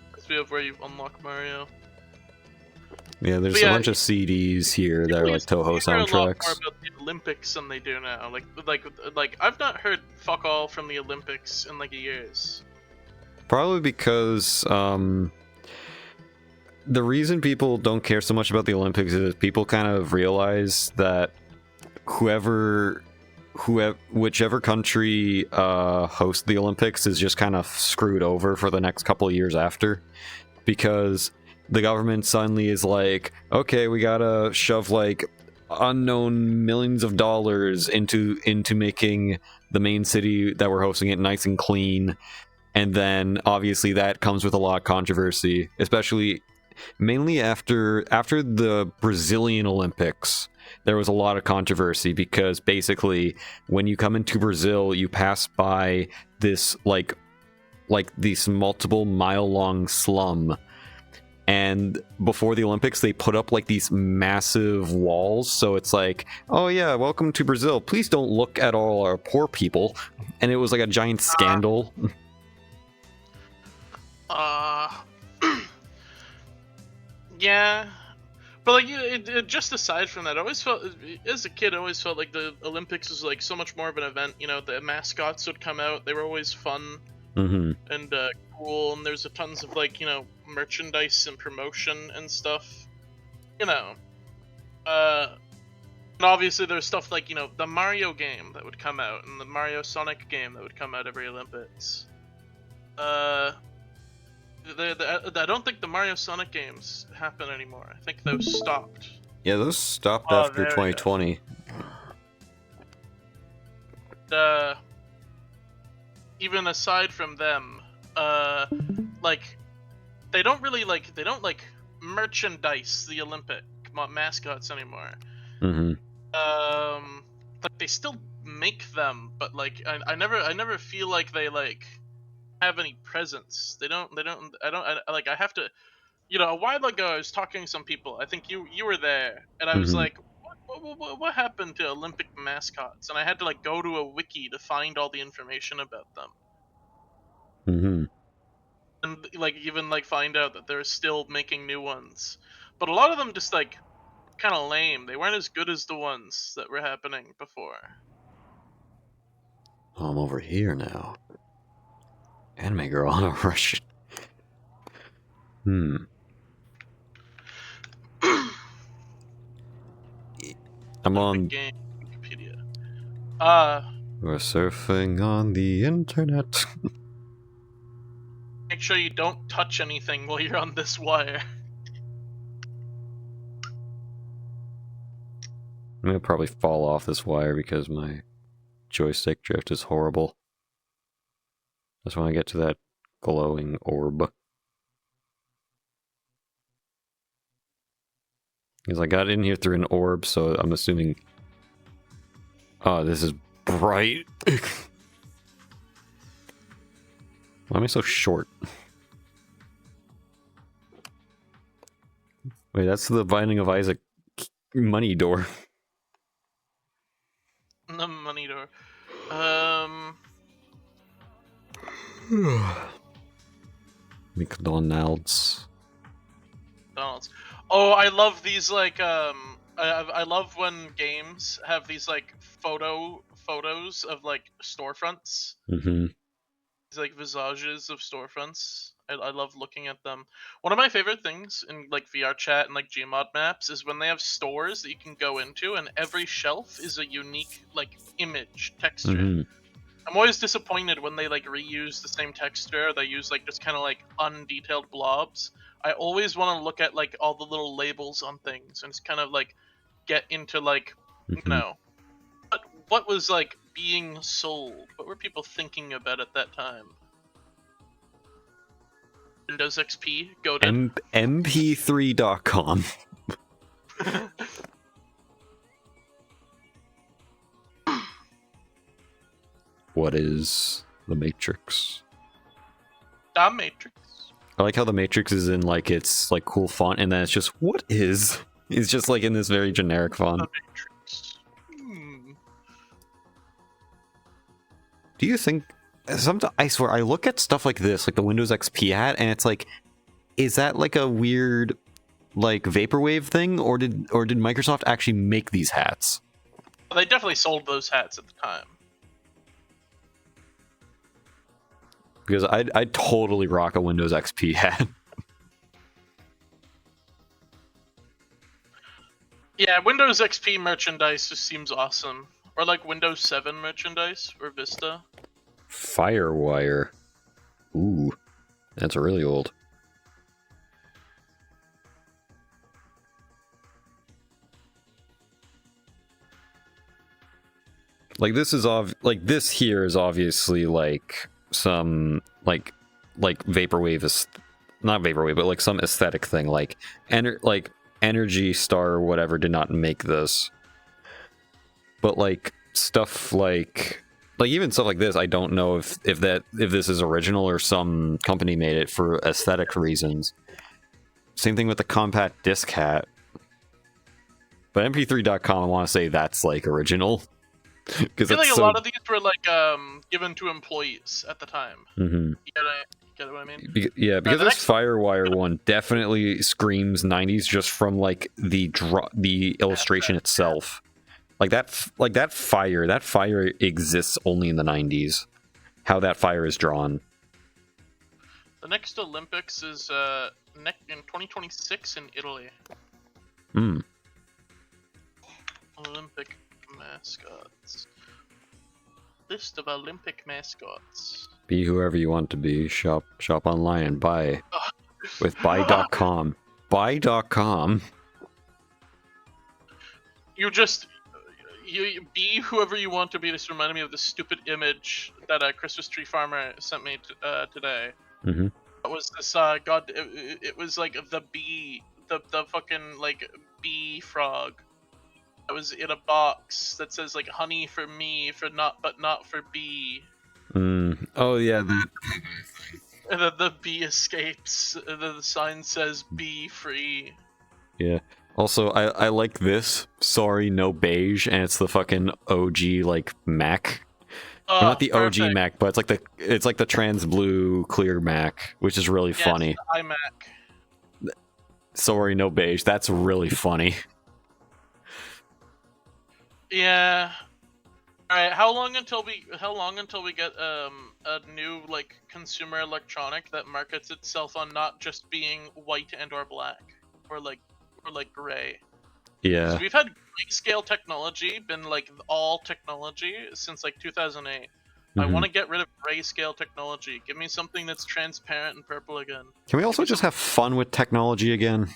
Because we have where you unlock Mario.
Yeah, there's a bunch of CDs here that are, like, Toho soundtracks.
A lot more about the Olympics than they do now. Like I've not heard fuck all from the Olympics in, like, years.
Probably because the reason people don't care so much about the Olympics is people kind of realize that whichever country hosts the Olympics is just kind of screwed over for the next couple of years after, because the government suddenly is like, okay, we gotta shove, like, unknown millions of dollars into making the main city that we're hosting it nice and clean. And then obviously that comes with a lot of controversy, especially mainly after the Brazilian Olympics, there was a lot of controversy because basically when you come into Brazil, you pass by this like this multiple mile long slum. And before the Olympics, they put up like these massive walls. So it's like, oh yeah, welcome to Brazil. Please don't look at all our poor people. And it was like a giant scandal.
Yeah. But like, just aside from that, I always felt, as a kid, I always felt like the Olympics was like so much more of an event. You know, the mascots would come out; they were always fun and cool, and there's a tons of like, you know, merchandise and promotion and stuff. You know, and obviously there's stuff like, you know, the Mario game that would come out and the Mario Sonic game that would come out every Olympics. I don't think the Mario Sonic games happen anymore. I think those stopped.
Yeah, those stopped after 2020.
Even aside from them, like they don't merchandise the Olympic mascots anymore. Like they still make them, but like I never feel like they like have any presence. I have to, you know, a while ago I was talking to some people. I think you were there, and I was like, what happened to Olympic mascots? And I had to like go to a wiki to find all the information about them. And like even like find out that they're still making new ones. But a lot of them just like kind of lame. They weren't as good as the ones that were happening before.
Oh, I'm over here now. Anime girl on a Russian. I'm on
game Wikipedia.
We're surfing on the internet.
Make sure you don't touch anything while you're on this wire.
I'm gonna probably fall off this wire because my joystick drift is horrible. That's when I get to that glowing orb. Because I got in here through an orb, so I'm assuming... Oh, this is bright. Why am I so short? Wait, that's the Binding of Isaac money door.
The money door.
McDonald's.
Oh, I love these like I love when games have these like photos of like storefronts. These like visages of storefronts. I love looking at them. One of my favorite things in like VRChat and like Gmod maps is when they have stores that you can go into and every shelf is a unique like image texture. I'm always disappointed when they like reuse the same texture. They use like just kind of like undetailed blobs. I always want to look at like all the little labels on things and just kind of like get into like, you know, what was like being sold? What were people thinking about at that time? Windows XP, go to
mp3.com. What is the Matrix?
The Matrix.
I like how the Matrix is in like its like cool font, and then it's just what is? It's just like in this very generic font.
The Matrix.
Do you think? Sometimes I swear I look at stuff like this, like the Windows XP hat, and it's like, is that like a weird like vaporwave thing, or did Microsoft actually make these hats?
Well, they definitely sold those hats at the time.
Because I'd totally rock a Windows XP hat.
Yeah, Windows XP merchandise just seems awesome. Or like Windows 7 merchandise, or Vista.
Firewire. Ooh, that's really old. Like this is this here is obviously like some like vaporwave not vaporwave, but like some aesthetic thing, like Energy Star or whatever did not make this. But like stuff like even stuff like this, I don't know if this is original or some company made it for aesthetic reasons. Same thing with the compact disc hat. But mp3.com, I want to say that's like original.
I feel like a lot of these were like given to employees at the time.
Mm-hmm.
You get what I mean?
Yeah, because this Firewire one definitely screams 90s just from like the illustration itself. Like that fire exists only in the 90s. How that fire is drawn.
The next Olympics is in 2026 in Italy.
Hmm.
Olympic mascots. List of Olympic mascots.
Be whoever you want to be. Shop online and buy with buy.com. Buy.com.
You be whoever you want to be. This reminded me of the stupid image that a Christmas tree farmer sent me today.
Mm-hmm.
It was this it was like the bee, the fucking like bee frog. It was in a box that says like honey for me, but not for bee.
Oh yeah,
And then the bee escapes. And then the sign says "Be free."
Yeah. Also, I like this. Sorry, no beige, and it's the fucking OG like Mac. Well, not the OG
perfect.
Mac, but it's like the trans blue clear Mac, which is really funny.
The iMac.
Sorry, no beige. That's really funny.
Yeah. All right. How long until we get a new like consumer electronic that markets itself on not just being white and or black or like gray?
Yeah.
So we've had grayscale technology, been like all technology since like 2008.
Mm-hmm.
I want to get rid of grayscale technology. Give me something that's transparent and purple again.
Can we also just have fun with technology again?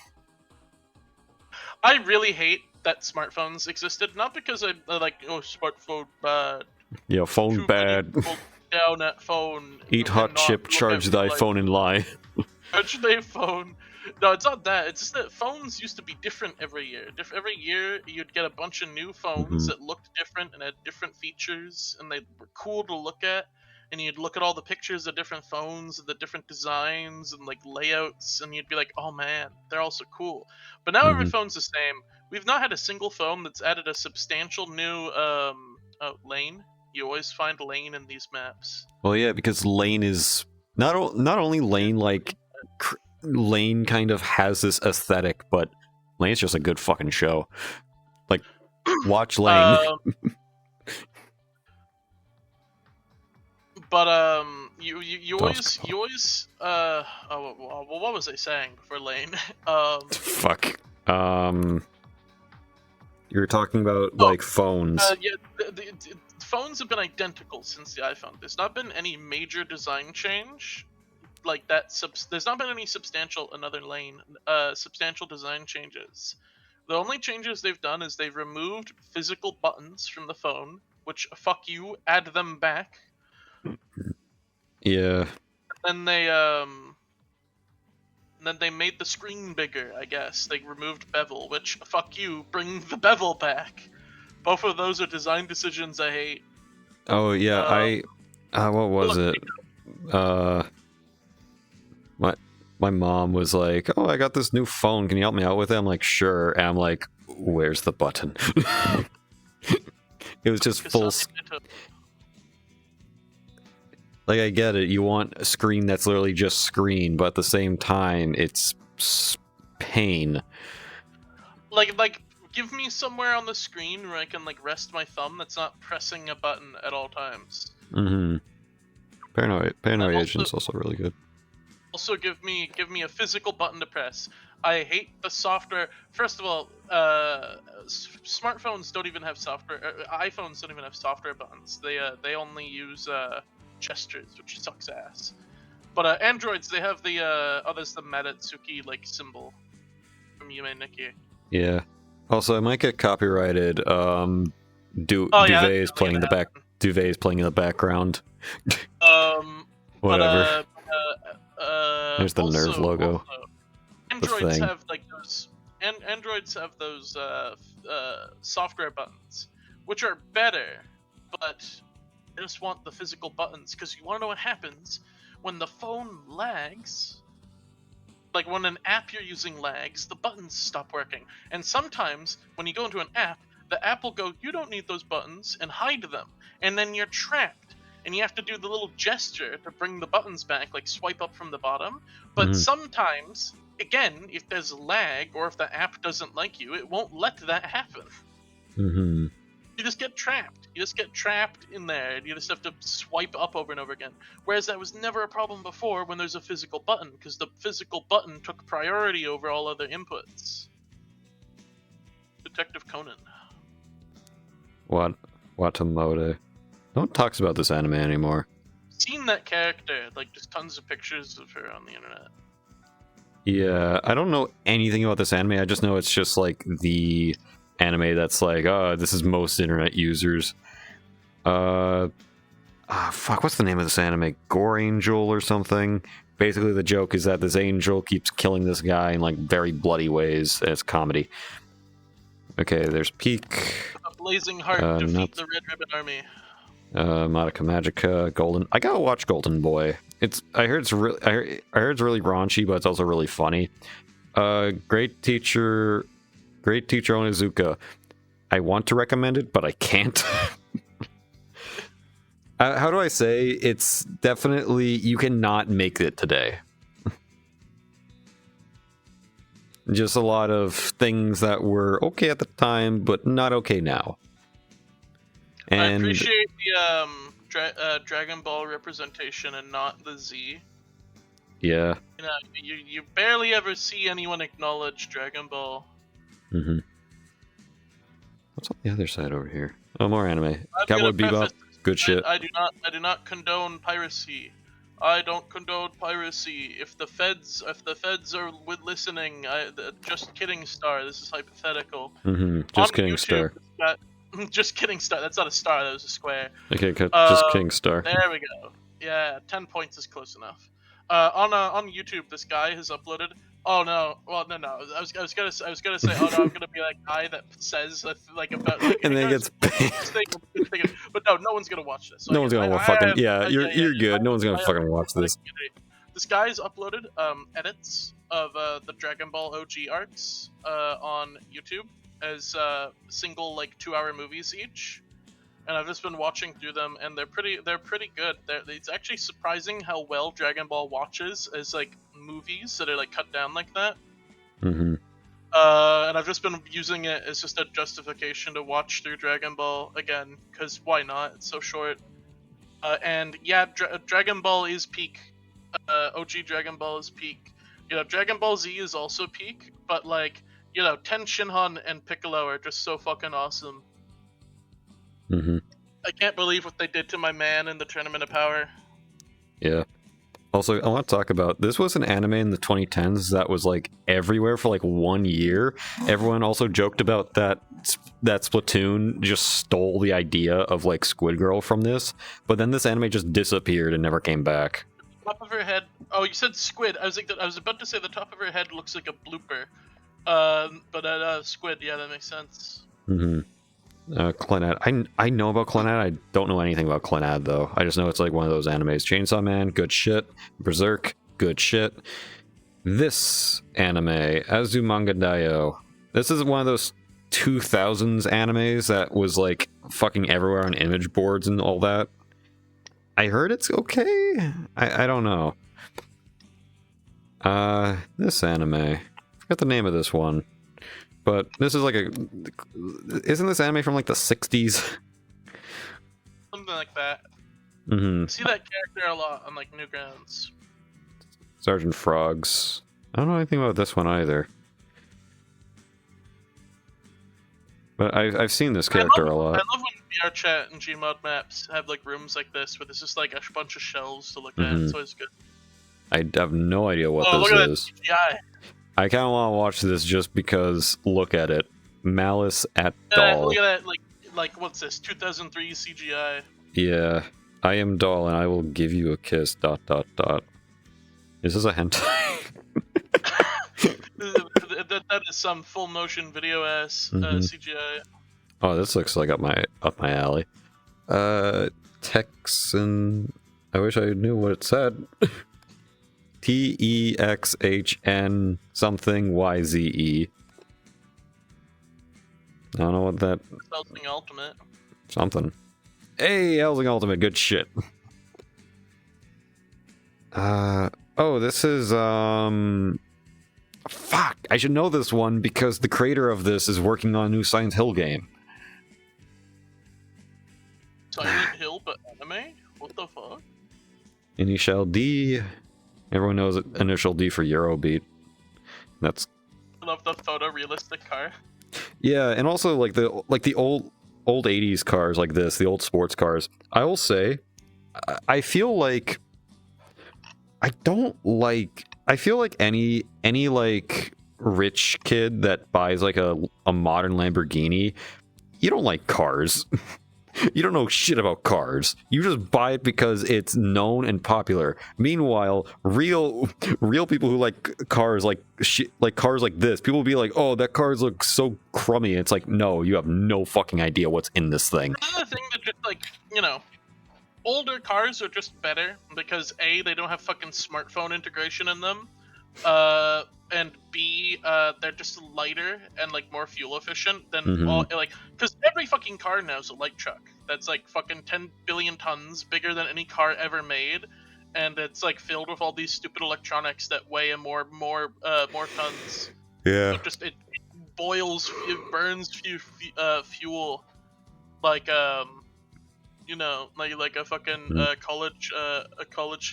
I really hate that smartphones existed, not because I like smartphone bad.
Yeah, phone
Too
bad.
many people down at phone.
Eat hot chip, charge thy phone and lie.
Charge thy phone. No, it's not that. It's just that phones used to be different every year. Every year, you'd get a bunch of new phones that looked different and had different features, and they were cool to look at. And you'd look at all the pictures of different phones, and the different designs and like layouts, and you'd be like, "Oh man, they're all so cool." But now every phone's the same. We've not had a single phone that's added a substantial new lane. You always find lane in these maps.
Well, yeah, because lane is not only lane like. Lane kind of has this aesthetic, but Lane's just a good fucking show. Like, watch Lane.
But you always well, what was I saying before Lane?
Fuck. You were talking about like phones.
Yeah, the phones have been identical since the iPhone. There's not been any major design change. Like that, there's not been any substantial substantial design changes. The only changes they've done is they've removed physical buttons from the phone, which fuck you, add them back.
Yeah.
And then they made the screen bigger. I guess they removed bevel, which fuck you, bring the bevel back. Both of those are design decisions I hate.
Oh yeah, what was it? My mom was like, "Oh, I got this new phone. Can you help me out with it?" I'm like, "Sure." And I'm like, "Where's the button?" It was just full. Like, I get it. You want a screen that's literally just screen, but at the same time, it's pain.
Like, give me somewhere on the screen where I can like rest my thumb that's not pressing a button at all times.
Mm-hmm. Paranoid Agent's also really good.
Also, give me a physical button to press. I hate the software. First of all, smartphones don't even have software. iPhones don't even have software buttons. They only use gestures, which sucks ass. But Androids, they have the there's the Madatsuki like symbol from Yume Nikki.
Yeah. Also, I might get copyrighted. Duvet is playing in the back. Duvet is playing in the background.
Whatever.
There's the
also,
Nerve logo.
Also, androids
thing.
have like those, and androids have those software buttons, which are better, but I just want the physical buttons because you want to know what happens when the phone lags. Like when an app you're using lags, the buttons stop working. And sometimes when you go into an app, the app will go, "You don't need those buttons," and hide them. And then you're trapped. And you have to do the little gesture to bring the buttons back, like swipe up from the bottom. But sometimes, again, if there's lag or if the app doesn't like you, it won't let that happen.
Mm-hmm.
You just get trapped. You just get trapped in there, and you just have to swipe up over and over again. Whereas that was never a problem before when there's a physical button, because the physical button took priority over all other inputs. Detective Conan.
Watamote. No one talks about this anime anymore.
Seen that character, like just tons of pictures of her on the internet.
Yeah, I don't know anything about this anime. I just know it's just like the anime that's like, oh, this is most internet users. Fuck, what's the name of this anime? Gore Angel or something? Basically, the joke is that this angel keeps killing this guy in like very bloody ways. It's comedy. Okay, there's Peak.
A blazing heart defeat the Red Ribbon Army.
Madoka Magica, Golden. I gotta watch Golden Boy. I heard it's really raunchy, but it's also really funny. Great teacher Onizuka. I want to recommend it, but I can't. How do I say? It's definitely, you cannot make it today. Just a lot of things that were okay at the time, but not okay now. And
I appreciate the Dragon Ball representation and not the Z.
Yeah.
You know, you barely ever see anyone acknowledge Dragon Ball.
Mm-hmm. What's on the other side over here? Oh, more anime. Cowboy Bebop. Good shit.
I do not condone piracy. I don't condone piracy. If the feds are listening, just kidding, Star. This is hypothetical.
Mm-hmm. Just kidding, Star.
Just kidding, Star. That's not a star. That was a square.
Okay, just kidding, Star.
There we go. Yeah, 10 points is close enough. On YouTube, this guy has uploaded. Oh no! Well, no. I was gonna say. Oh no! I'm gonna be that guy that says like about. Like,
and then gets banned.
But no one's gonna watch this. So
no one's gonna fucking. You're good. No one's gonna fucking watch this.
This guy's uploaded edits of the Dragon Ball OG arcs on YouTube as single like 2-hour movies each. And I've just been watching through them, and they're pretty good. It's actually surprising how well Dragon Ball watches as like movies that are like cut down like that.
Mm-hmm.
And I've just been using it as just a justification to watch through Dragon Ball again, because why not? It's so short. And yeah, Dragon Ball is peak. OG Dragon Ball is peak. You know, Dragon Ball Z is also peak, but like, you know, Ten Shinhan and Piccolo are just so fucking awesome.
Mm-hmm.
I can't believe what they did to my man in the Tournament of Power.
Yeah. Also, I want to talk about, this was an anime in the 2010s that was like everywhere for like 1 year. Everyone also joked about that Splatoon just stole the idea of like Squid Girl from this, but then this anime just disappeared and never came back.
Top of her head. Oh, you said squid. I was about to say the top of her head looks like a blooper. But squid. Yeah, that makes sense.
Mm-hmm. Clannad. I know about Clannad. I don't know anything about Clannad though. I just know it's like one of those animes. Chainsaw Man, good shit. Berserk, good shit. This anime, Azumanga Daioh. This is one of those 2000s animes that was like fucking everywhere on image boards and all that. I heard it's okay. I don't know. This anime. I forgot the name of this one. But this is like isn't this anime from like the 60s?
Something like that.
Mm-hmm.
I see that character a lot on like Newgrounds.
Sergeant Frogs. I don't know anything about this one either. But I've seen this character a lot.
I love when VRChat and Gmod maps have like rooms like this where there's just like a bunch of shelves to look at. It's always good.
I have no idea what
this
is.
Look at that CGI.
I kind of want to watch this just because, look at it. Malice at Doll.
Look at that, like what's this, 2003 CGI?
Yeah. I am Doll and I will give you a kiss, ... Is this a hentai?
That is some full motion video ass
Mhm.
CGI.
Oh, this looks like up my alley. Texan. I wish I knew what it said. TEXHN something YZE. I don't know what that.
Something ultimate.
Something. Hey, Helsing Ultimate, good shit. Oh, this is fuck, I should know this one because the creator of this is working on a new Silent Hill game.
Silent Hill, but anime? What the fuck?
Initial D. Everyone knows it. Initial D for Eurobeat. That's
I love the photorealistic car.
yeah, and also like the old 80s cars like this, the old sports cars. I will say, I feel like I feel like any like rich kid that buys like a modern Lamborghini, you don't like cars. You don't know shit about cars. You just buy it because it's known and popular. Meanwhile, real people who like cars like cars like this, people will be like, "Oh, that car looks so crummy." It's like, no, you have no fucking idea what's in this thing.
Another thing that just like, you know, older cars are just better because A, they don't have fucking smartphone integration in them. And B, they're just lighter and like more fuel efficient than all like because every fucking car now is a light truck that's like fucking 10 billion tons bigger than any car ever made, and it's like filled with all these stupid electronics that weigh more tons.
Yeah.
So just it boils, it burns fuel like you know, like a fucking college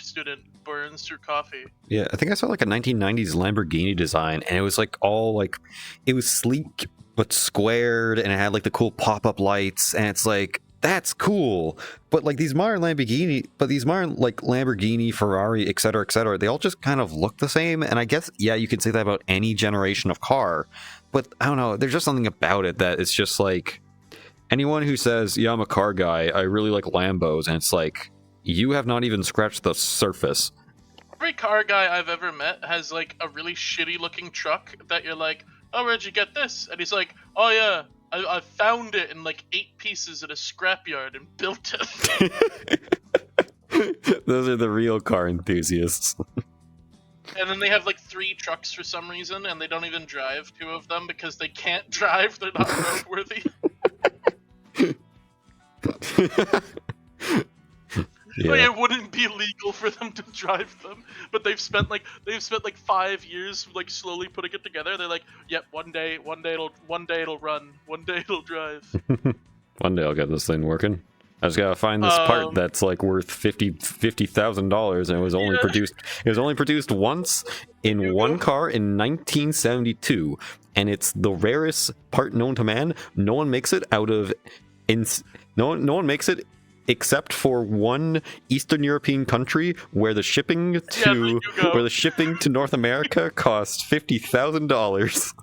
student burns through coffee.
Yeah, I think I saw like a 1990s Lamborghini design, and it was like all like, it was sleek but squared, and it had like the cool pop-up lights, and it's like, that's cool. But like these modern like Lamborghini, Ferrari, etc., they all just kind of look the same. And I guess, yeah, you could say that about any generation of car, but I don't know, there's just something about it that it's just like, anyone who says, yeah, I'm a car guy, I really like Lambos, and it's like, you have not even scratched the surface.
Every car guy I've ever met has like a really shitty looking truck that you're like, oh, where'd you get this? And he's like, oh yeah, I found it in like 8 pieces at a scrapyard and built it.
Those are the real car enthusiasts.
And then they have like 3 trucks for some reason, and they don't even drive 2 of them because they can't drive. They're not roadworthy.
Yeah.
Like, it wouldn't be legal for them to drive them, but they've spent like 5 years like slowly putting it together. They're like, yep, one day it'll run, one day it'll drive.
One day I'll get this thing working. I just gotta find this part that's like worth $50,000, and it was only produced once in one car in 1972, and it's the rarest part known to man. No one makes it no one makes it except for one Eastern European country where the shipping to North America costs $50,000.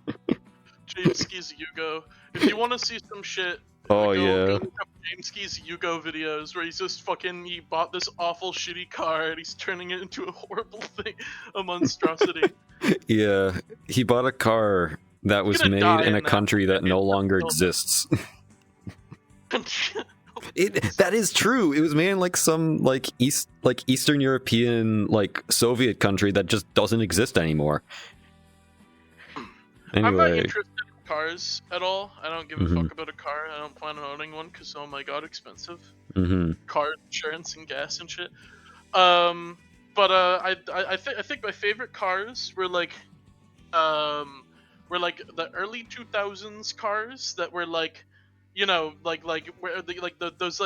Jameski's Yugo. If you want to see some shit,
Oh,
go
yeah.
look up Jameski's Yugo videos where he's just he bought this awful shitty car and he's turning it into a horrible thing, a monstrosity.
Yeah, he bought a car that was made in a country that no longer exists. That is true. It was made in like some Eastern European like Soviet country that just doesn't exist anymore. Anyway.
I'm not interested in cars at all. I don't give a fuck about a car. I don't plan on owning one because, oh my god, expensive. Car insurance and gas and shit. But I think my favorite cars were like the early 2000s cars that were like, you know, those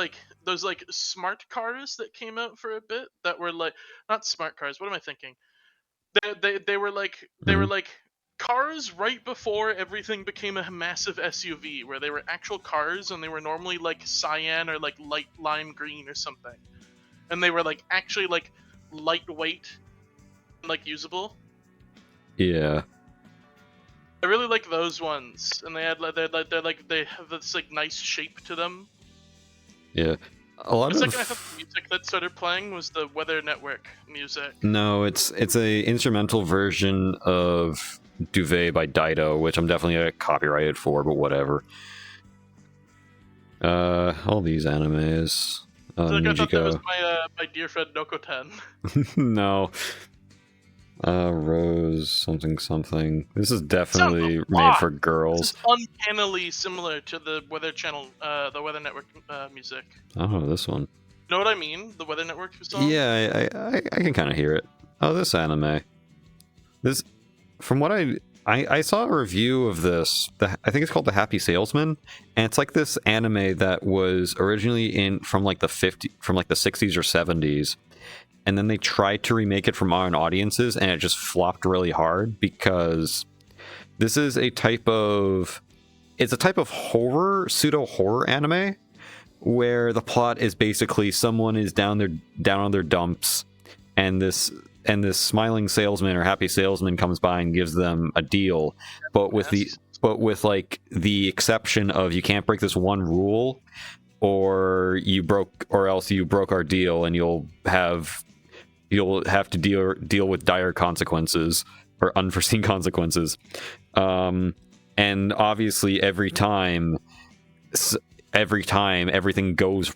smart cars that came out for a bit that were like, not smart cars. What am I thinking? They were like cars right before everything became a massive SUV, where they were actual cars and they were normally like cyan or like light lime green or something, and they were like actually like lightweight and like usable.
Yeah.
I really like those ones, and they have this like nice shape to them.
Yeah, A lot
For a second, I thought
of
the music that started playing was the Weather Network music.
no, it's a instrumental version of Duvet by Dido, which I'm definitely copyrighted for, but whatever. All these animes.
So, like, I thought that was
Nijiko.
my dear friend Nokoten.
No. Rose something something. This is
Sounds
definitely
a
made
lot.
for
This
girls.
is uncannily similar to the Weather Channel, the Weather Network music.
Oh, this one.
Know what I mean? The Weather Network song.
Yeah, I can kind of hear it. Oh, this anime. This, from what I saw a review of this. I think it's called The Happy Salesman, and it's like this anime that was originally from like the 60s or 70s, and then they tried to remake it for modern audiences, and it just flopped really hard because this is a type of horror, pseudo horror anime where the plot is basically someone is down on their dumps, and this smiling salesman or happy salesman comes by and gives them a deal, but with like the exception of you can't break this one rule, or else you broke our deal, and you'll have to deal with dire consequences or unforeseen consequences. And obviously every time everything goes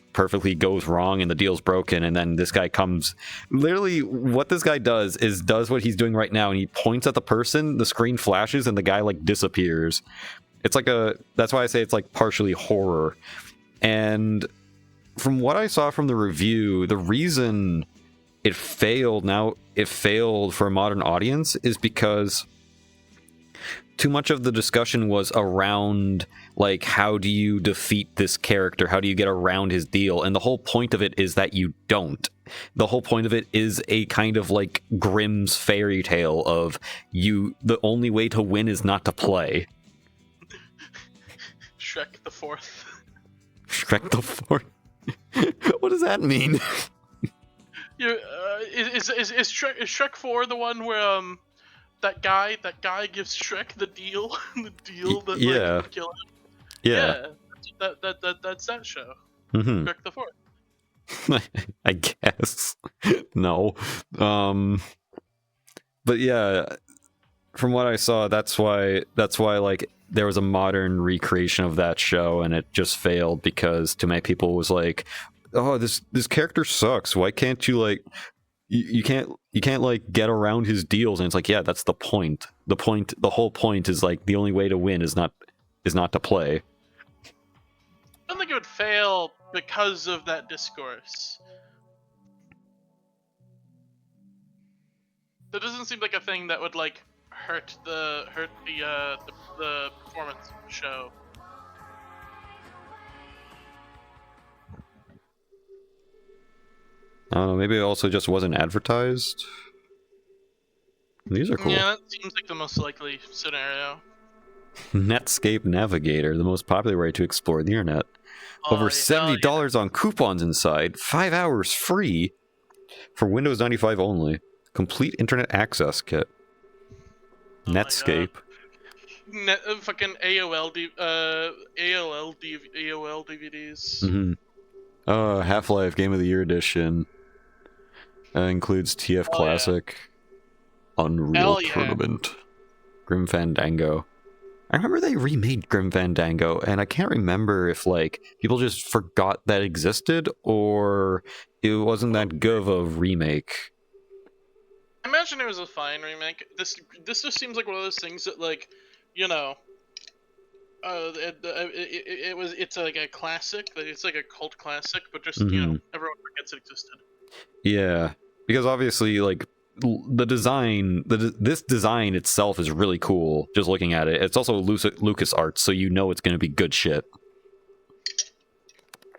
wrong and the deal's broken, and then this guy comes. Literally what this guy does what he's doing right now, and he points at the person, the screen flashes, and the guy like disappears. It's like that's why I say it's like partially horror. And from what I saw from the review, the reason it failed for a modern audience is because too much of the discussion was around, like, how do you defeat this character? How do you get around his deal? And the whole point of it is that you don't. The whole point of it is a kind of like Grimm's fairy tale of the only way to win is not to play.
Shrek the Fourth.
Shrek the Fourth? What does that mean?
Is Shrek 4 the one where that guy gives Shrek the deal that
yeah.
like kill him?
Yeah.
That's that show.
Mm-hmm.
Shrek the Fourth.
I guess. No. But yeah, from what I saw, that's why like there was a modern recreation of that show, and it just failed because too many people was like, oh, this character sucks. Why can't you like you can't like get around his deals? And it's like, yeah, that's the point. The whole point is like the only way to win is not to play.
I don't think it would fail because of that discourse. That doesn't seem like a thing that would like hurt the performance of the show.
I don't know, maybe it also just wasn't advertised. These are cool.
Yeah, that seems like the most likely scenario.
Netscape Navigator, the most popular way to explore the internet. Over $70 on coupons inside. 5 hours free for Windows 95 only. Complete internet access kit. Netscape.
Fucking AOL DVDs.
Mm-hmm. Half-Life Game of the Year edition. Includes TF Classic. Yeah. Unreal Tournament. Grim Fandango. I remember they remade Grim Fandango, and I can't remember if like people just forgot that existed, or it wasn't that good of a remake.
I imagine it was a fine remake. This just seems like one of those things that, like, you know, it's like a classic. It's like a cult classic, but just you know, everyone forgets it existed. Yeah,
because obviously, like, the design, this design itself is really cool. Just looking at it, it's also LucasArts, so you know it's going to be good shit.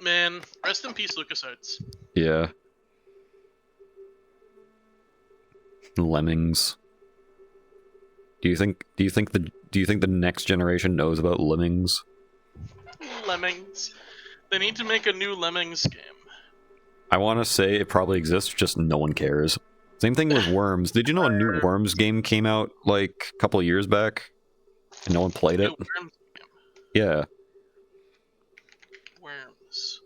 Man, rest in peace, LucasArts.
Yeah. Lemmings. Do you think the next generation knows about Lemmings?
Lemmings. They need to make a new Lemmings game.
I want to say it probably exists, just no one cares. Same thing with Worms. Did you know a new Worms game came out like a couple of years back? And no one played it?
Worms game.
Yeah.
Worms.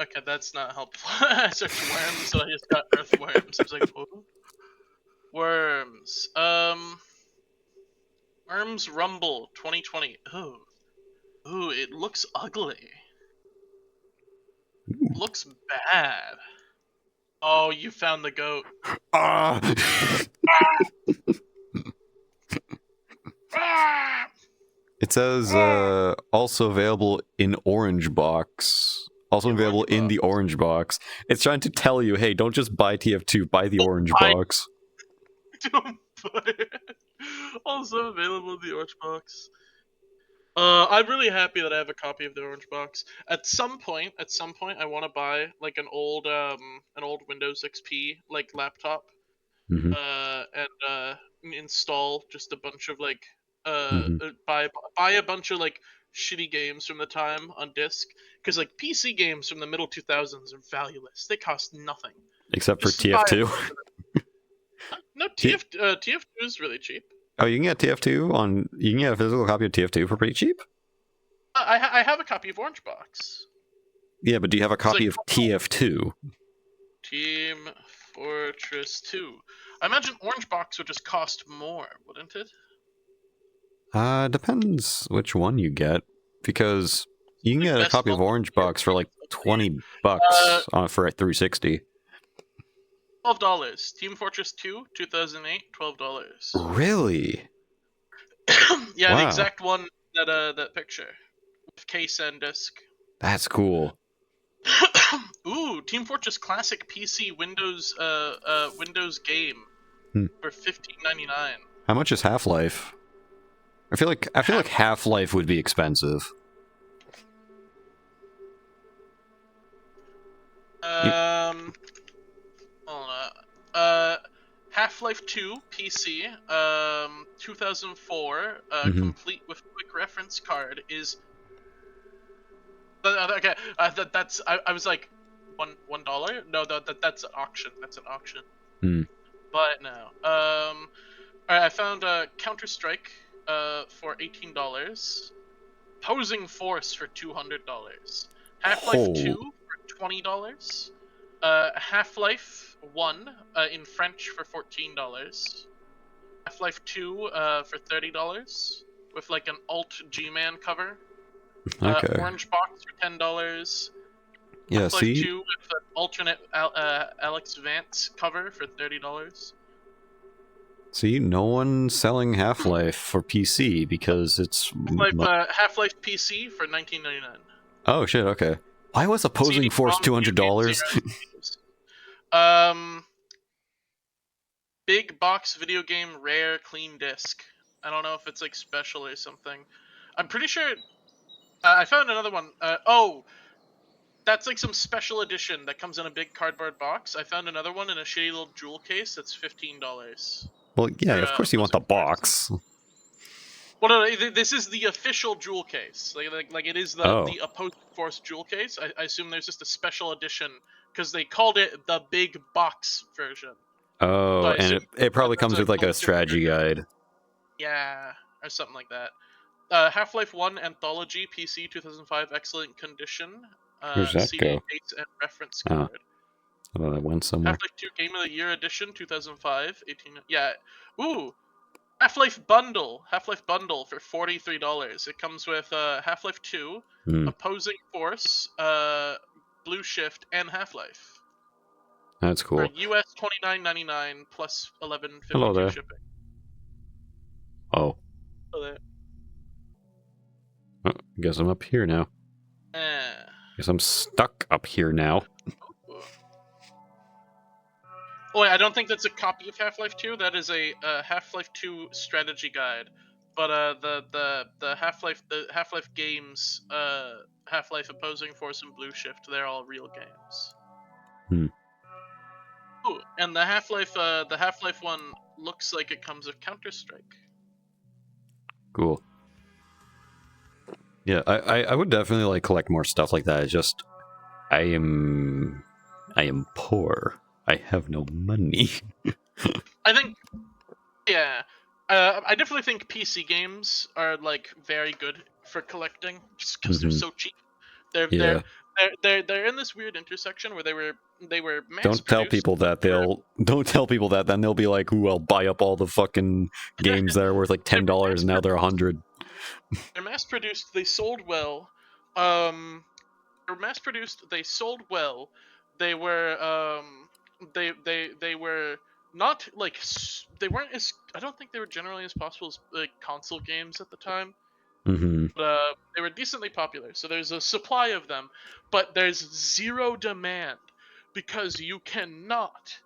Okay, that's not helpful. I searched worms, so I just got earthworms. I was like, oh. Worms. Worms Rumble 2020. Ooh, it looks ugly. It looks bad. Oh, you found the goat.
Ah!
Ah!
It says also available in orange box. Also
In
available
orange
in the
box.
orange box. It's trying to tell you, hey, don't just buy TF2, buy the orange
I
box.
don't buy it. Also available in the orange box. I'm really happy that I have a copy of the orange box. At some point, I want to buy like an old Windows XP like laptop,
Hmm.
and install just a bunch of like
Hmm.
buy a bunch of like shitty games from the time on disc, because like PC games from the middle 2000s are valueless. They cost nothing.
Except for
Just buy a
TF2.
bunch of them. No,
T-
TF2 is really cheap.
oh, you can get TF2 on. You can get a physical copy of TF2 for pretty cheap?
I have a copy of Orange Box.
Yeah, but do you have a
It's like
copy of TF2?
Team Fortress 2. I imagine Orange Box would just cost more, wouldn't it?
Depends which one you get. Because you can
Like
get a
best
copy of
bundle
Orange
here.
Box for like $20
Uh,
for a 360.
$12. Team Fortress 2, 2008, $12.
Really?
Yeah, the
Wow.
exact one that picture with case and disc.
That's cool.
Ooh, Team Fortress Classic PC Windows game
Hmm.
for $15.99.
How much is Half-Life? I feel like Half-Life would be expensive. You,
Hold on. Half-Life 2 PC, 2004,
mhm.
complete with quick reference card is. Okay, that's. I was like, $1? No, that's an auction. That's an auction.
Hmm.
But no. Alright, I found Counter Strike for $18. Opposing Force for $200. Half-Life
Oh.
2 for $20. Half-Life 1 in French for $14. Half-Life 2 for $30 with like an alt G-Man cover.
Okay.
Orange Box for $10.
Yeah,
Half-Life
see?
2 with an alternate Alex Vance cover for $30.
See, no one's selling Half-Life for PC because it's...
Half-Life PC for $19.99.
Oh, shit, okay. Why was Opposing Force
CD-ROM New Game
$200?
Zero games. Um, Big box video game rare clean disc. I don't know if it's like special or something. I'm pretty sure. I found another one. Oh, that's like some special edition that comes in a big cardboard box. I found another one in a shitty little jewel case that's $15
Well, yeah,
for
of course you want
Opposing
the
Force.
box.
Well, no, this is the official jewel case. Like it is
Oh.
the Opposing Force jewel case. I assume there's just a special edition because they called it the big box version. So
Oh,
I
and
assume
it probably
there's
comes with like a
collector's
strategy
version.
guide.
Yeah, or something like that. Half-Life 1 Anthology PC 2005 excellent condition.
Where's that
CD
go?
case and reference
Oh,
card.
I thought it went somewhere.
Half-Life 2 Game of the Year edition 2005 18. Yeah. Ooh. Half-Life bundle. Half-Life bundle for $43. It comes with Half-Life 2,
Hmm,
Opposing Force, Blue Shift, and Half-Life
that's
for
cool.
US $29.99 plus
Hello
$11.52
there.
shipping.
Oh,
So
oh, guess I'm up here now.
that.
Guess I'm stuck up here now.
Oh, wait, I don't think that's a copy of Half-Life 2. That is a Half-Life 2 strategy guide. But the Half-Life games, Half-Life Opposing Force and Blue Shift, they're all real games.
Hmm.
Ooh, and the Half-Life one looks like it comes with Counter-Strike.
Cool. Yeah, I would definitely like collect more stuff like that. It's just I am poor. I have no money.
I think, yeah, I definitely think PC games are like very good for collecting, just because they're
Hmm.
so cheap. They're
Yeah.
they're in this weird intersection where they were mass
Don't tell
produced.
people that don't tell people that, then they'll be like, ooh, I'll buy up all the fucking games that are worth like $10 and now they're 100.
They're mass produced. They sold well. Um, they're mass produced. They sold well. They were they were not like they weren't as, I don't think they were generally as possible as like console games at the time.
Mm-hmm.
But they were decently popular. So there's a supply of them, but there's zero demand because you cannot,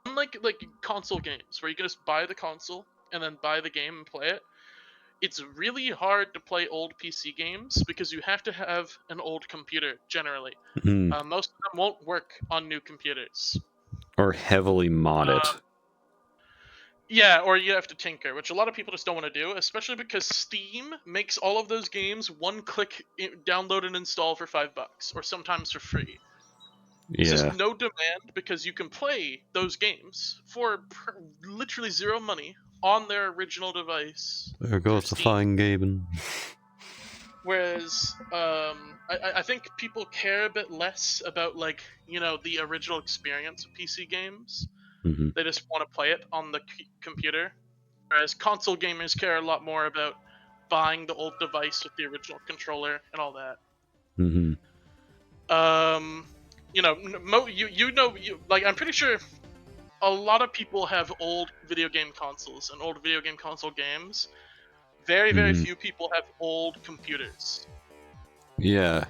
unlike like console games where you can just buy the console and then buy the game and play it. It's really hard to play old PC games because you have to have an old computer generally.
Mm-hmm.
Most of them won't work on new computers.
Or heavily mod it.
Yeah, or you have to tinker, which a lot of people just don't want to do, especially because Steam makes all of those games one-click download and install for $5, or sometimes for free. There's just
Yeah.
no demand because you can play those games for literally zero money on their original device.
There goes the fine gaming.
Whereas, I think people care a bit less about, like, you know, the original experience of PC games.
Mm-hmm.
They just want to play it on the computer. Whereas console gamers care a lot more about buying the old device with the original controller and all that.
Mm-hmm.
You know, like, I'm pretty sure a lot of people have old video game consoles and old video game console games. Very, very few people have old computers.
Yeah.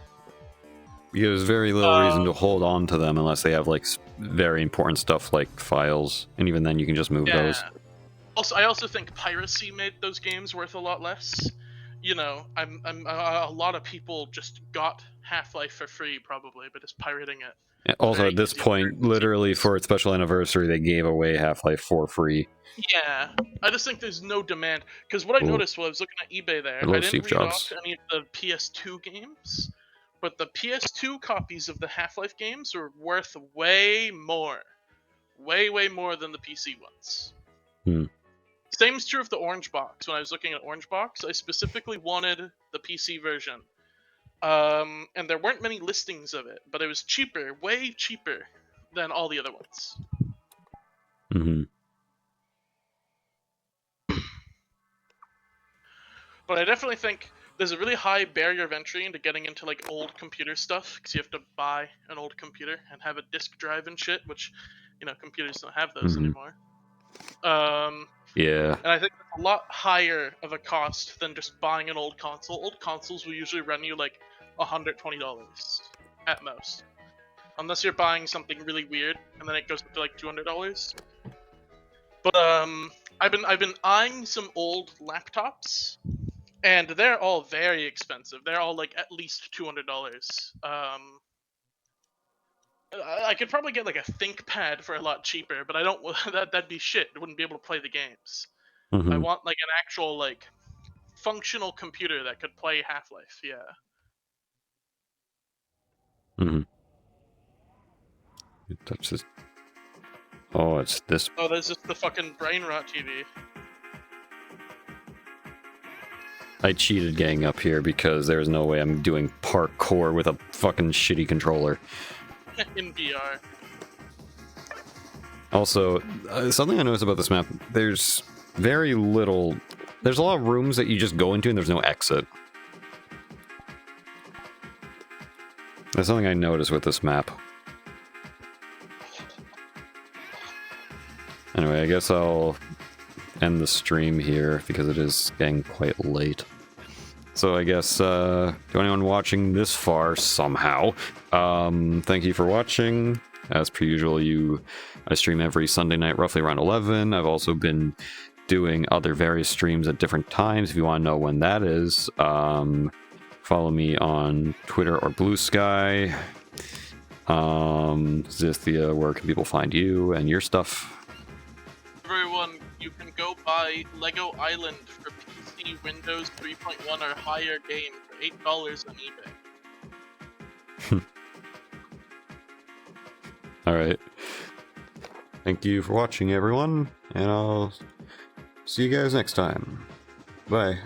There's very little reason to hold on to them unless they have like very important stuff like files, and even then you can just move those.
Also, I also think piracy made those games worth a lot less. You know, a lot of people just got Half-Life for free probably, but just pirating it.
Also, at this point, literally for its special anniversary, they gave away Half-Life for free.
Yeah, I just think there's no demand. Because what I noticed while I was looking at eBay there,
Hello,
I didn't
Steve
read
Jobs.
off any of the PS2 games, but the PS2 copies of the Half-Life games are worth way more. Way more than the PC ones. Same's true of the Orange Box. When I was looking at Orange Box, I specifically wanted the PC version. And there weren't many listings of it, but it was cheaper, way cheaper than all the other ones.
Mm-hmm.
But I definitely think there's a really high barrier of entry into getting into like old computer stuff, because you have to buy an old computer and have a disk drive and shit, which, you know, computers don't have those anymore.
Yeah.
And I think it's a lot higher of a cost than just buying an old console. Old consoles will usually run you like $120 at most, unless you're buying something really weird, and then it goes up to like $200. But I've been eyeing some old laptops, and they're all very expensive. They're all like at least $200. I could probably get like a ThinkPad for a lot cheaper, but I don't. That'd be shit. I wouldn't be able to play the games.
Mm-hmm.
I want like an actual like functional computer that could play Half-Life. Yeah.
Mm-hmm. Touch this. Oh, it's this.
Oh, there's just the fucking brain rot TV.
I cheated getting up here because there's no way I'm doing parkour with a fucking shitty controller.
In VR.
Also, something I noticed about this map, there's very little... There's a lot of rooms that you just go into and there's no exit. That's something I noticed with this map. Anyway, I guess I'll end the stream here because it is getting quite late. So I guess, to anyone watching this far somehow, thank you for watching. As per usual, I stream every Sunday night roughly around 11. I've also been doing other various streams at different times. If you want to know when that is, follow me on Twitter or Blue Sky. Zythia, where can people find you and your stuff?
Everyone, you can go buy Lego Island for PC, Windows 3.1 or higher game for $8 on eBay.
Alright. Thank you for watching, everyone, and I'll see you guys next time. Bye.